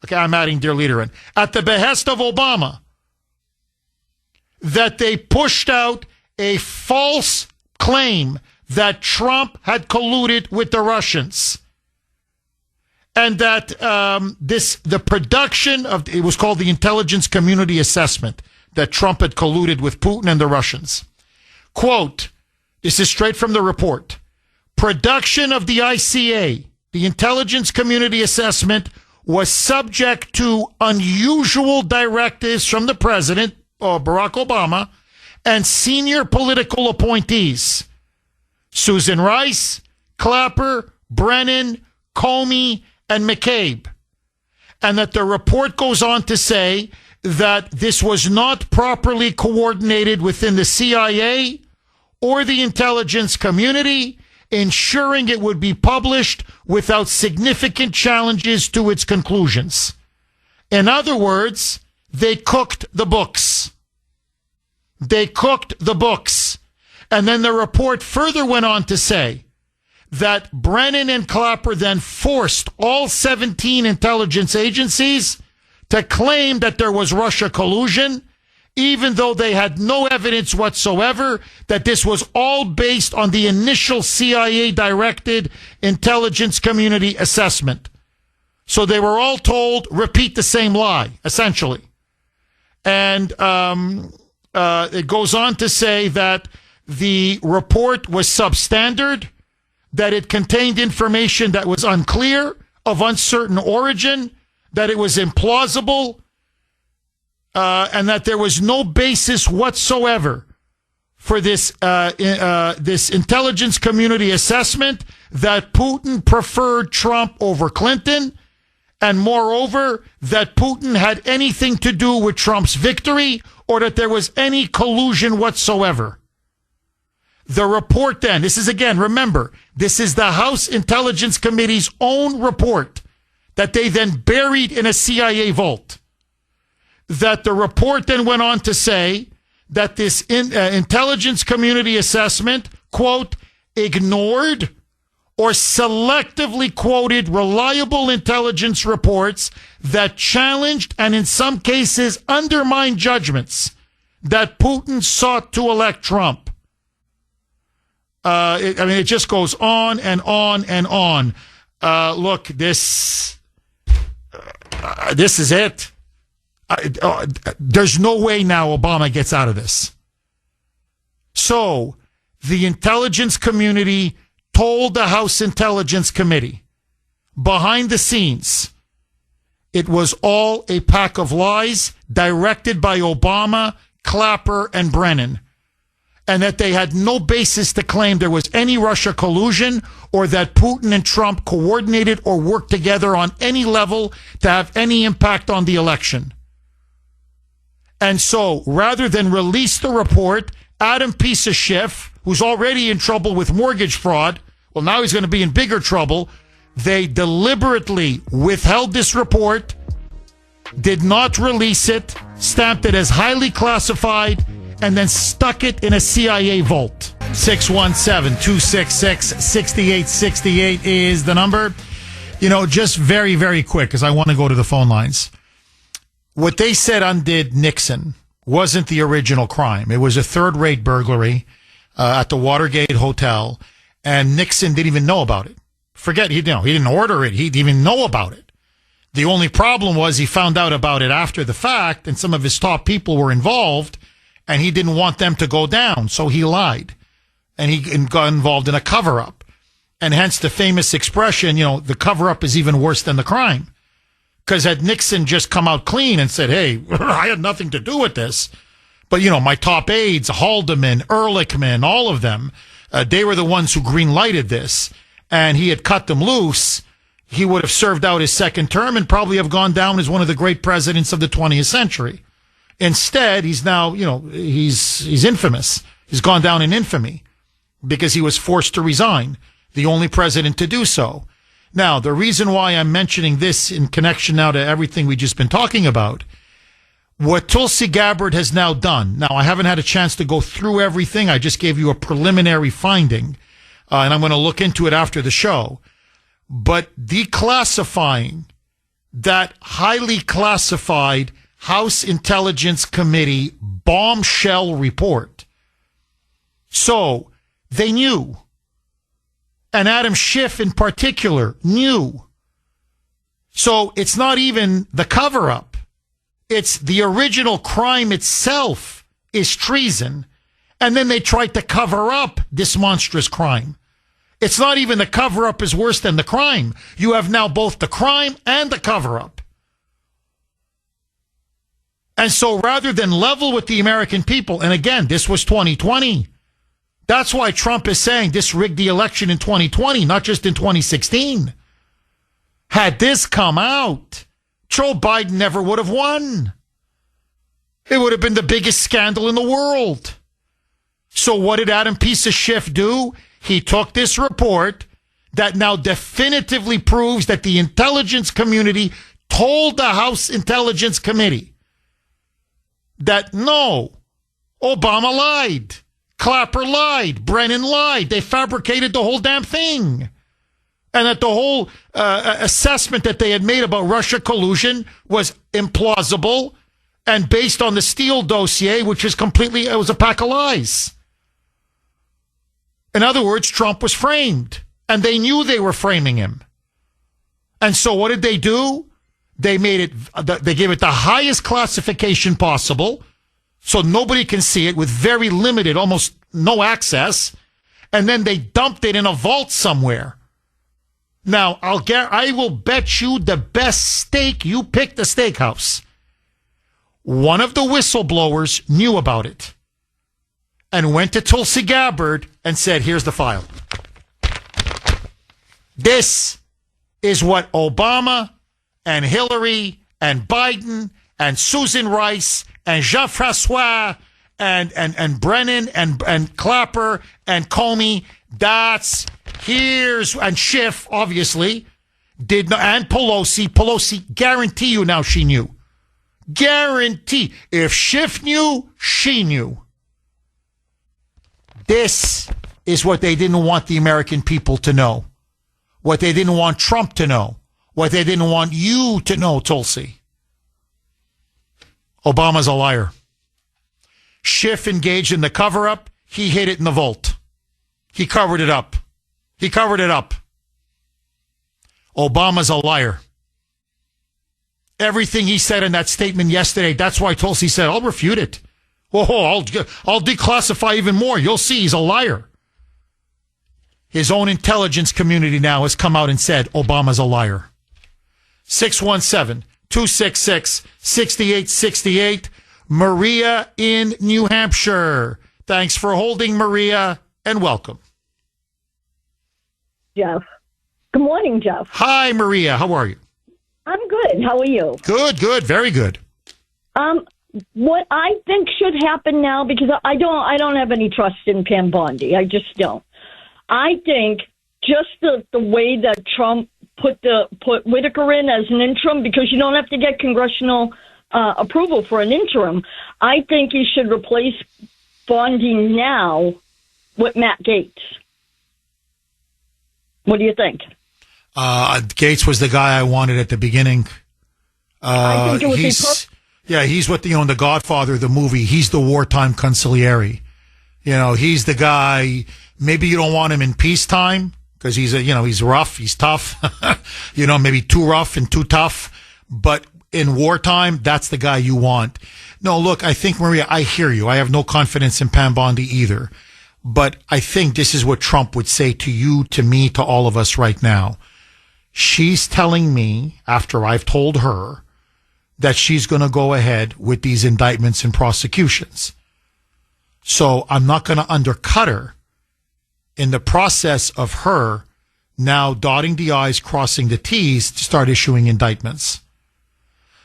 okay, I'm adding dear leader in, at the behest of Obama, that they pushed out a false claim that Trump had colluded with the Russians. And that the production of, it was called the Intelligence Community Assessment, that Trump had colluded with Putin and the Russians. Quote, this is straight from the report. Production of the ICA, the Intelligence Community Assessment, was subject to unusual directives from the president, Barack Obama, and senior political appointees, Susan Rice, Clapper, Brennan, Comey, and McCabe. And that the report goes on to say that this was not properly coordinated within the CIA or the intelligence community, ensuring it would be published without significant challenges to its conclusions. In other words, they cooked the books. They cooked the books. And then the report further went on to say that Brennan and Clapper then forced all 17 intelligence agencies to claim that there was Russia collusion, even though they had no evidence whatsoever that this was all based on the initial CIA-directed intelligence community assessment. So they were all told, repeat the same lie, essentially. And it goes on to say that the report was substandard, that it contained information that was unclear, of uncertain origin, that it was implausible, and that there was no basis whatsoever for this this intelligence community assessment that Putin preferred Trump over Clinton, and moreover, that Putin had anything to do with Trump's victory or that there was any collusion whatsoever. The report then, this is again, remember, this is the House Intelligence Committee's own report that they then buried in a CIA vault. That the report then went on to say that this intelligence community assessment, quote, ignored or selectively quoted reliable intelligence reports that challenged and in some cases undermined judgments that Putin sought to elect Trump. It just goes on and on and on. Look, this is it. There's no way now Obama gets out of this. So the intelligence community told the House Intelligence Committee behind the scenes it was all a pack of lies directed by Obama, Clapper, and Brennan, and that they had no basis to claim there was any Russia collusion or that Putin and Trump coordinated or worked together on any level to have any impact on the election. And so, rather than release the report, Adam Piece of Schiff, who's already in trouble with mortgage fraud, well, now he's going to be in bigger trouble. They deliberately withheld this report, did not release it, stamped it as highly classified, and then stuck it in a CIA vault. 617-266-6868 is the number. Just very, very quick, because I want to go to the phone lines. What they said undid Nixon wasn't the original crime. It was a third-rate burglary at the Watergate Hotel, and Nixon didn't even know about it. Forget, he didn't order it. He didn't even know about it. The only problem was he found out about it after the fact, and some of his top people were involved, and he didn't want them to go down, so he lied. And he got involved in a cover-up. And hence the famous expression, the cover-up is even worse than the crime. Because had Nixon just come out clean and said, hey, I had nothing to do with this, but, my top aides, Haldeman, Ehrlichman, all of them, they were the ones who green-lighted this, and he had cut them loose, he would have served out his second term and probably have gone down as one of the great presidents of the 20th century. Instead, he's now, he's infamous. He's gone down in infamy because he was forced to resign, the only president to do so. Now, the reason why I'm mentioning this in connection now to everything we've just been talking about, what Tulsi Gabbard has now done, now I haven't had a chance to go through everything, I just gave you a preliminary finding, and I'm going to look into it after the show, but declassifying that highly classified House Intelligence Committee bombshell report. So, they knew. And Adam Schiff in particular knew. So it's not even the cover-up. It's the original crime itself is treason. And then they tried to cover up this monstrous crime. It's not even the cover-up is worse than the crime. You have now both the crime and the cover-up. And so rather than level with the American people, and again, this was 2020. That's why Trump is saying this rigged the election in 2020, not just in 2016. Had this come out, Joe Biden never would have won. It would have been the biggest scandal in the world. So what did Adam Piece of Schiff do? He took this report that now definitively proves that the intelligence community told the House Intelligence Committee that no, Obama lied. Clapper lied. Brennan lied. They fabricated the whole damn thing. And that the whole assessment that they had made about Russia collusion was implausible and based on the Steele dossier, which is completely, it was a pack of lies. In other words, Trump was framed. And they knew they were framing him. And so what did they do? They made it, they gave it the highest classification possible, so nobody can see it with very limited, almost no access. And then they dumped it in a vault somewhere. Now, I will bet you the best steak, you pick the steakhouse. One of the whistleblowers knew about it and went to Tulsi Gabbard and said, here's the file. This is what Obama and Hillary and Biden and Susan Rice and Jean-Francois and Brennan and Clapper and Comey. And Schiff, obviously, and Pelosi. Pelosi, guarantee you now she knew. Guarantee. If Schiff knew, she knew. This is what they didn't want the American people to know. What they didn't want Trump to know. What they didn't want you to know, Tulsi. Obama's a liar. Schiff engaged in the cover-up. He hid it in the vault. He covered it up. He covered it up. Obama's a liar. Everything he said in that statement yesterday, that's why Tulsi said, I'll refute it. I'll declassify even more. You'll see he's a liar. His own intelligence community now has come out and said Obama's a liar. 617-266-6868. Maria in New Hampshire. Thanks for holding, Maria, and welcome. Jeff. Good morning, Jeff. Hi, Maria. How are you? I'm good. How are you? Good, very good. What I think should happen now, because I don't have any trust in Pam Bondi. I just don't. I think just the way that Trump put Whitaker in as an interim, because you don't have to get congressional approval for an interim. I think he should replace Bondi now with Matt Gaetz. What do you think? Gaetz was the guy I wanted at the beginning. I think it would he's what the Godfather, the movie. He's the wartime consigliere. He's the guy. Maybe you don't want him in peacetime because he's rough, he's tough. Maybe too rough and too tough. But in wartime, that's the guy you want. No, look, I think, Maria, I hear you. I have no confidence in Pam Bondi either. But I think this is what Trump would say to you, to me, to all of us right now. She's telling me, after I've told her, that she's going to go ahead with these indictments and prosecutions. So I'm not going to undercut her in the process of her now dotting the I's, crossing the T's to start issuing indictments.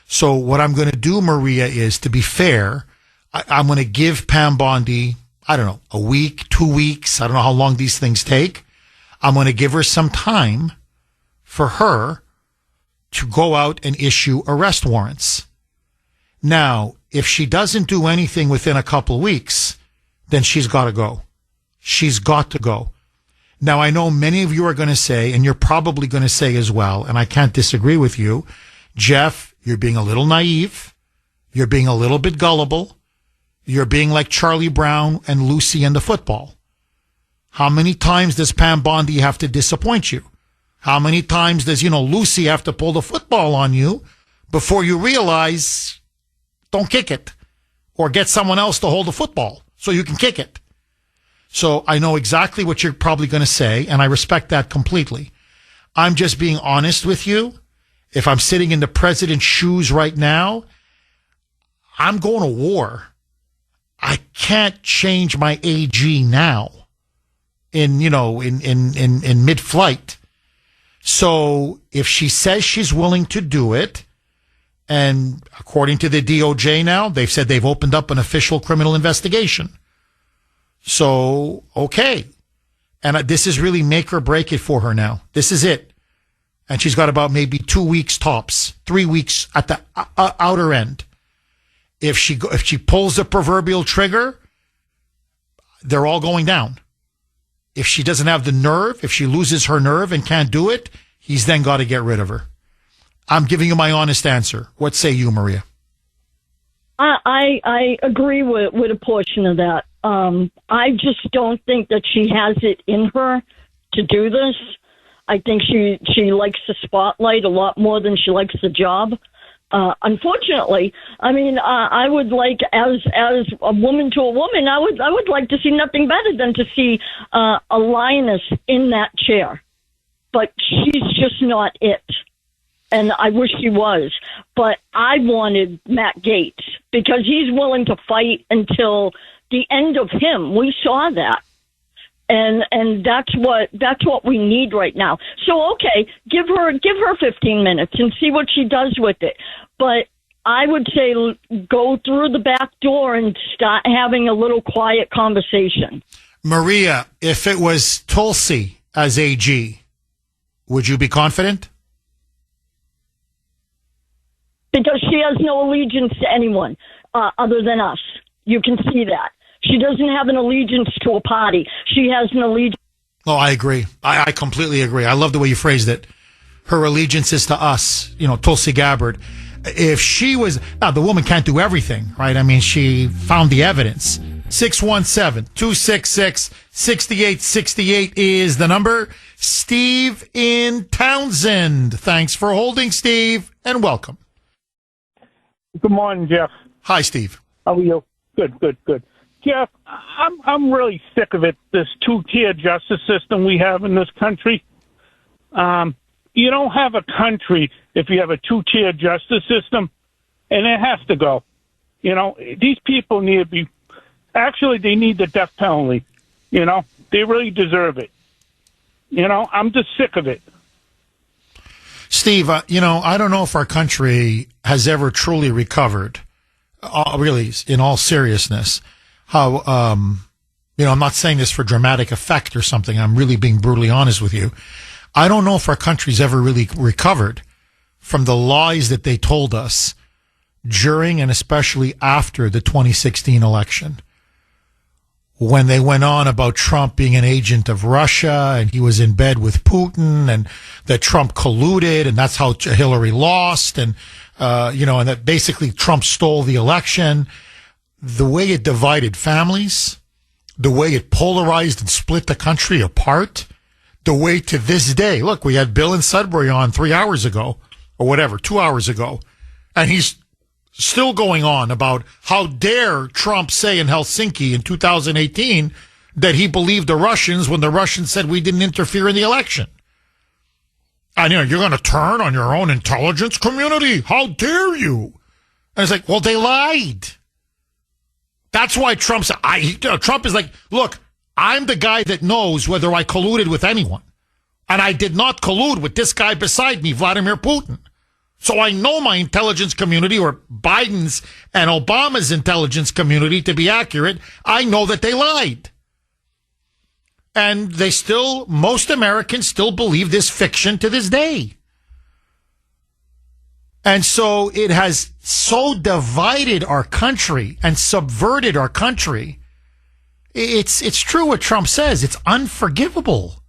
So what I'm going to do, Maria, is, to be fair, I'm going to give Pam Bondi, I don't know, a week, 2 weeks. I don't know how long these things take. I'm going to give her some time for her to go out and issue arrest warrants. Now, if she doesn't do anything within a couple of weeks, then she's got to go. She's got to go. Now, I know many of you are going to say, and you're probably going to say as well, and I can't disagree with you, Jeff, you're being a little naive. You're being a little bit gullible. You're being like Charlie Brown and Lucy and the football. How many times does Pam Bondi have to disappoint you? How many times does, Lucy have to pull the football on you before you realize, don't kick it, or get someone else to hold the football so you can kick it? So I know exactly what you're probably going to say, and I respect that completely. I'm just being honest with you. If I'm sitting in the president's shoes right now, I'm going to war. I can't change my AG now in mid-flight. So if she says she's willing to do it, and according to the DOJ now, they've said they've opened up an official criminal investigation. So, okay. And this is really make or break it for her now. This is it. And she's got about maybe 2 weeks tops, 3 weeks at the outer end. If she pulls the proverbial trigger, they're all going down. If she doesn't have the nerve, if she loses her nerve and can't do it, he's then got to get rid of her. I'm giving you my honest answer. What say you, Maria? I agree with a portion of that. I just don't think that she has it in her to do this. I think she likes the spotlight a lot more than she likes the job. Unfortunately, I would like, as a woman to a woman, I would like to see nothing better than to see a lioness in that chair. But she's just not it. And I wish she was. But I wanted Matt Gaetz because he's willing to fight until the end of him. We saw that. And that's what we need right now. So, okay, give her 15 minutes and see what she does with it. But I would say go through the back door and start having a little quiet conversation. Maria, if it was Tulsi as AG, would you be confident? Because she has no allegiance to anyone other than us. You can see that. She doesn't have an allegiance to a party. She has an allegiance. Oh, I agree. I completely agree. I love the way you phrased it. Her allegiance is to us, Tulsi Gabbard. If she was, now the woman can't do everything, right? I mean, she found the evidence. 617-266-6868 is the number. Steve in Townsend. Thanks for holding, Steve, and welcome. Good morning, Jeff. Hi, Steve. How are you? Good. Jeff, I'm really sick of it, this two-tier justice system we have in this country. You don't have a country if you have a two-tier justice system, and it has to go. These people need to be, actually, they need the death penalty. They really deserve it. I'm just sick of it. Steve, I don't know if our country has ever truly recovered, really, in all seriousness, how, I'm not saying this for dramatic effect or something. I'm really being brutally honest with you. I don't know if our country's ever really recovered from the lies that they told us during and especially after the 2016 election, when they went on about Trump being an agent of Russia and he was in bed with Putin and that Trump colluded and that's how Hillary lost and that basically Trump stole the election. The way it divided families, the way it polarized and split the country apart, the way to this day, look, we had Bill in Sudbury on 3 hours ago or whatever, 2 hours ago, and he's still going on about how dare Trump say in Helsinki in 2018 that he believed the Russians when the Russians said we didn't interfere in the election. And you're going to turn on your own intelligence community? How dare you? And it's like, well, they lied. That's why Trump is like, look, I'm the guy that knows whether I colluded with anyone. And I did not collude with this guy beside me, Vladimir Putin. So I know my intelligence community, or Biden's and Obama's intelligence community, to be accurate. I know that they lied. And most Americans still believe this fiction to this day. And so it has so divided our country and subverted our country. It's true what Trump says. It's unforgivable.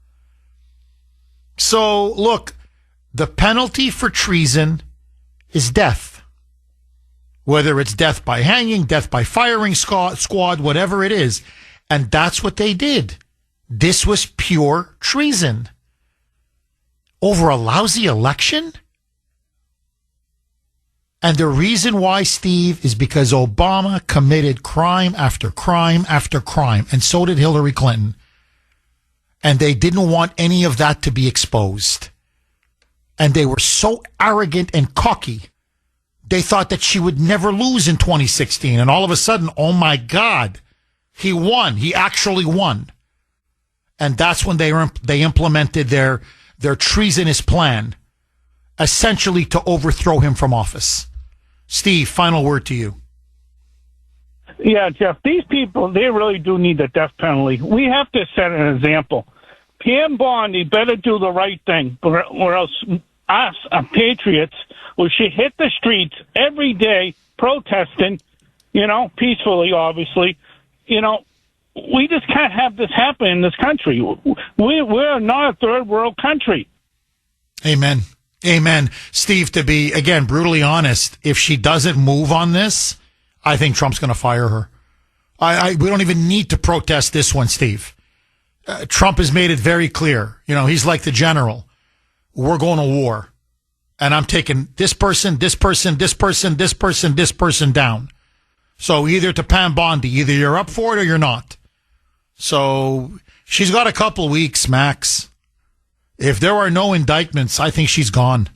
So, look, the penalty for treason is death. Whether it's death by hanging, death by firing squad, whatever it is. And that's what they did. This was pure treason. Over a lousy election? And the reason why, Steve, is because Obama committed crime after crime after crime, and so did Hillary Clinton. And they didn't want any of that to be exposed. And they were so arrogant and cocky, they thought that she would never lose in 2016. And all of a sudden, oh my God, he won. He actually won. And that's when they implemented their treasonous plan, essentially to overthrow him from office. Steve, final word to you. Yeah, Jeff, these people, they really do need the death penalty. We have to set an example. Pam Bondi better do the right thing, or else us, patriots, we should hit the streets every day protesting, peacefully, obviously. We just can't have this happen in this country. We're not a third world country. Amen. Amen. Steve, to be, again, brutally honest, if she doesn't move on this, I think Trump's going to fire her. We don't even need to protest this one, Steve. Trump has made it very clear. He's like the general. We're going to war. And I'm taking this person, this person, this person, this person, this person down. So either to Pam Bondi, either you're up for it or you're not. So she's got a couple weeks, max. If there are no indictments, I think she's gone.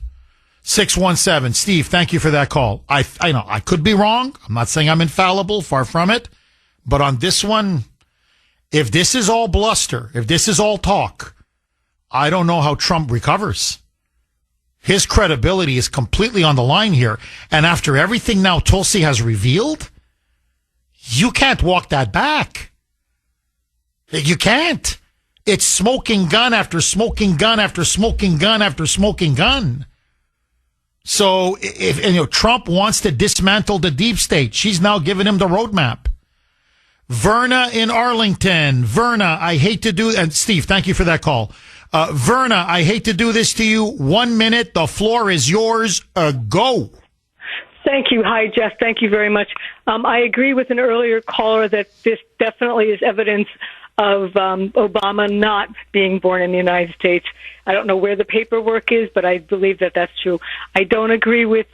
617. Steve, thank you for that call. I know I could be wrong. I'm not saying I'm infallible, far from it. But on this one, if this is all bluster, if this is all talk, I don't know how Trump recovers. His credibility is completely on the line here. And after everything now Tulsi has revealed, you can't walk that back. You can't. It's smoking gun after smoking gun after smoking gun after smoking gun. So if Trump wants to dismantle the deep state, she's now giving him the roadmap. Verna in Arlington. Verna, I hate to do, and Steve, thank you for that call. Verna, I hate to do this to you. 1 minute. The floor is yours. Go. Thank you. Hi, Jeff. Thank you very much. I agree with an earlier caller that this definitely is evidence of Obama not being born in the United States. I don't know where the paperwork is, but I believe that that's true. I don't agree with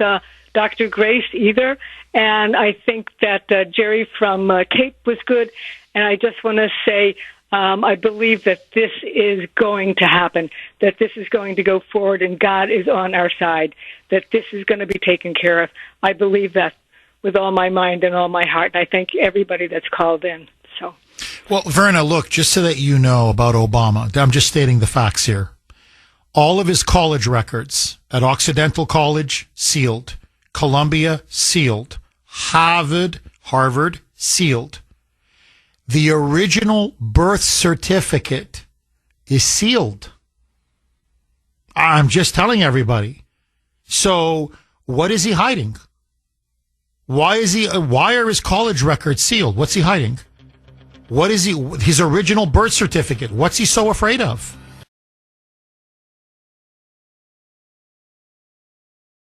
Dr. Grace either, and I think that Jerry from Cape was good, and I just want to say I believe that this is going to happen, that this is going to go forward, and God is on our side, that this is going to be taken care of. I believe that with all my mind and all my heart, and I thank everybody that's called in. So. Well, Verna, look, just so that you know about Obama, I'm just stating the facts here. All of his college records at Occidental College, sealed. Columbia, sealed. Harvard, sealed. The original birth certificate is sealed. I'm just telling everybody. So what is he hiding? Why are his college records sealed? What's he hiding? What is his original birth certificate? What's he so afraid of?